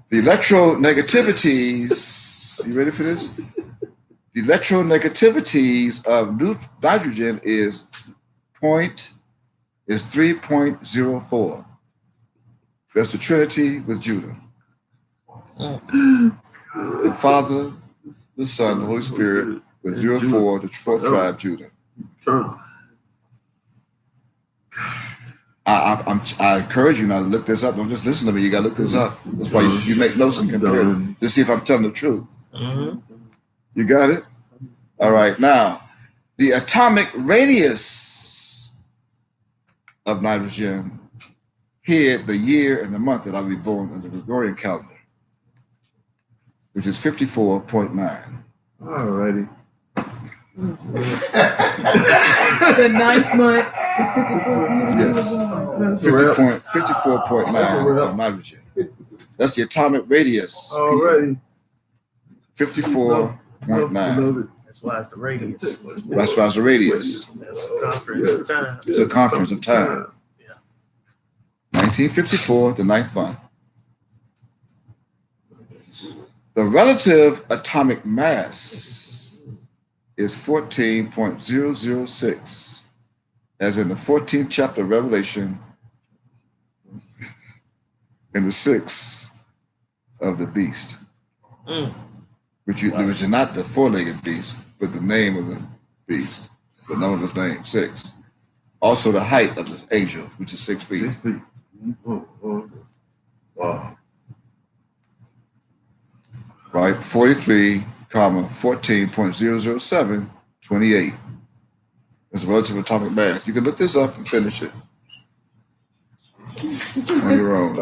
The electronegativities, you ready for this? The electronegativities of nitrogen is 3.04. That's the Trinity with Judah. The Father, the Son, the Holy Spirit, with 0.4, the fourth tribe, Judah. I encourage you now to look this up. Don't just listen to me. You got to look this up. That's why you make notes and compare to see if I'm telling the truth. You got it? All right. Now, the atomic radius of nitrogen here, the year and the month that I'll be born under the Gregorian calendar, which is 54.9.
All righty.
The 9th month.
Yes. 54.9 of nitrogen. That's the atomic radius.
Already.
54.9.
That's why it's the radius.
That's why it's a radius.
That's the conference of time.
It's a conference of time. 1954, the 9th month. The relative atomic mass is 14.006, as in the 14th chapter of Revelation, in the 6th of the beast, which is not the four-legged beast, but the name of the beast, the number of his name, 6. Also the height of the angel, which is 6 feet.
6 feet. Wow.
Right, 43, 14.007, 28. That's a relative atomic mass. You can look this up and finish it on your own.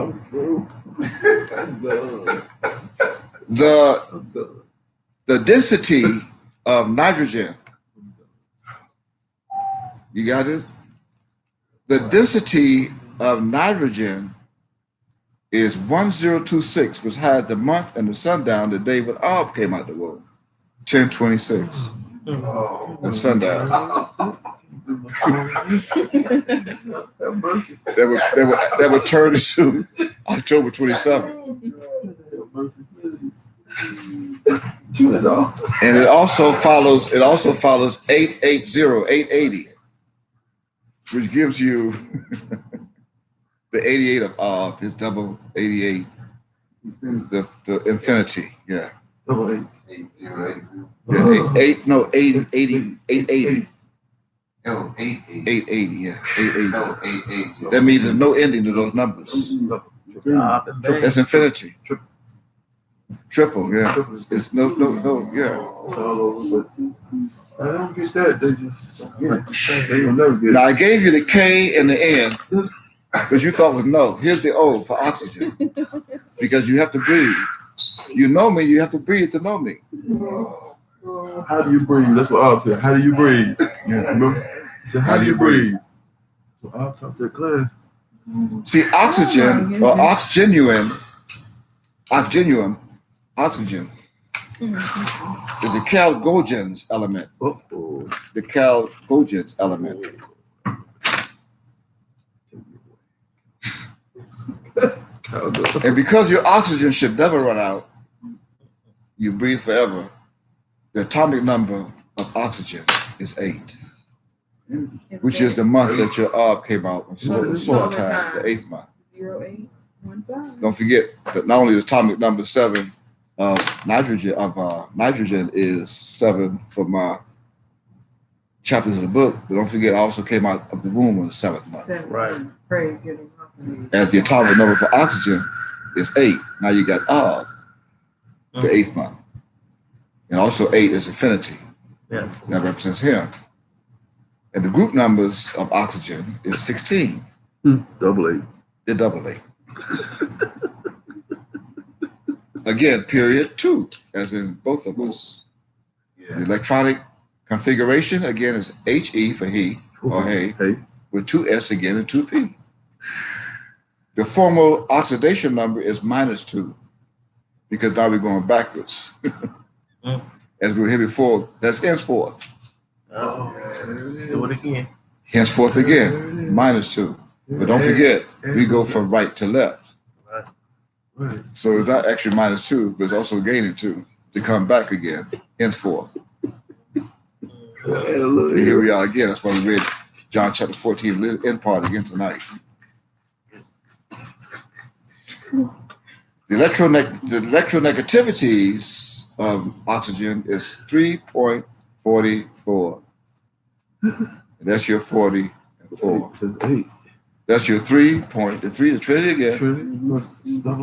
The density of nitrogen, you got it? The density of nitrogen is 1026, which had the month and the sundown the day when Ab came out the womb, 1026. And sundown. That would turn into October 27th. And it also follows 880, which gives you the 88 of Ab, his double 88, the infinity, yeah.
Double 8.
880.
No, 880.
880, yeah. 880. That means there's no ending to those numbers. That's infinity. Triple, yeah. It's no, yeah.
It's all over, but I don't get that. They just, they will never get it.
Now I gave you the K and the N because you thought was no. Here's the O for oxygen because you have to breathe. You know me, you have to breathe to know me.
How do you breathe? That's what I'll say. How do you breathe?
Yeah.
Remember? He said, how do you breathe? So I'll talk that class.
See, oxygen or oxygenuine oxygen
Mhm.
is a chalcogens element.
Uh-oh.
The chalcogens element. And because your oxygen should never run out, you breathe forever, the atomic number of oxygen is 8, which is the month that your orb came out on solar time, the 8th month.
0815.
Don't forget that not only the atomic number 7 of nitrogen is 7 for my chapters of the book, but don't forget I also came out of the womb on the 7th month.
Right.
Praise you.
As the atomic number for oxygen is 8. Now you got Ob, the 8th month. And also 8 is infinity.
Yes.
That represents him. And the group numbers of oxygen is 16.
Double 8.
The double 8. Again, period 2, as in both of us. The electronic configuration, again, is HE for he or hey,
Hey.
with 2 S again and 2 P. The formal oxidation number is -2, because now we're going backwards. As we were here before, that's henceforth.
Do it again.
Henceforth again, -2. But don't forget, we go from right to left.
Right.
So it's not actually -2, but it's also gaining 2 to come back again, henceforth. And here we are again. That's why we read John chapter 14, end part again tonight. The electronegativities of oxygen is 3.44. And that's your 44.
8.
That's your 3 point, the 3, the trinity again,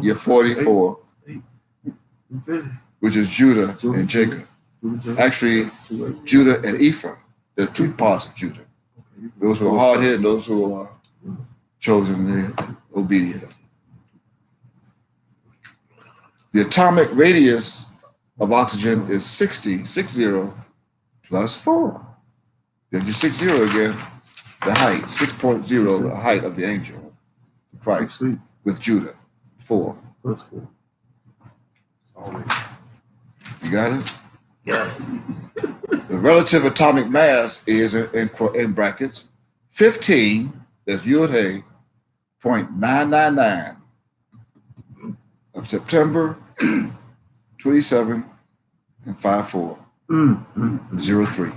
your 44,
Infinity.
which is Judah and Jacob. Actually, Judah and Ephraim. There are 2 parts of Judah. Those who are hard-headed and those who are chosen and obedient. The atomic radius of oxygen is 60 plus 4. Then you 60 again, the height, 6.0, the height of the angel, Christ, with Judah, 4.
Plus 4.
You got it?
Yeah.
The relative atomic mass is, in brackets, 15, that's Yud-Hey, 0.999 of September 27 and 54, 03.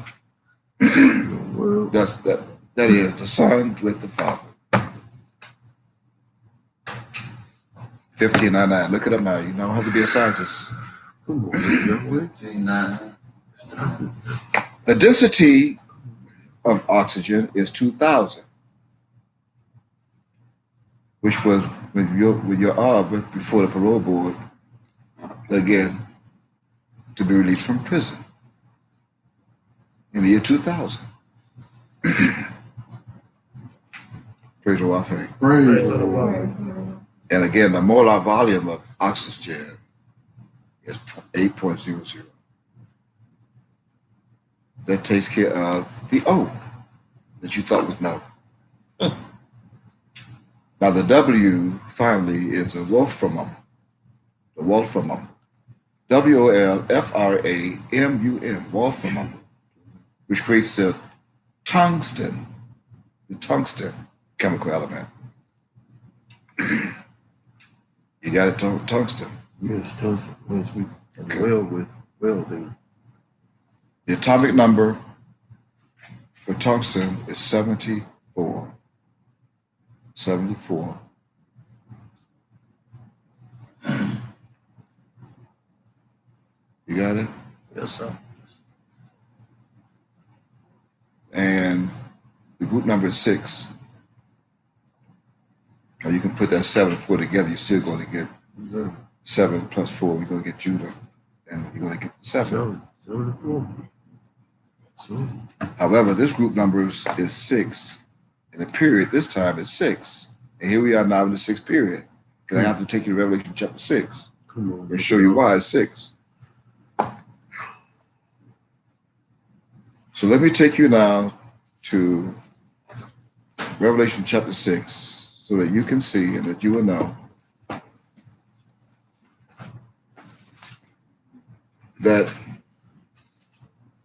That is the Son with the Father. 1599. Look it up now. You don't have to be a scientist.
Come on.
The density of oxygen is 2,000, which was when your orb before the parole board, again, to be released from prison in the year 2000. Praise the Lord. And again, the molar volume of oxygen is 8.00. That takes care of the O that you thought was no. Now the W finally is a wolframum. The wolframum. WOLFRAMUM, wolframum, which creates the tungsten chemical element. You got it, tungsten.
Yes, tungsten. Yes, we welding.
The atomic number for tungsten is 74. 74. You got it?
Yes, sir.
And the group number is 6. Or you can put that 7 and 4 together, you're still going to get 7 plus 4. You're going to get Judah, and you're going to get 7.
7 and 4. So,
However, this group number is 6, and the period this time is 6. And here we are now in the 6th period. Because I have to take you to Revelation chapter 6
come on.
and show you why it's 6. So let me take you now to Revelation chapter 6 so that you can see and that you will know that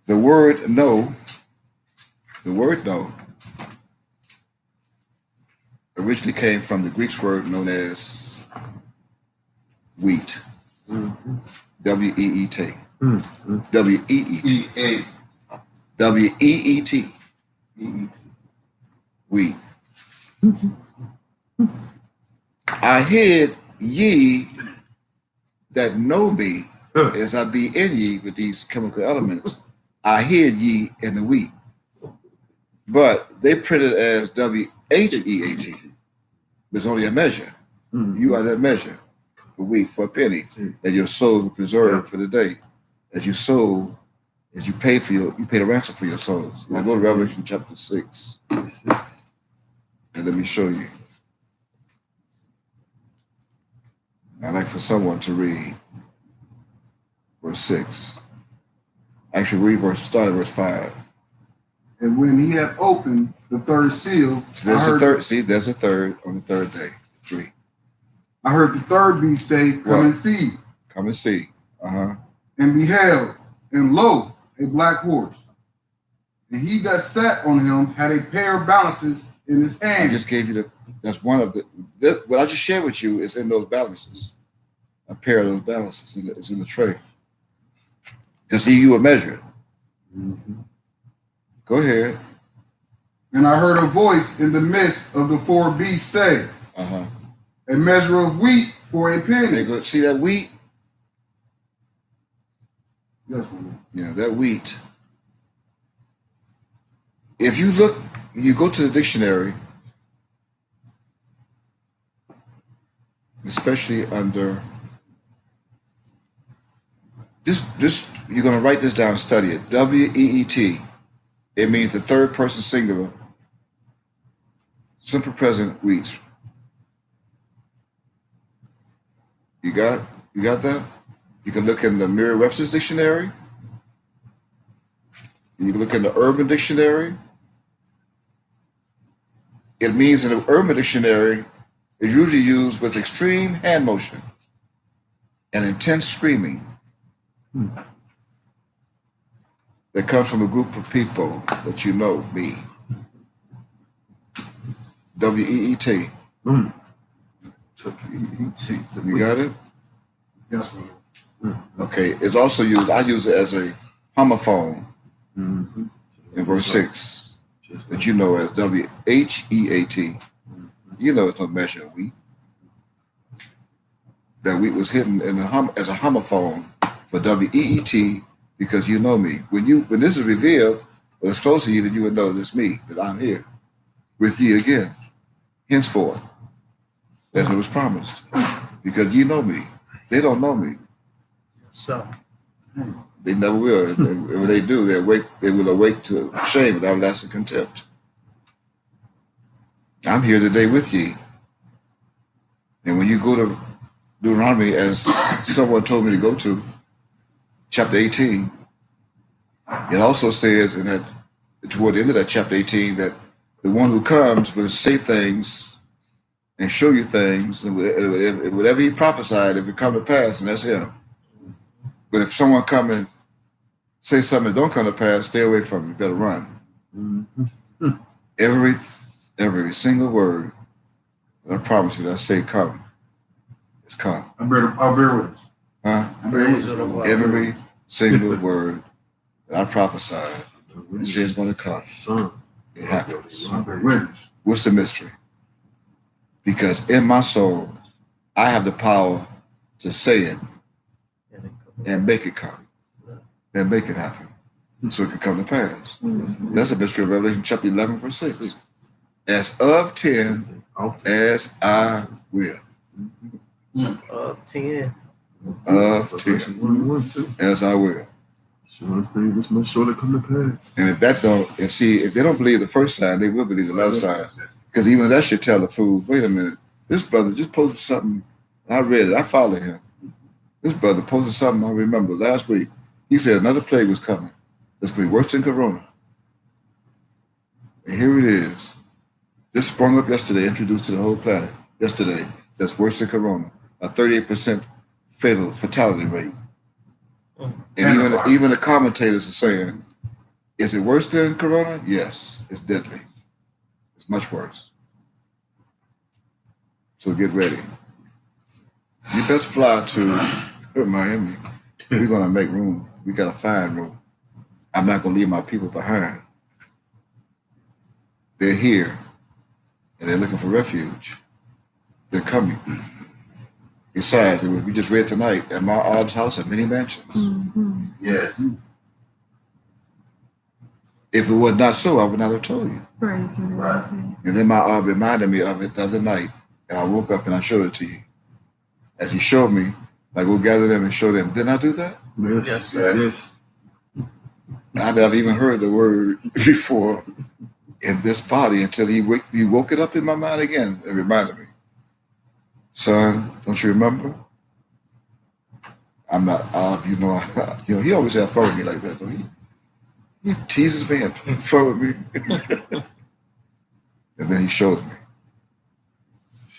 the word no originally came from the Greek word known as wheat. W-E-E-T. W-E-E-T.
E-A.
W-E-E-T. Wheat. I hid ye that know me as I be in ye with these chemical elements. I hid ye in the wheat. But they printed as W-H-E-A-T. There's only a measure. You are that measure for wheat for a penny, and your soul is preserved for the day. As you sow, as you pay the ransom for your souls. Now go to Revelation chapter 6. And let me show you. I'd like for someone to read verse 6. Actually, start at verse 5.
And when he had opened the third seal,
So there's a third on the third day. 3.
I heard the third beast say, Come
What?
and see.
Come and see.
And beheld, and lo, a black horse. And he that sat on him had a pair of balances in his
I
hand.
just gave you that's one of what I just shared with you is in those balances. A pair of those balances is in the tray. To see you a measure. Go ahead.
And I heard a voice in the midst of the four beasts say, A measure of wheat for a
They
penny.
go see that wheat.
Yes, Lord.
That wheat. If you look, you go to the dictionary, especially under this, you're going to write this down and study it. W-E-E-T. It means the third person singular, simple present wheats. You got that? You can look in the Merriam-Webster's dictionary. You can look in the Urban Dictionary. It means in the Urban Dictionary, it's usually used with extreme hand motion and intense screaming that comes from a group of people that you know, me. W-E-E-T. You got it?
Yes, Lord.
Okay, it's also used, I use it as a homophone in verse 6, that you know as W-H-E-A-T. You know it's no measure of wheat. That wheat was hidden in as a homophone for W-E-E-T because you know me. When this is revealed, well, it's close to you that you would know that it's me, that I'm here with you again. Henceforth, as it was promised. Because you know me. They don't know me.
So,
They never will. And when they do, they will awake to shame and everlasting contempt. I'm here today with ye. And when you go to Deuteronomy, as someone told me to go to, chapter 18, it also says in that toward the end of that chapter 18 that the one who comes will say things and show you things, and whatever he prophesied, if it come to pass, and that's him. But if someone come and say something that don't come to pass, stay away from it. You better run. Every single word that I promise you that I say come, it's come.
I bear witness.
Huh?
I bear
praise
witness.
of the Lord.
Every single word that I prophesied and say it's going to come, it happens.
I bear witness.
What's the mystery? Because in my soul, I have the power to say it and make it come and make it happen so it can come to pass. That's a mystery of Revelation chapter 11, verse 6. As of 10, as I will.
10.
Of 10, as I will.
Which must surely come to pass.
And if they don't believe the first sign, they will believe the last sign. Because even that should tell the fool, wait a minute, this brother just posted something. I read it. I followed him. This brother posted something I remember last week. He said another plague was coming. It's going to be worse than Corona. And here it is. This sprung up yesterday, introduced to the whole planet yesterday. That's worse than Corona. A 38% fatality rate. And even the commentators are saying, is it worse than corona? Yes, it's deadly. It's much worse. So get ready. You best fly to Miami. We're gonna make room. We gotta find room. I'm not gonna leave my people behind. They're here and they're looking for refuge. They're coming. Besides, we just read tonight at my Obb's house at many mansions.
Yes.
If it was not so, I would not have told you.
Praise the Lord.
Right.
And then my Obb reminded me of it the other night, and I woke up and I showed it to you. As he showed me, like go gather them and show them. Didn't I do that?
Yes,
Yes, sir.
yes.
I never even heard the word before in this body until he woke it up in my mind again and reminded me. Son, don't you remember? I'm not Obb, you know. He always had fun with me like that, though. He teases me and fun with me. And then he showed me.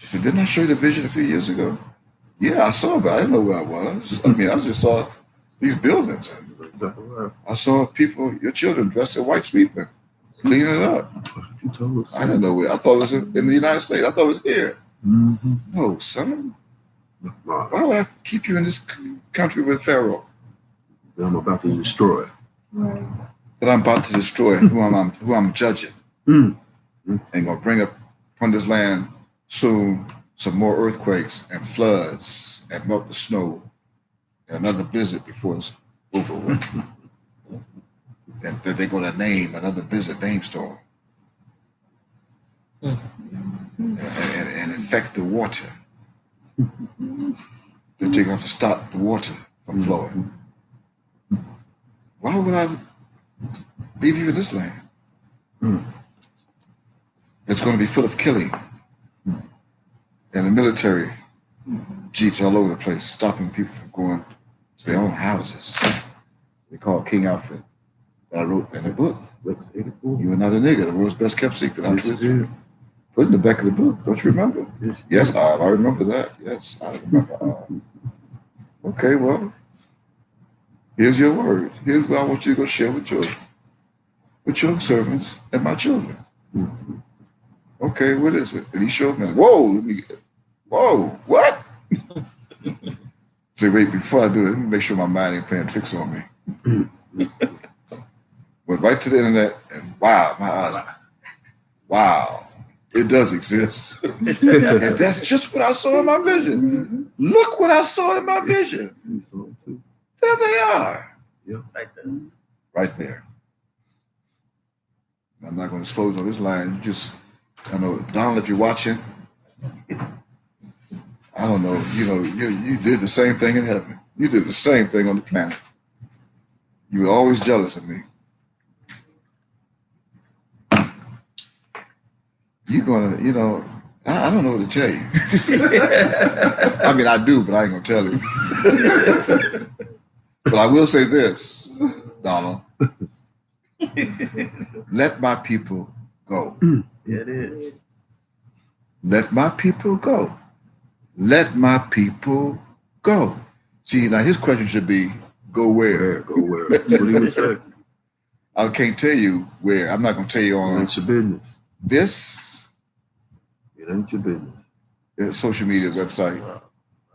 He said, didn't I show you the vision a few years ago? Yeah, I saw it, but I didn't know where I was. I mean, I just saw these buildings.
Exactly right.
I saw people, your children dressed in white sweeping, cleaning it up.
You told us.
I didn't know where. I thought it was in the United States. I thought it was here.
Mm-hmm.
No, son. Why would I keep you in this country with Pharaoh
That I'm about to destroy.
Right.
that I'm about to destroy, who I'm judging,
Mm.
and gonna bring up upon this land soon some more earthquakes and floods and melt the snow and another blizzard before it's over with. And that they're gonna name another blizzard name storm. And affect the water. They're going to stop the water from flowing. Why would I leave you in this land? It's going to be full of killing and the military jeeps all over the place, stopping people from going to their own houses. They call King Alfred that I wrote in the book.
That's 84.
You are not a nigga, the world's best kept secret.
Yes, it is.
Put it in the back of the book. Don't you remember?
Yes.
Yes, I remember that. Yes, I remember. Okay, well, here's your word. Here's what I want you to go share with your servants and my children. Okay, what is it? And he showed me. Whoa, what? Say, wait, before I do it, let me make sure my mind ain't playing tricks on me. Went right to the internet, and wow, my eyes. Wow. It does exist. And that's just what I saw in my vision. Look what I saw in my vision.
You saw it too.
There they are.
Right there.
Right there. I'm not going to expose on this line. I know, Donald, if you're watching, I don't know, you did the same thing in heaven. You did the same thing on the planet. You were always jealous of me. You're gonna, I don't know what to tell you. I mean, I do, but I ain't gonna tell you. But I will say this, Donald. Let my people go.
It is.
Let my people go. Let my people go. See, now his question should be, go where?
Go where? What do you say?
I can't tell you where. I'm not gonna tell you
It
on
ain't your business.
this
It ain't your business.
social media website,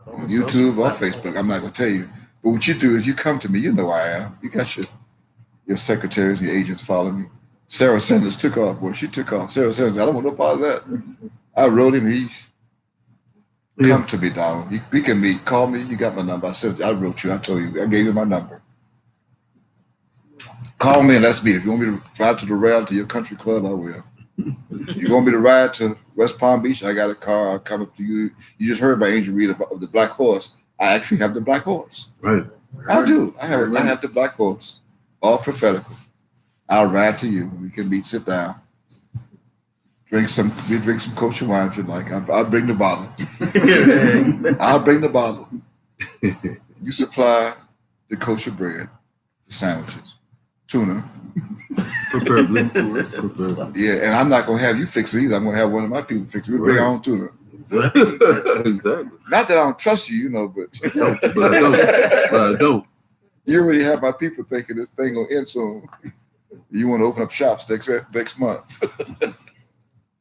on YouTube or Facebook. I'm not going to tell you. But what you do is you come to me. You know I am. You got your secretaries, your agents follow me. Sarah Sanders took off. Boy, she took off. Sarah Sanders, I don't want no part of that. I wrote him. He come to me, Donald. We can meet. Call me. You got my number. I wrote you. I told you. I gave you my number. Call me and let's meet. If you want me to drive to the rail to your country club, I will. You want me to ride to West Palm Beach? I got a car. I'll come up to you. You just heard by Angel Reed about the black horse. I actually have the black horse.
Right.
I do. I have the black horse. All prophetical. I'll ride to you. We can meet, sit down. We drink some kosher wine if you like. I'll bring the bottle. I'll bring the bottle. You supply the kosher bread, the sandwiches, tuna.
Preferably.
Yeah, and I'm not going to have you fix it either. I'm going to have one of my people fix it. We bring our own tuna.
Exactly.
Not that I don't trust you, but
But I don't.
You already have my people thinking this thing gonna end soon. You want to open up shops next month.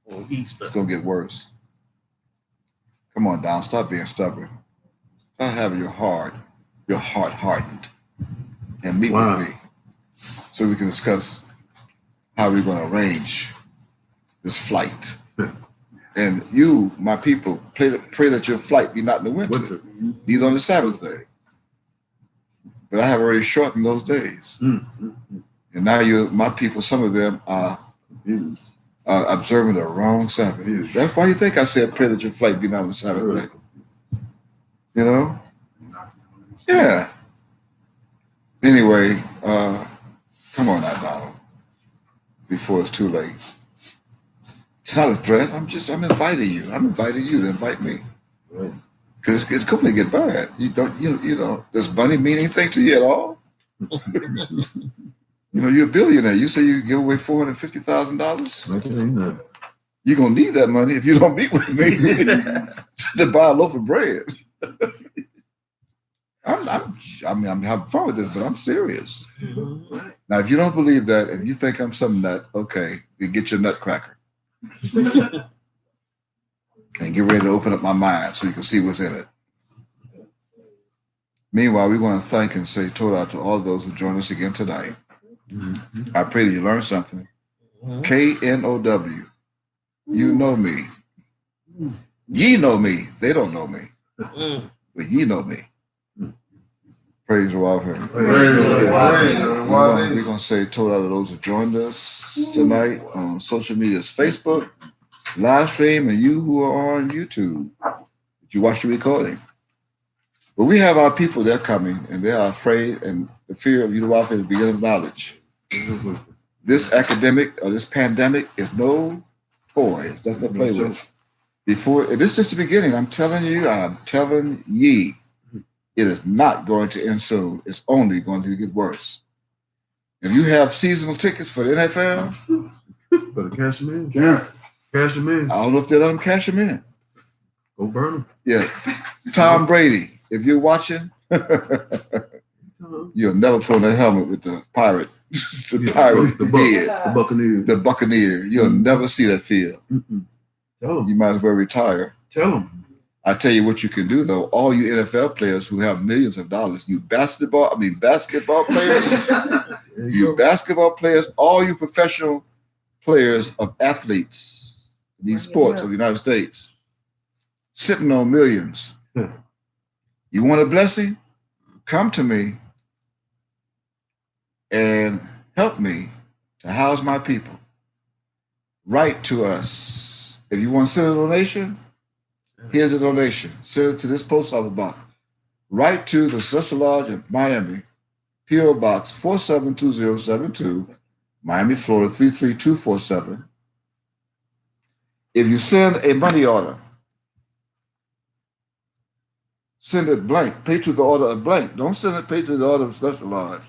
Or Easter.
It's gonna get worse. Come on, Don. Stop being stubborn. Stop having your heart hardened, and meet
Wow.
with me so we can discuss how we're going to arrange this flight. And you, my people, pray that your flight be not in the winter, neither on the Sabbath day. But I have already shortened those days. And now my people, some of them are observing the wrong Sabbath. That's why you think I said pray that your flight be not on the Sabbath day. You know? Yeah. Anyway, come on now, Donald. Before it's too late. It's not a threat. I'm inviting you. I'm inviting you to invite me. Because it's going to get bad. You know, does money mean anything to you at all? You're a billionaire. You say you give away $450,000? You're going to need that money if you don't meet with me to buy a loaf of bread. I'm having fun with this, but I'm serious. Now, if you don't believe that and you think I'm some nut, okay, then get your nutcracker. And get ready to open up my mind so you can see what's in it. Meanwhile, we want to thank and say Todah to all those who joined us again tonight. I pray that you learned something. KNOW. You know me. Ye know me. They don't know me. But ye know me. Praise the Lord. We're going to say Todah to those who joined us tonight on social media's Facebook, live stream, and you who are on YouTube. Did you watch the recording? But we have our people, they're coming, and they are afraid, and the fear of Yudawafa is the beginning of knowledge. This academic or this pandemic is no toy. It's nothing to play with. This is just the beginning. I'm telling ye, it is not going to end soon. It's only going to get worse. If you have seasonal tickets for the NFL,
better cash them in.
Yes.
Cash them in.
I don't know if they let them cash them in.
Go burn them.
Yeah. Tom Brady, if you're watching, you'll never put on that helmet with the pirate. The
Buccaneer.
The Buccaneer. You'll never see that field.
Tell them.
You might as well retire.
Tell them.
I tell you what you can do, though. All you NFL players who have millions of dollars, basketball players, all you professional players of athletes, these sports of the United States, sitting on millions. You want a blessing? Come to me and help me to house my people. Write to us. If you want to send a donation, here's the donation. Send it to this post office box. Write to the Celestial Lodge of Miami, P.O. Box 472072, Miami, Florida 33247. If you send a money order, send it blank. Pay to the order of blank. Don't send it pay to the order of Celestial Lodge.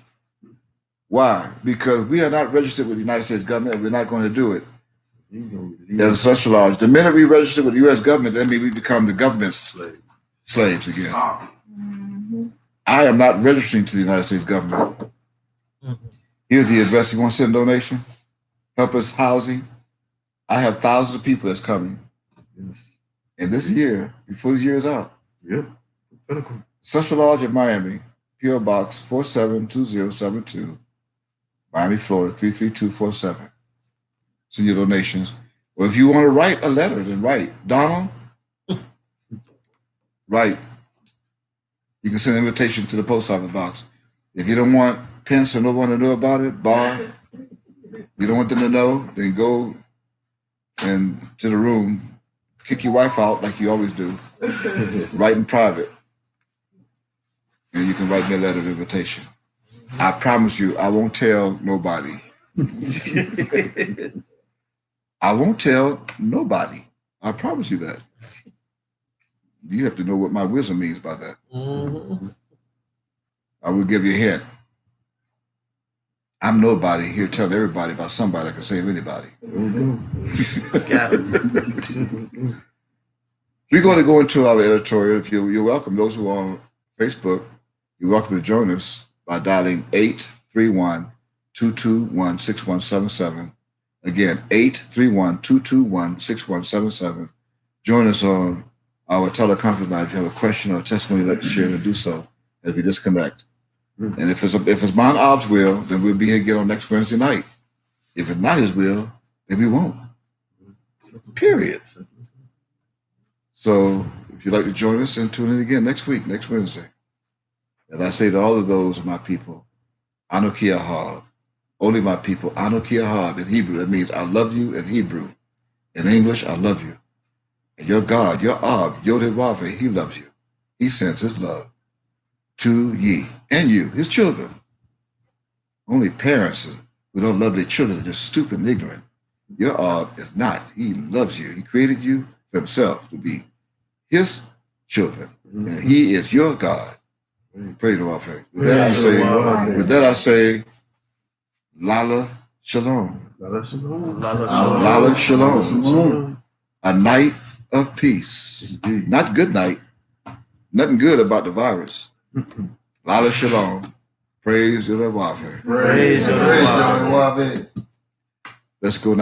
Why? Because we are not registered with the United States government. We're not going to do it. As a Celestial Lodge. The minute we register with the U.S. government, that means we become the government's slaves again. I am not registering to the United States government. Here's the address. You want to send a donation? Help us housing. I have thousands of people that's coming. And this year, before this year is out.
Yep.
Celestial Lodge of Miami, P.O. Box 472072, Miami, Florida 33247. Send your donations. Or if you want to write a letter, then write. Donald, write. You can send an invitation to the post office box. If you don't want Pence or no one to know about it, Barr, you don't want them to know, then go and to the room, kick your wife out like you always do, write in private. And you can write me a letter of invitation. I promise you, I won't tell nobody. I won't tell nobody. I promise you that. You have to know what my wisdom means by that. I will give you a hint. I'm nobody here telling everybody about somebody that can save anybody. We're going to go into our editorial. If you're welcome, those who are on Facebook, you're welcome to join us. by dialing 831-221-6177. Again, 831-221-6177. Join us on our teleconference line. If you have a question or a testimony you'd like to share, then do so as we disconnect. And if it's Mount Ob's will, then we'll be here again on next Wednesday night. If it's not his will, then we won't. Period. So if you'd like to join us, and tune in again next week, next Wednesday. As I say to all of those, my people, Anoki Ahab. Only my people, Anoki Ahab in Hebrew. That means I love you in Hebrew. In English, I love you. And your God, your Ab, Yod-Heh-Wav-Heh, he loves you. He sends his love to ye and you, his children. Only parents who don't love their children are just stupid and ignorant. Your Ab is not. He loves you. He created you for himself to be his children. And he is your God. Praise the Lord. With that I say, Lala Shalom.
Lala Shalom.
Lala Shalom. A night of peace.
Indeed.
Not good night. Nothing good about the virus. Lala Shalom. Praise the Lord.
Praise the Lord.
Let's go now.